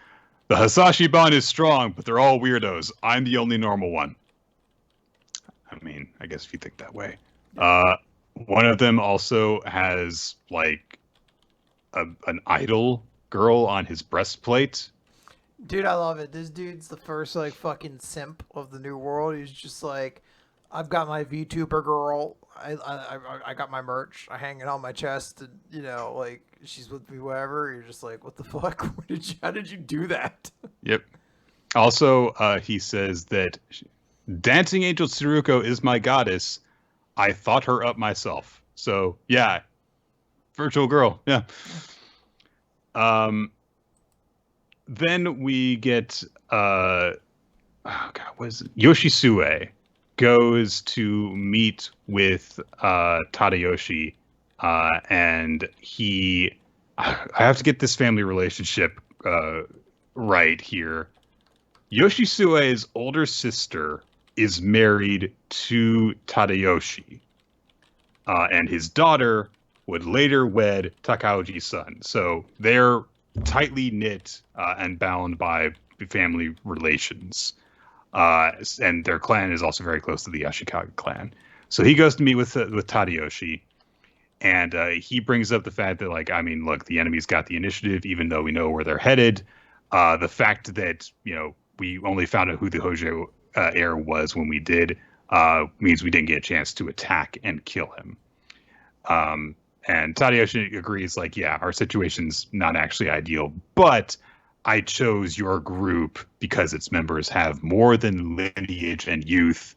Speaker 1: the Hisashiban is strong, but they're all weirdos. I'm the only normal one. I mean, I guess if you think that way. One of them also has, like, an idol girl on his breastplate.
Speaker 2: Dude, I love it. This dude's the first, like, fucking simp of the new world. He's just like, I've got my VTuber girl. I got my merch. I hang it on my chest, and like she's with me, whatever. You're just like, what the fuck? How did you do that?
Speaker 1: Yep. Also, he says that Dancing Angel Tsuruko is my goddess. I thought her up myself. So yeah, virtual girl. Yeah. Then we get what is it? Yoshisue goes to meet with Tadayoshi, and I have to get this family relationship right here. Yoshisue's older sister is married to Tadayoshi, and his daughter would later wed Takauji's son. So they're tightly knit and bound by family relations. And their clan is also very close to the Ashikaga clan. So he goes to meet with Tadayoshi, and he brings up the fact that, like, I mean, look, the enemy's got the initiative, even though we know where they're headed. The fact that, we only found out who the Hojo heir was when we did means we didn't get a chance to attack and kill him. And Tadayoshi agrees, like, yeah, our situation's not actually ideal, but I chose your group because its members have more than lineage and youth.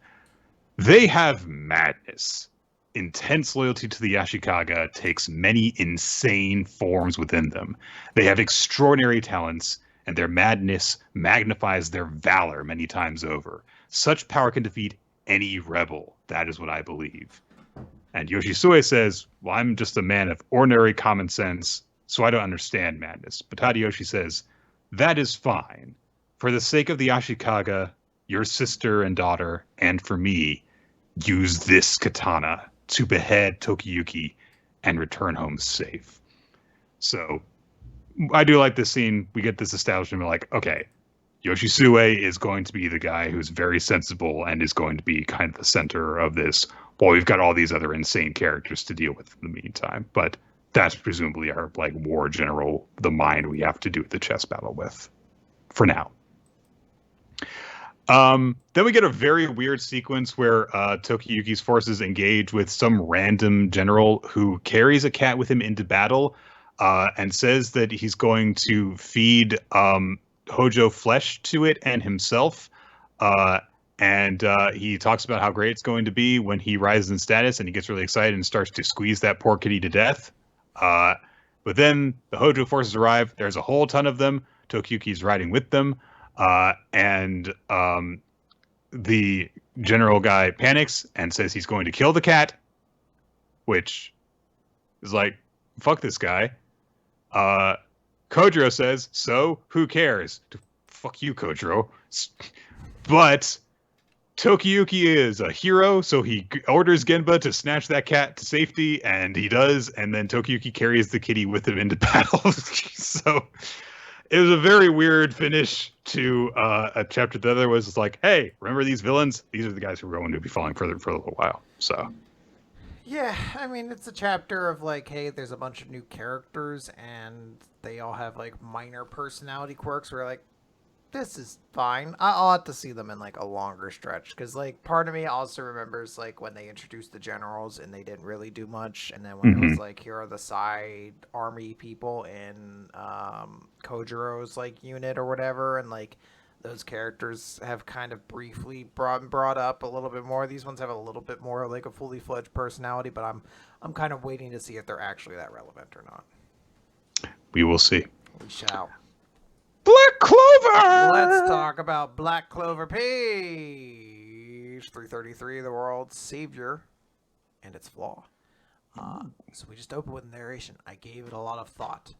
Speaker 1: They have madness. Intense loyalty to the Ashikaga takes many insane forms within them. They have extraordinary talents, and their madness magnifies their valor many times over. Such power can defeat any rebel. That is what I believe. And Yoshisue says, well, I'm just a man of ordinary common sense, so I don't understand madness. But Tadayoshi says, that is fine. For the sake of the Ashikaga, your sister and daughter, and for me, use this katana to behead Tokiyuki and return home safe. So I do like this scene. We get this establishment like, okay, Yoshisue is going to be the guy who's very sensible and is going to be kind of the center of this, while we've got all these other insane characters to deal with in the meantime. But that's presumably our like war general, the mind we have to do the chess battle with for now. Then we get a very weird sequence where Tokiyuki's forces engage with some random general who carries a cat with him into battle and says that he's going to feed Hojo flesh to it and himself. And he talks about how great it's going to be when he rises in status, and he gets really excited and starts to squeeze that poor kitty to death. But then the Hojo forces arrive. There's a whole ton of them. Tokiyuki's riding with them. And the general guy panics and says he's going to kill the cat, which is like, fuck this guy. Kojiro says, so who cares? Fuck you, Kojiro. But Tokiyuki is a hero, so he orders Genba to snatch that cat to safety, and he does, and then Tokiyuki carries the kitty with him into battle. So it was a very weird finish to a chapter. The other was like, hey, remember these villains? These are the guys who are going to be falling further for a little while. So
Speaker 2: yeah, I mean, it's a chapter of like, hey, there's a bunch of new characters, and they all have like minor personality quirks where like, this is fine. I'll have to see them in like a longer stretch, because like part of me also remembers like when they introduced the generals and they didn't really do much, and then when it was like, here are the side army people in Kojiro's like unit or whatever, and like those characters have kind of briefly brought up a little bit more. These ones have a little bit more like a fully fledged personality, but I'm kind of waiting to see if they're actually that relevant or not.
Speaker 1: We will see.
Speaker 2: We shall.
Speaker 1: Black Clover!
Speaker 2: Let's talk about Black Clover, page 333, the world's savior and its flaw. So we just opened with narration. I gave it a lot of thought.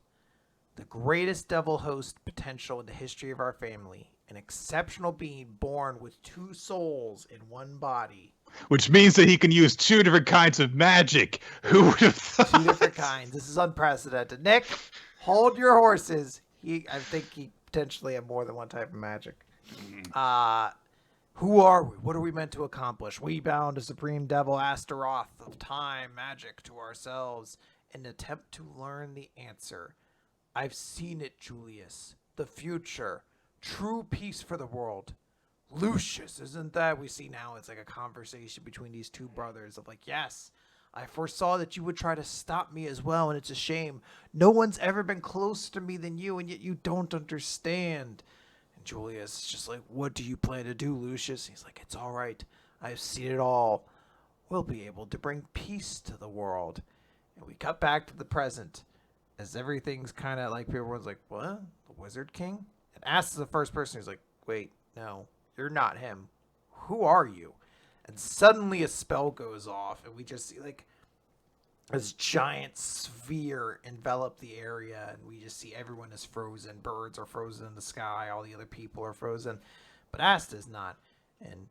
Speaker 2: The greatest devil host potential in the history of our family. An exceptional being born with two souls in one body.
Speaker 1: Which means that he can use two different kinds of magic. Who would have thought?
Speaker 2: Two different kinds. This is unprecedented. Nick, hold your horses. I think he potentially have more than one type of magic. Who are we? What are we meant to accomplish? We bound a supreme devil Astaroth of time magic to ourselves in an attempt to learn the answer. I've seen it, Julius. The future. True peace for the world. Lucius, isn't that? We see now it's like a conversation between these two brothers of like, yes, I foresaw that you would try to stop me as well, and it's a shame. No one's ever been closer to me than you, and yet you don't understand. And Julius is just like, what do you plan to do, Lucius? He's like, it's all right. I've seen it all. We'll be able to bring peace to the world. And we cut back to the present, as everything's kind of like, everyone's like, what? The Wizard King? And Asta the first person who's like, wait, no, you're not him. Who are you? And suddenly a spell goes off, and we just see like this giant sphere envelop the area, and we just see everyone is frozen. Birds are frozen in the sky. All the other people are frozen, but Asta's not. And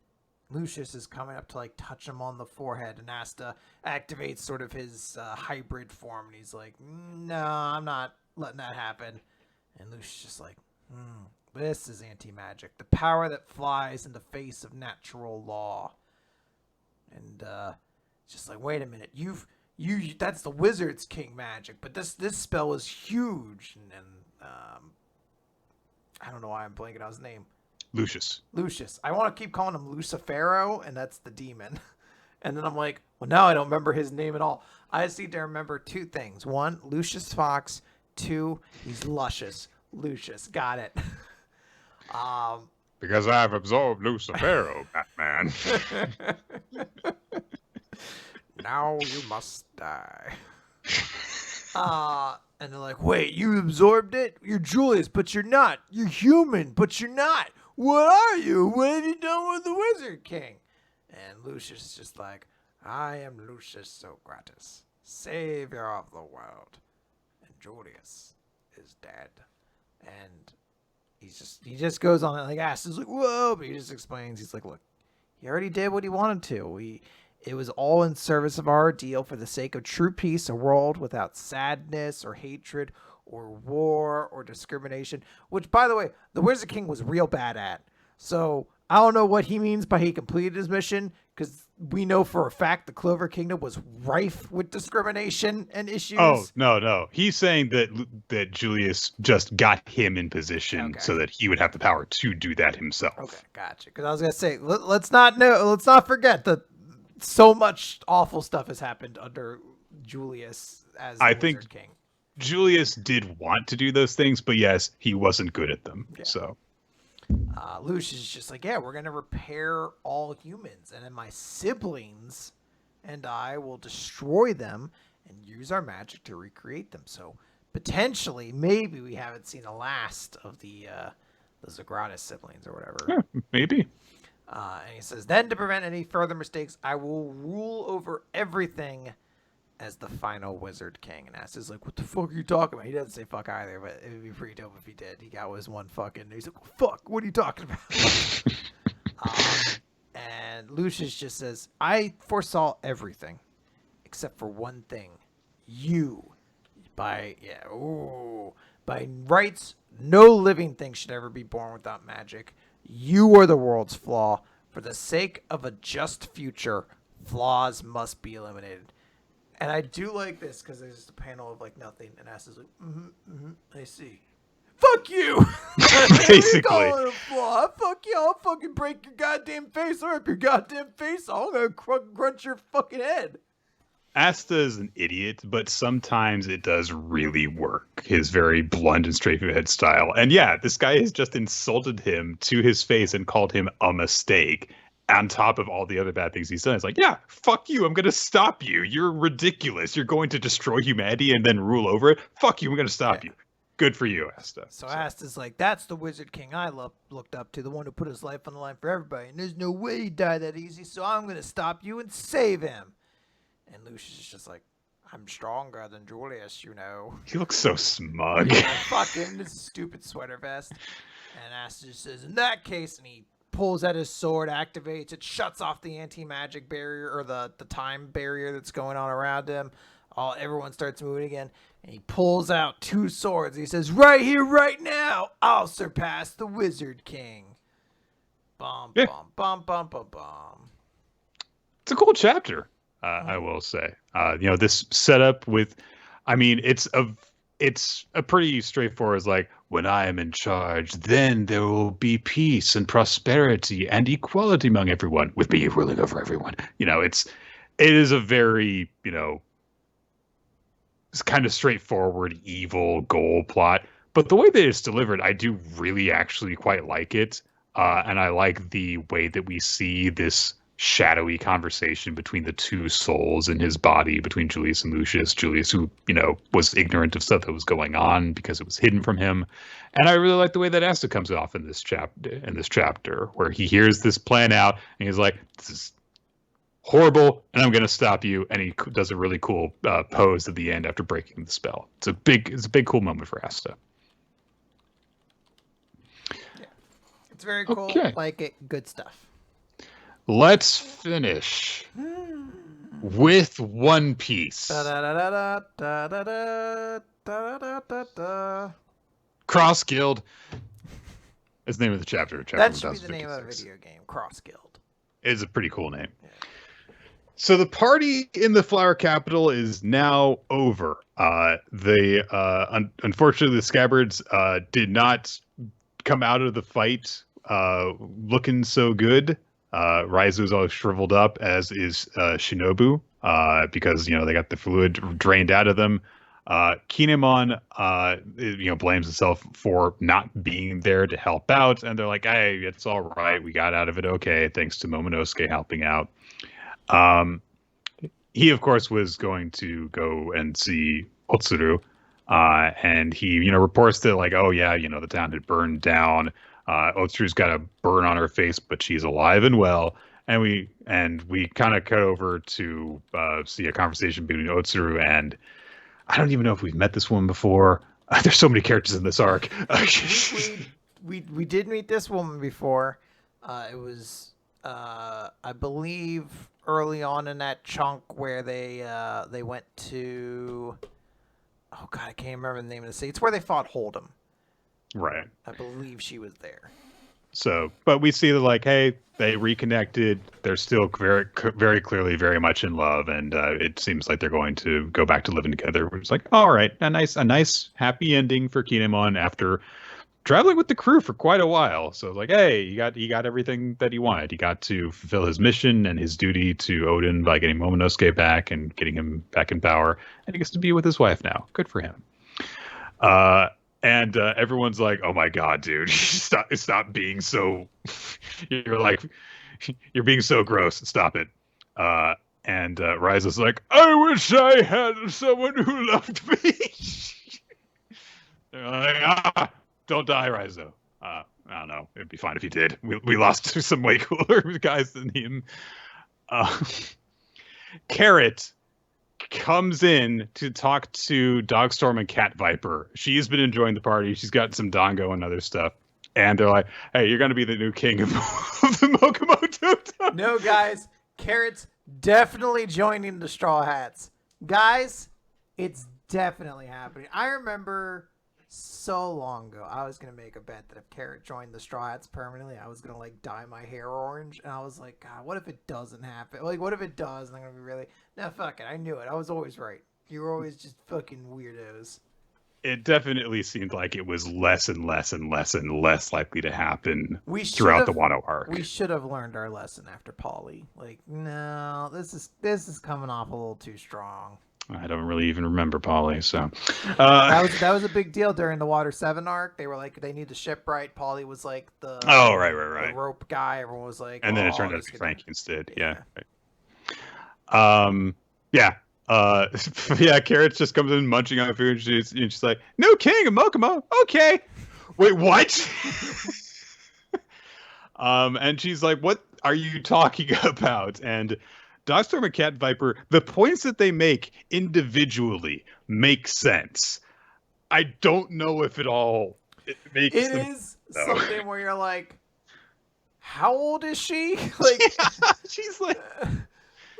Speaker 2: Lucius is coming up to like touch him on the forehead, and Asta activates sort of his hybrid form, and he's like, no, I'm not letting that happen. And Lucius is just like, this is anti-magic, the power that flies in the face of natural law. And just like, wait a minute, you that's the Wizard's King magic, but this spell is huge. And I don't know why I'm blanking on his name.
Speaker 1: Lucius.
Speaker 2: Lucius. I want to keep calling him Lucifero, and that's the demon. And then I'm like, well, now I don't remember his name at all. I just need to remember two things. One, Lucius Fox. Two, he's luscious. Lucius. Got it.
Speaker 1: Because I've absorbed Lucifero, Batman.
Speaker 2: Now you must die. And they're like, wait, you absorbed it? You're Julius, but you're not. You're human, but you're not. What are you? What have you done with the Wizard King? And Lucius is just like, I am Lucius Socrates, savior of the world. And Julius is dead. And he just goes on like Asta's like, whoa, but he just explains, he's like, look, he already did what he wanted to. It was all in service of our ideal for the sake of true peace, a world without sadness or hatred or war or discrimination, which, by the way, the Wizard King was real bad at. So I don't know what he means by he completed his mission, because we know for a fact the Clover Kingdom was rife with discrimination and issues.
Speaker 1: Oh, no. He's saying that Julius just got him in position so that he would have the power to do that himself.
Speaker 2: Okay, gotcha. Because I was going to say, let's not forget that so much awful stuff has happened under Julius as the Wizard King.
Speaker 1: Julius did want to do those things, but yes, he wasn't good at them. Yeah. So
Speaker 2: Lucius is just like, yeah, we're going to repair all humans, and then my siblings and I will destroy them and use our magic to recreate them. So potentially, maybe we haven't seen the last of the Zagratis siblings or whatever.
Speaker 1: Yeah, maybe.
Speaker 2: And he says, then to prevent any further mistakes, I will rule over everything as the final Wizard King. And Asta's like, what the fuck are you talking about? He doesn't say fuck either, but it would be pretty dope if he did. He got his one fucking, he's like, fuck, what are you talking about? And Lucius just says, I foresaw everything except for one thing. You. By rights, no living thing should ever be born without magic. You are the world's flaw. For the sake of a just future, flaws must be eliminated. And I do like this because there's just a panel of like nothing, and Asta's like, I see. Fuck you!
Speaker 1: Basically.
Speaker 2: Calling it a flaw. Fuck you, I'll fucking break your goddamn face or rip your goddamn face off. I'm gonna crunch your fucking head.
Speaker 1: Asta is an idiot, but sometimes it does really work. His very blunt and straightforward style. And yeah, this guy has just insulted him to his face and called him a mistake. On top of all the other bad things he's done, it's like, yeah, fuck you. I'm going to stop you. You're ridiculous. You're going to destroy humanity and then rule over it. Fuck you. I'm going to stop you. Good for you, Asta.
Speaker 2: So Asta's like, that's the Wizard King I looked up to, the one who put his life on the line for everybody. And there's no way he'd die that easy, so I'm going to stop you and save him. And Lucius is just like, I'm stronger than Julius, you know.
Speaker 1: He looks so smug.
Speaker 2: Yeah, fuck him, this stupid sweater vest. And Asta just says, in that case, and he pulls out his sword, activates it, shuts off the anti-magic barrier, or the time barrier that's going on around him. Everyone starts moving again, and he pulls out two swords. He says, right here, right now, I'll surpass the Wizard King. Bum, bum, bum, bum, bum, bum.
Speaker 1: It's a cool chapter. I will say, this setup with, it's a pretty straightforward, like, when I am in charge, then there will be peace and prosperity and equality among everyone, with me ruling over everyone. It is a very, it's kind of straightforward, evil goal plot, but the way that it's delivered, I do really actually quite like it. And I like the way that we see this shadowy conversation between the two souls in his body, between Julius and Lucius. Julius, who, was ignorant of stuff that was going on because it was hidden from him. And I really like the way that Asta comes off in this chapter, where he hears this plan out and he's like, this is horrible and I'm going to stop you. And he does a really cool pose at the end after breaking the spell. It's a big, cool moment for Asta.
Speaker 2: Yeah. It's very cool. Okay. Like it. Good stuff.
Speaker 1: Let's finish with One Piece. Cross Guild is the name of the chapter.
Speaker 2: That should be the name of a video game. Cross Guild.
Speaker 1: It is a pretty cool name. Yeah. So the party in the Flower Capital is now over. Unfortunately, the Scabbards did not come out of the fight looking so good. Raizu's all shriveled up, as is Shinobu, because they got the fluid drained out of them. Kinemon, blames himself for not being there to help out, and they're like, "Hey, it's all right. We got out of it okay, thanks to Momonosuke helping out." He, of course, was going to go and see Otsuru, and he, reports that like, "Oh yeah, the town had burned down. Otsuru's got a burn on her face, but she's alive and well." And we kind of cut over to see a conversation between Otsuru and, I don't even know if we've met this woman before. There's so many characters in this arc.
Speaker 2: we did meet this woman before. It was I believe early on in that chunk where they went to, oh god, I can't remember the name of the city. It's where they fought Hold'em.
Speaker 1: Right.
Speaker 2: I believe she was there.
Speaker 1: So, but we see that like, hey, they reconnected. They're still very, very clearly very much in love, and it seems like they're going to go back to living together. It's like, all right, a nice, happy ending for Kinemon after traveling with the crew for quite a while. So like, hey, he got everything that he wanted. He got to fulfill his mission and his duty to Odin by getting Momonosuke back and getting him back in power, and he gets to be with his wife now. Good for him. And everyone's like, "Oh my god, dude, stop being so." You're being so gross. Stop it. And Raiza's like, "I wish I had someone who loved me." They're like, don't die, Raizo. I don't know. It'd be fine if you did. We lost to some way cooler guys than him. Carrot comes in to talk to Dogstorm and Cat Viper. She's been enjoying the party. She's got some dango and other stuff. And they're like, "Hey, you're going to be the new king of the Mokumoto."
Speaker 2: No, guys. Carrot's definitely joining the Straw Hats. Guys, it's definitely happening. I remember so long ago, I was going to make a bet that if Carrot joined the Straw Hats permanently, I was going to like dye my hair orange. And I was like, God, what if it doesn't happen? Like, what if it does? And I'm going to be really, no, fuck it. I knew it. I was always right. You were always just fucking weirdos.
Speaker 1: It definitely seemed like it was less and less and less and less likely to happen throughout the Wano arc.
Speaker 2: We should have learned our lesson after Polly. Like, no, this is coming off a little too strong.
Speaker 1: I don't really even remember Polly, so
Speaker 2: that was a big deal during the Water 7 arc. They were like, they need the ship right. Polly was like the
Speaker 1: right.
Speaker 2: The rope guy. Everyone was like,
Speaker 1: and then it turned out to be Frankie instead. Yeah. Carrot just comes in munching on food, and she's like, "No king of Mokumo." Okay. Wait, what? And she's like, "What are you talking about?" And Dogstorm and Cat Viper, the points that they make individually make sense. I don't know if it makes
Speaker 2: it is something where you're like, how old is she? Like,
Speaker 1: yeah, she's like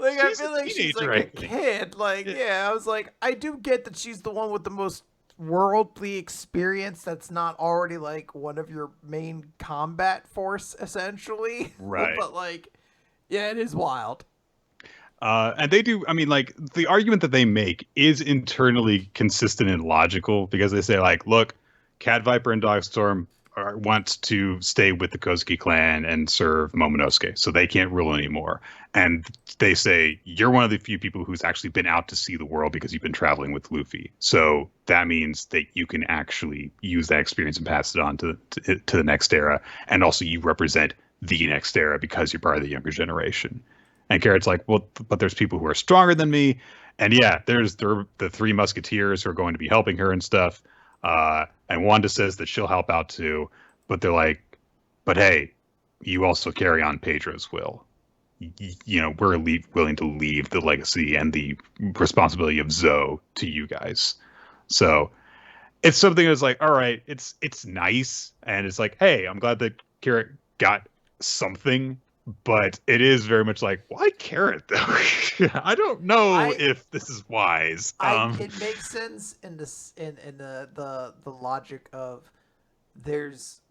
Speaker 2: I feel like she's like a kid. Like, yeah, I was like, I do get that she's the one with the most worldly experience that's not already like one of your main combat force, essentially.
Speaker 1: Right.
Speaker 2: But like, yeah, it is wild.
Speaker 1: And they do, I mean, like, the argument that they make is internally consistent and logical, because they say, like, look, Cat Viper and Dogstorm want to stay with the Kozuki clan and serve Momonosuke, so they can't rule anymore. And they say, you're one of the few people who's actually been out to see the world because you've been traveling with Luffy. So that means that you can actually use that experience and pass it on to the next era. And also you represent the next era because you're part of the younger generation. And Carrot's like, well, but there's people who are stronger than me. And yeah, there's the three musketeers who are going to be helping her and stuff. And Wanda says that she'll help out too. But they're like, but hey, you also carry on Pedro's will. We're willing to leave the legacy and the responsibility of Zoe to you guys. So it's something that's like, all right, it's nice. And it's like, hey, I'm glad that Carrot got something. But it is very much like, why Carrot though? I don't know if this is wise.
Speaker 2: It makes sense in this in the logic of there's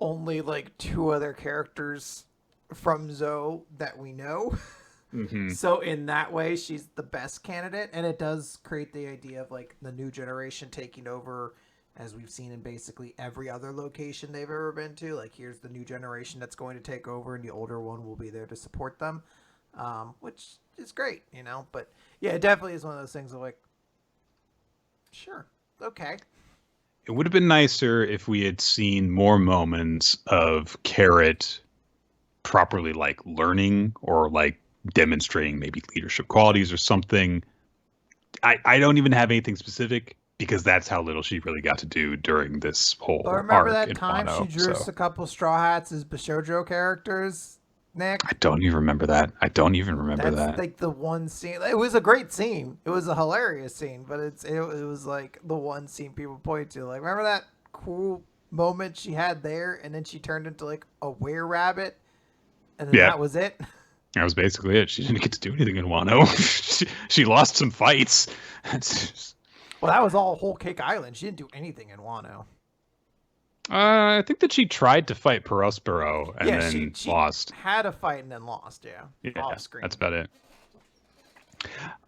Speaker 2: only like two other characters from Zoe that we know.
Speaker 1: Mm-hmm.
Speaker 2: So in that way, she's the best candidate, and it does create the idea of like the new generation taking over as we've seen in basically every other location they've ever been to. Like, here's the new generation that's going to take over, and the older one will be there to support them, which is great, you know. But yeah, it definitely is one of those things of like, sure, okay.
Speaker 1: It would have been nicer if we had seen more moments of Carrot properly like learning or like demonstrating maybe leadership qualities or something. I don't even have anything specific because that's how little she really got to do during this whole
Speaker 2: But remember
Speaker 1: arc
Speaker 2: that
Speaker 1: in
Speaker 2: time
Speaker 1: Wano,
Speaker 2: she drew us
Speaker 1: so.
Speaker 2: a couple Straw Hats as Bishojo characters, Nick?
Speaker 1: I don't even remember that. I don't even remember
Speaker 2: That's
Speaker 1: that.
Speaker 2: like the one scene. It was a great scene. It was a hilarious scene, but it was like the one scene people point to. Like, remember that cool moment she had there, and then she turned into like a were rabbit, and then
Speaker 1: Yeah.
Speaker 2: that was it.
Speaker 1: That was basically it. She didn't get to do anything in Wano. she lost some fights.
Speaker 2: Well, that was all Whole Cake Island. She didn't do anything in Wano.
Speaker 1: I think that she tried to fight Perospero and then
Speaker 2: she
Speaker 1: lost.
Speaker 2: had a fight and then lost.
Speaker 1: Yeah,
Speaker 2: off screen.
Speaker 1: that's about it.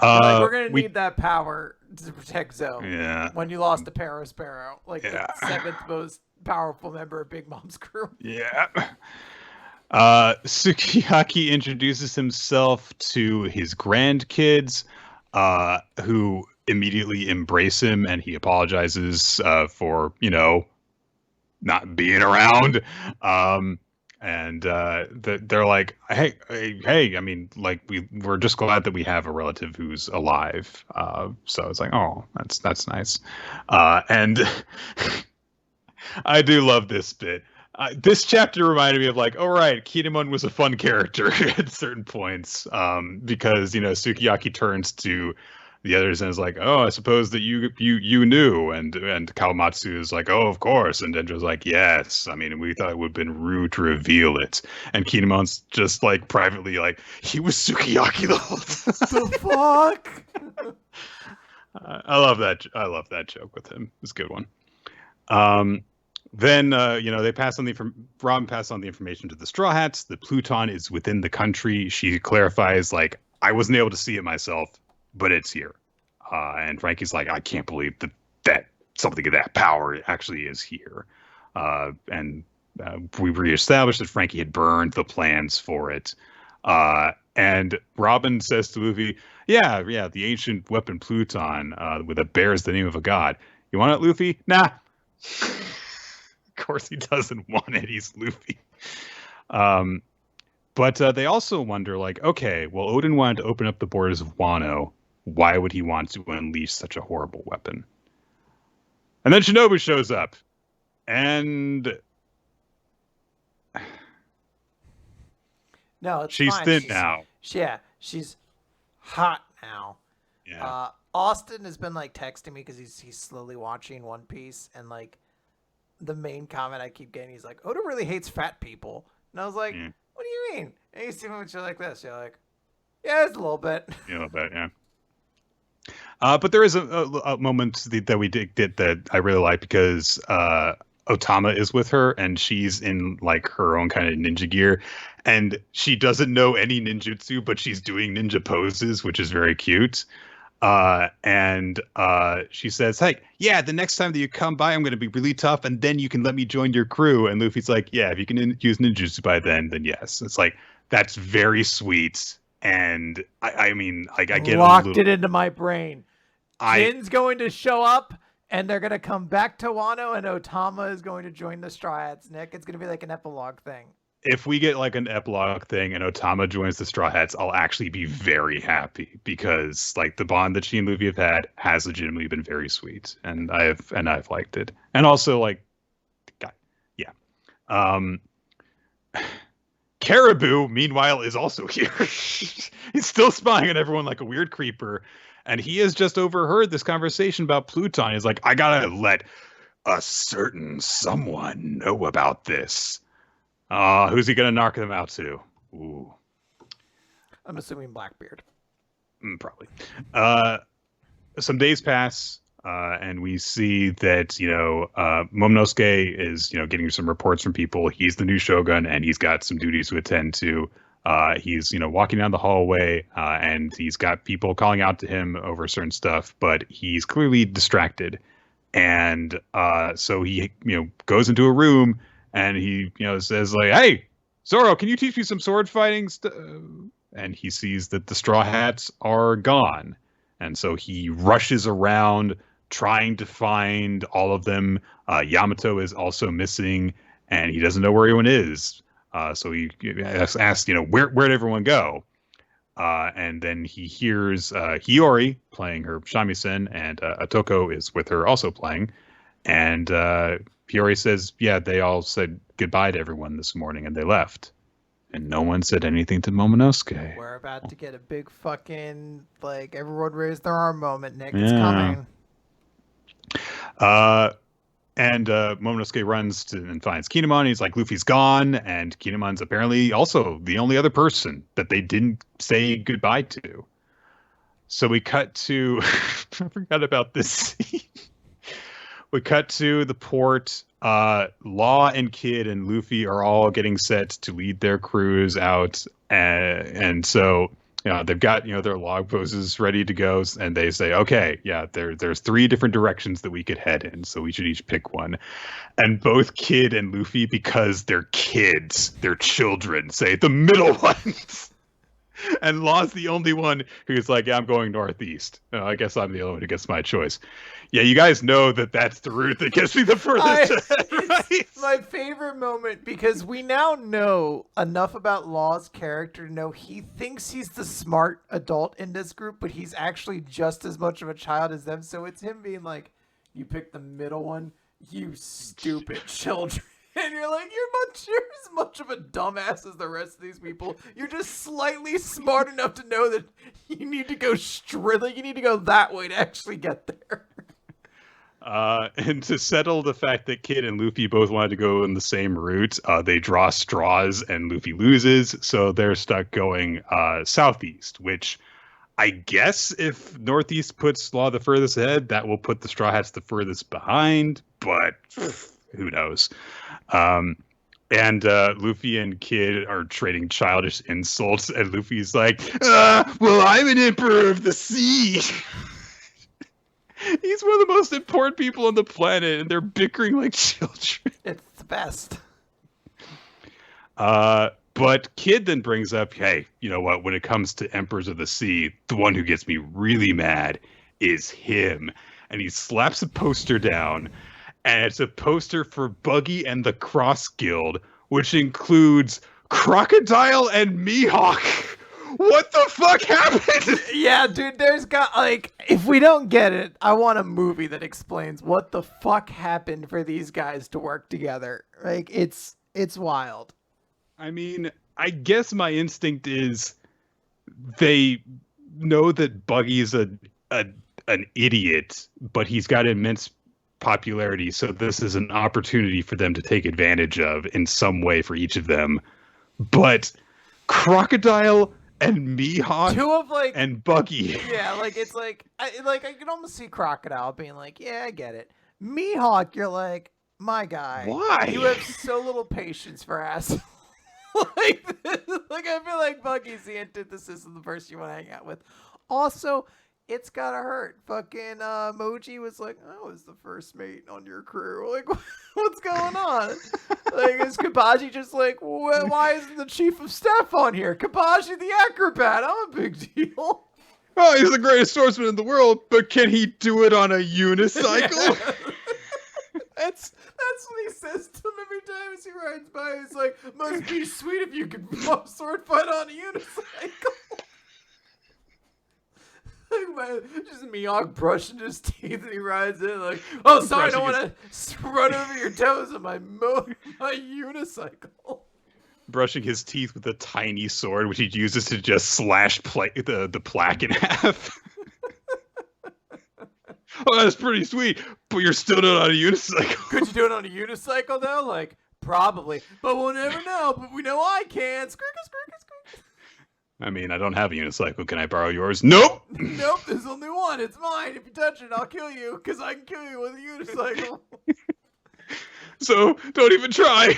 Speaker 2: Like, we're gonna need that power to protect Zoe.
Speaker 1: Yeah.
Speaker 2: When you lost to Perospero, like
Speaker 1: Yeah.
Speaker 2: the seventh most powerful member of Big Mom's crew.
Speaker 1: Yeah. Sukiyaki introduces himself to his grandkids, who immediately embrace him, and he apologizes for, not being around. And they're like, hey, I mean, like, we're just glad that we have a relative who's alive. So it's like, oh, that's nice. And I do love this bit. This chapter reminded me of like, all right, Kinemon was a fun character at certain points, because Sukiyaki turns to the others and is like, oh, I suppose that you knew, and Kawamatsu is like, oh, of course, and Denjo's like, yes, I mean, we thought it would have been rude to reveal it, and Kinemon's just like privately like, he was Sukiyaki the whole time.
Speaker 2: The fuck.
Speaker 1: I love that joke with him. It's a good one. Then, they pass on Robin passed on the information to the Straw Hats. The Pluton is within the country. She clarifies, like, I wasn't able to see it myself, but it's here. And Frankie's like, I can't believe that something of that power actually is here. And we reestablished that Frankie had burned the plans for it. And Robin says to Luffy, yeah, the ancient weapon Pluton, with a bears the name of a god. You want it, Luffy? Nah. Of course he doesn't want it. He's Luffy. But they also wonder, like, okay, well, Odin wanted to open up the borders of Wano. Why would he want to unleash such a horrible weapon? And then Shinobu shows up. And
Speaker 2: no, it's
Speaker 1: she's
Speaker 2: fine.
Speaker 1: thin now.
Speaker 2: She's hot now.
Speaker 1: Yeah.
Speaker 2: Austin has been like texting me because he's slowly watching One Piece, and like the main comment I keep getting, he's like, Oda really hates fat people. And I was like, what do you mean? And you see me when you're like this, you're like, yeah, it's a little bit.
Speaker 1: Yeah, a little bit, yeah. But there is a moment that we did that I really like, because Otama is with her, and she's in like her own kind of ninja gear, and she doesn't know any ninjutsu, but she's doing ninja poses, which is very cute. And she says, hey, yeah, the next time that you come by, I'm going to be really tough, and then you can let me join your crew. And Luffy's like, yeah, if you can use ninjutsu by then yes. It's like, that's very sweet. And I mean, like, I get
Speaker 2: locked it into my brain. Jin's going to show up, and they're going to come back to Wano, and Otama is going to join the Straw Hats, Nick. It's going to be like an epilogue thing.
Speaker 1: If we get like an epilogue thing and Otama joins the Straw Hats, I'll actually be very happy, because like the bond that she and Luffy have had has legitimately been very sweet, and I've liked it. And also, like, yeah. Caribou, meanwhile, is also here. He's still spying on everyone like a weird creeper, and he has just overheard this conversation about Pluton. He's like, I gotta let a certain someone know about this. Who's he gonna narc them out to? Ooh.
Speaker 2: I'm assuming Blackbeard.
Speaker 1: Probably. Some days pass, and we see that, Momonosuke is, getting some reports from people. He's the new shogun, and he's got some duties to attend to. He's, walking down the hallway, and he's got people calling out to him over certain stuff, but he's clearly distracted. And so he, goes into a room and he, says like, "Hey, Zoro, can you teach me some sword fighting?" And he sees that the Straw Hats are gone. And so he rushes around trying to find all of them. Yamato is also missing, and he doesn't know where anyone is. So he asks, where'd everyone go? And then he hears Hiyori playing her shamisen, and Atoko is with her also playing. And Hiyori says, yeah, they all said goodbye to everyone this morning, and they left. And no one said anything to Momonosuke.
Speaker 2: We're about to get a big fucking, like, everyone raised their arm moment, Nick. It's coming.
Speaker 1: And Momonosuke runs and finds Kinemon. He's like, Luffy's gone, and Kinemon's apparently also the only other person that they didn't say goodbye to. So we cut to... I forgot about this scene. We cut to the port. Law and Kid and Luffy are all getting set to lead their crews out. And so... they've got, their log poses ready to go, and they say, okay, there's 3 different directions that we could head in, so we should each pick one. And both Kid and Luffy, because they're kids, they're children, say the middle ones. And Law's the only one who's like, yeah, I'm going northeast. I guess I'm the only one who gets my choice. Yeah, you guys know that that's the route that gets me the furthest ahead, right?
Speaker 2: It's my favorite moment, because we now know enough about Law's character to know he thinks he's the smart adult in this group, but he's actually just as much of a child as them. So it's him being like, you pick the middle one, you stupid children. And you're like, you're as much of a dumbass as the rest of these people. You're just slightly smart enough to know that you need to go you need to go that way to actually get there.
Speaker 1: And to settle the fact that Kid and Luffy both wanted to go in the same route, they draw straws and Luffy loses, so they're stuck going southeast, which I guess if northeast puts Law the furthest ahead, that will put the Straw Hats the furthest behind, but who knows? And Luffy and Kid are trading childish insults, and Luffy's like, well, I'm an emperor of the sea. He's one of the most important people on the planet, and they're bickering like children.
Speaker 2: It's the best.
Speaker 1: But Kid then brings up, hey, you know what? When it comes to Emperors of the Sea, the one who gets me really mad is him. And he slaps a poster down, and it's a poster for Buggy and the Cross Guild, which includes Crocodile and Mihawk. What the fuck happened?
Speaker 2: Yeah, dude, there's got, like, if we don't get it, I want a movie that explains what the fuck happened for these guys to work together. Like, it's wild.
Speaker 1: I mean, I guess my instinct is they know that Buggy's an idiot, but he's got immense popularity, so this is an opportunity for them to take advantage of in some way for each of them. But Crocodile and Mihawk,
Speaker 2: two of, like,
Speaker 1: and Buggy.
Speaker 2: Yeah, like, it's like I can almost see Crocodile being like, yeah, I get it. Mihawk, you're like, my guy.
Speaker 1: Why?
Speaker 2: You have so little patience for ass. like I feel like Buggy's the antithesis of the person you want to hang out with. Also, it's gotta hurt. Fucking Moji was like, I was the first mate on your crew. Like, what's going on? Like, is Kabaji just like, why isn't the chief of staff on here? Kabaji the acrobat. I'm a big deal.
Speaker 1: Oh, he's the greatest swordsman in the world, but can he do it on a unicycle?
Speaker 2: Yeah. That's what he says to him every time as he rides by. He's like, must be sweet if you could sword fight on a unicycle. Just Mihawk brushing his teeth and he rides in like, oh, sorry, I don't want to run over your toes on my unicycle.
Speaker 1: Brushing his teeth with a tiny sword, which he uses to just slash the plaque in half. Oh, that's pretty sweet, but you're still doing it on a unicycle.
Speaker 2: Could you do it on a unicycle, though? Like, probably. But we'll never know. But we know I can. Skirk.
Speaker 1: I mean, I don't have a unicycle. Can I borrow yours? Nope.
Speaker 2: Nope, there's only one. It's mine. If you touch it, I'll kill you, because I can kill you with a unicycle.
Speaker 1: So, don't even try.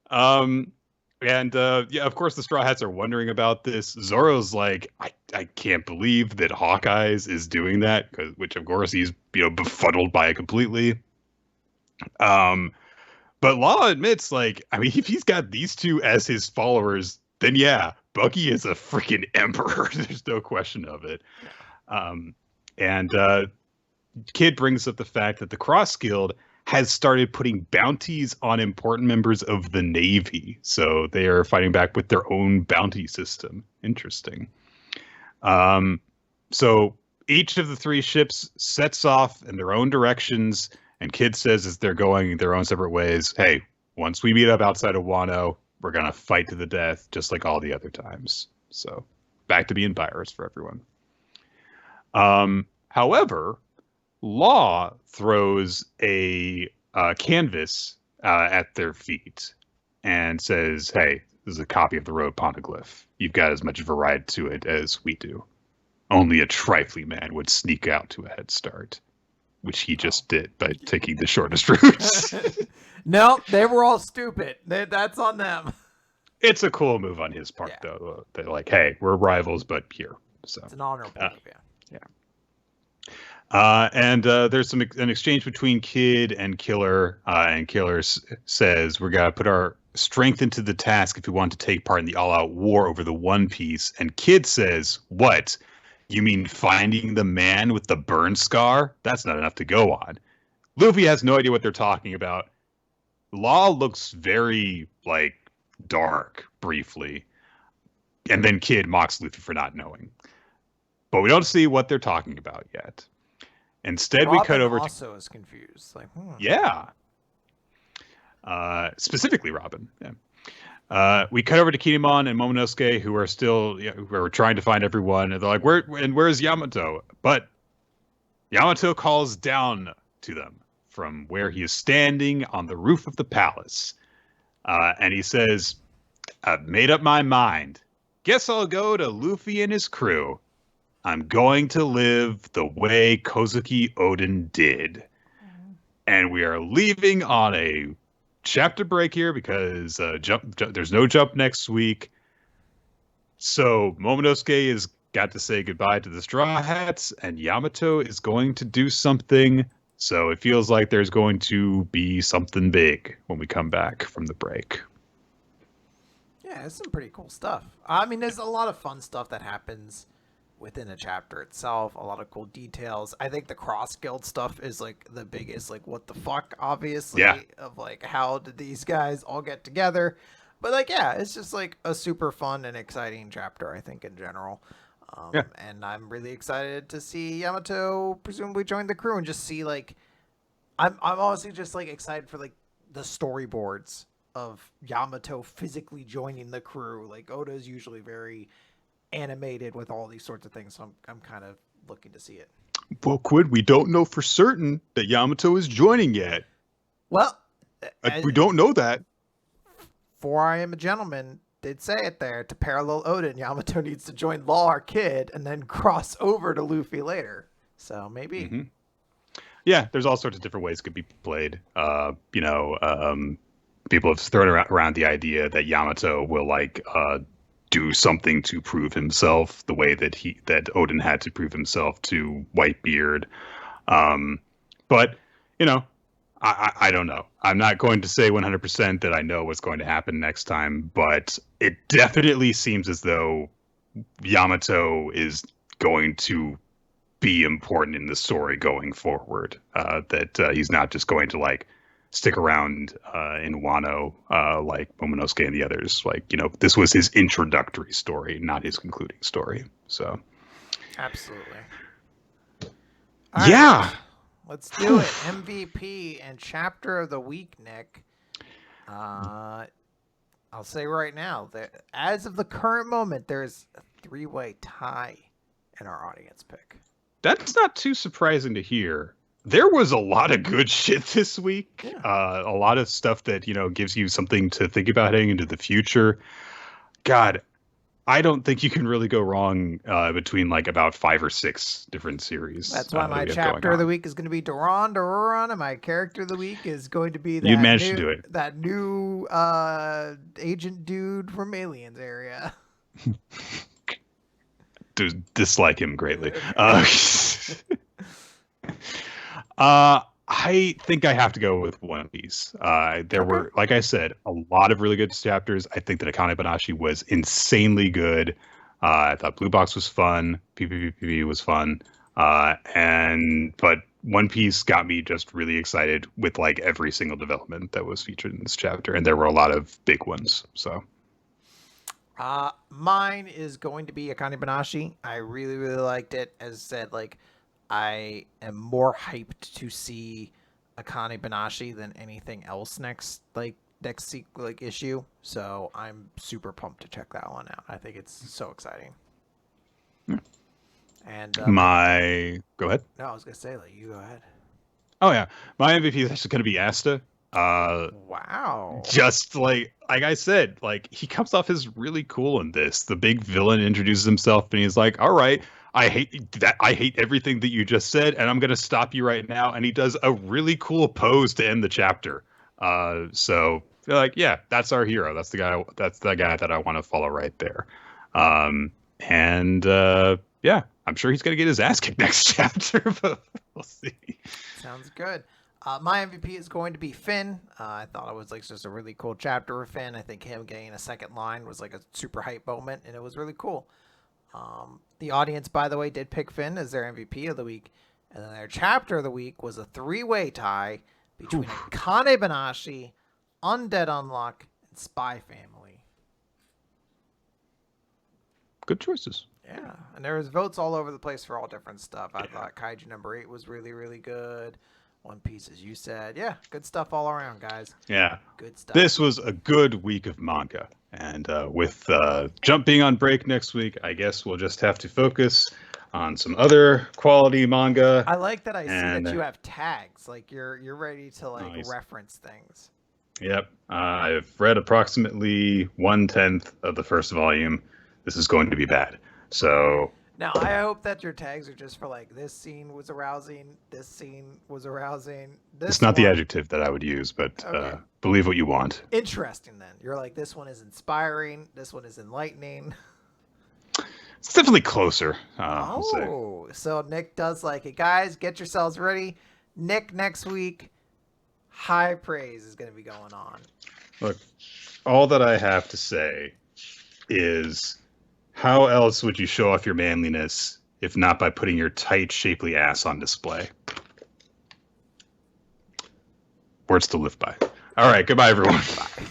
Speaker 1: And of course, the Straw Hats are wondering about this. Zoro's like, I can't believe that Hawkeye's is doing that, which of course he's befuddled by it completely. But Law admits, like, I mean, if he's got these two as his followers, then yeah, Bucky is a freaking emperor. There's no question of it. And Kid brings up the fact that the Cross Guild has started putting bounties on important members of the Navy. So they are fighting back with their own bounty system. Interesting. So each of the three ships sets off in their own directions, and Kid says as they're going their own separate ways, hey, once we meet up outside of Wano, we're going to fight to the death, just like all the other times. So back to being pirates for everyone. However, Law throws a canvas at their feet and says, hey, this is a copy of the road poneglyph. You've got as much variety to it as we do. Only a trifling man would sneak out to a head start, which he just did by taking the shortest route.
Speaker 2: No, they were all stupid. That's on them.
Speaker 1: It's a cool move on his part, though. They're like, hey, we're rivals, but here. So
Speaker 2: it's an honorable move,
Speaker 1: and there's an exchange between Kid and Killer, and Killer says we're gonna put our strength into the task if we want to take part in the all-out war over the One Piece. And Kid says, what? You mean finding the man with the burn scar? That's not enough to go on. Luffy has no idea what they're talking about. Law looks very, like, dark, briefly. And then Kid mocks Luffy for not knowing. But we don't see what they're talking about yet. Instead,
Speaker 2: Robin
Speaker 1: we cut over
Speaker 2: also is confused. Like,
Speaker 1: yeah. Specifically Robin. Yeah. We cut over to Kinemon and Momonosuke, who are still who are trying to find everyone, and they're like, where's Yamato? But Yamato calls down to them from where he is standing on the roof of the palace. And he says, I've made up my mind. Guess I'll go to Luffy and his crew. I'm going to live the way Kozuki Oden did. And we are leaving on a chapter break here because there's no jump next week. So Momonosuke has got to say goodbye to the Straw Hats, and Yamato is going to do something. So it feels like there's going to be something big when we come back from the break.
Speaker 2: Yeah, it's some pretty cool stuff. I mean, there's a lot of fun stuff that happens within a chapter itself, a lot of cool details. I think the Cross Guild stuff is like the biggest, like, what the fuck, obviously, of like, how did these guys all get together? But like, yeah, it's just like a super fun and exciting chapter, I think, in general. And I'm really excited to see Yamato presumably join the crew and just see, like, I'm honestly just like excited for like the storyboards of Yamato physically joining the crew. Like, Oda's usually very animated with all these sorts of things, so I'm kind of looking to see it.
Speaker 1: Well, Quid, we don't know for certain that Yamato is joining yet.
Speaker 2: Well,
Speaker 1: we don't know that.
Speaker 2: For I Am a Gentleman did say it there. To parallel Oden, Yamato needs to join Law or Kid and then cross over to Luffy later. So maybe.
Speaker 1: Mm-hmm. Yeah, there's all sorts of different ways it could be played. People have thrown around the idea that Yamato will like do something to prove himself the way that Oden had to prove himself to Whitebeard. But I don't know. I'm not going to say 100% that I know what's going to happen next time, but it definitely seems as though Yamato is going to be important in the story going forward. That he's not just going to like stick around in Wano like Momonosuke and the others. Like, this was his introductory story, not his concluding story. So,
Speaker 2: absolutely.
Speaker 1: Yeah.
Speaker 2: Right. Let's do it. MVP and chapter of the week, Nick. I'll say right now that as of the current moment, there's a 3-way tie in our audience pick.
Speaker 1: That's not too surprising to hear. There was a lot of good shit this week. Yeah. A lot of stuff that, gives you something to think about heading into the future. God, I don't think you can really go wrong between like about 5 or 6 different series.
Speaker 2: That's why my chapter of the week is going to be Doron Dororon, and my character of the week is going to be that
Speaker 1: you managed to do it.
Speaker 2: That new agent dude from Aliens area.
Speaker 1: dislike him greatly. I think I have to go with One Piece. There were, like I said, a lot of really good chapters. I think that Akane-banashi was insanely good. I thought Blue Box was fun. PPPPP was fun. But One Piece got me just really excited with like every single development that was featured in this chapter, and there were a lot of big ones. So,
Speaker 2: mine is going to be Akane-banashi. I really, really liked it. As I said, like, I am more hyped to see Akane-banashi than anything else next issue. So I'm super pumped to check that one out. I think it's so exciting.
Speaker 1: Yeah.
Speaker 2: And
Speaker 1: go ahead.
Speaker 2: No, I was gonna say, like, you go ahead.
Speaker 1: Oh yeah, my MVP is actually gonna be Asta.
Speaker 2: Wow.
Speaker 1: Just like I said, like he comes off as really cool in this. The big villain introduces himself and he's like, "All right, I hate that. I hate everything that you just said, and I'm gonna stop you right now." And he does a really cool pose to end the chapter. So like, yeah, that's our hero. That's the guy. That's the guy that I want to follow right there. Yeah, I'm sure he's gonna get his ass kicked next chapter, but we'll see.
Speaker 2: Sounds good. My MVP is going to be Finn. I thought it was like just a really cool chapter with Finn. I think him getting a second line was like a super hype moment, and it was really cool. The audience, by the way, did pick Finn as their MVP of the week, and then their chapter of the week was a 3-way tie between Akane-banashi, Undead Unluck, and Spy Family.
Speaker 1: Good choices.
Speaker 2: Yeah, and there was votes all over the place for all different stuff. I thought Kaiju number 8 was really, really good. One Piece, as you said. Yeah, good stuff all around, guys.
Speaker 1: Yeah.
Speaker 2: Good stuff.
Speaker 1: This was a good week of manga. And with Jump being on break next week, I guess we'll just have to focus on some other quality manga.
Speaker 2: I like that I see that you have tags. Like you're ready to reference things.
Speaker 1: Yep. I've read approximately 1/10 of the first volume. This is going to be bad. So
Speaker 2: now I hope that your tags are just for like, this scene was arousing, this scene was arousing.
Speaker 1: It's not the adjective that I would use, but okay. Believe what you want.
Speaker 2: Interesting then. You're like, this one is inspiring, this one is enlightening.
Speaker 1: It's definitely closer.
Speaker 2: So Nick does like it. Guys, get yourselves ready. Nick next week, high praise is going to be going on.
Speaker 1: Look, all that I have to say is, how else would you show off your manliness if not by putting your tight, shapely ass on display? Words to live by. All right, goodbye, everyone.
Speaker 2: Bye.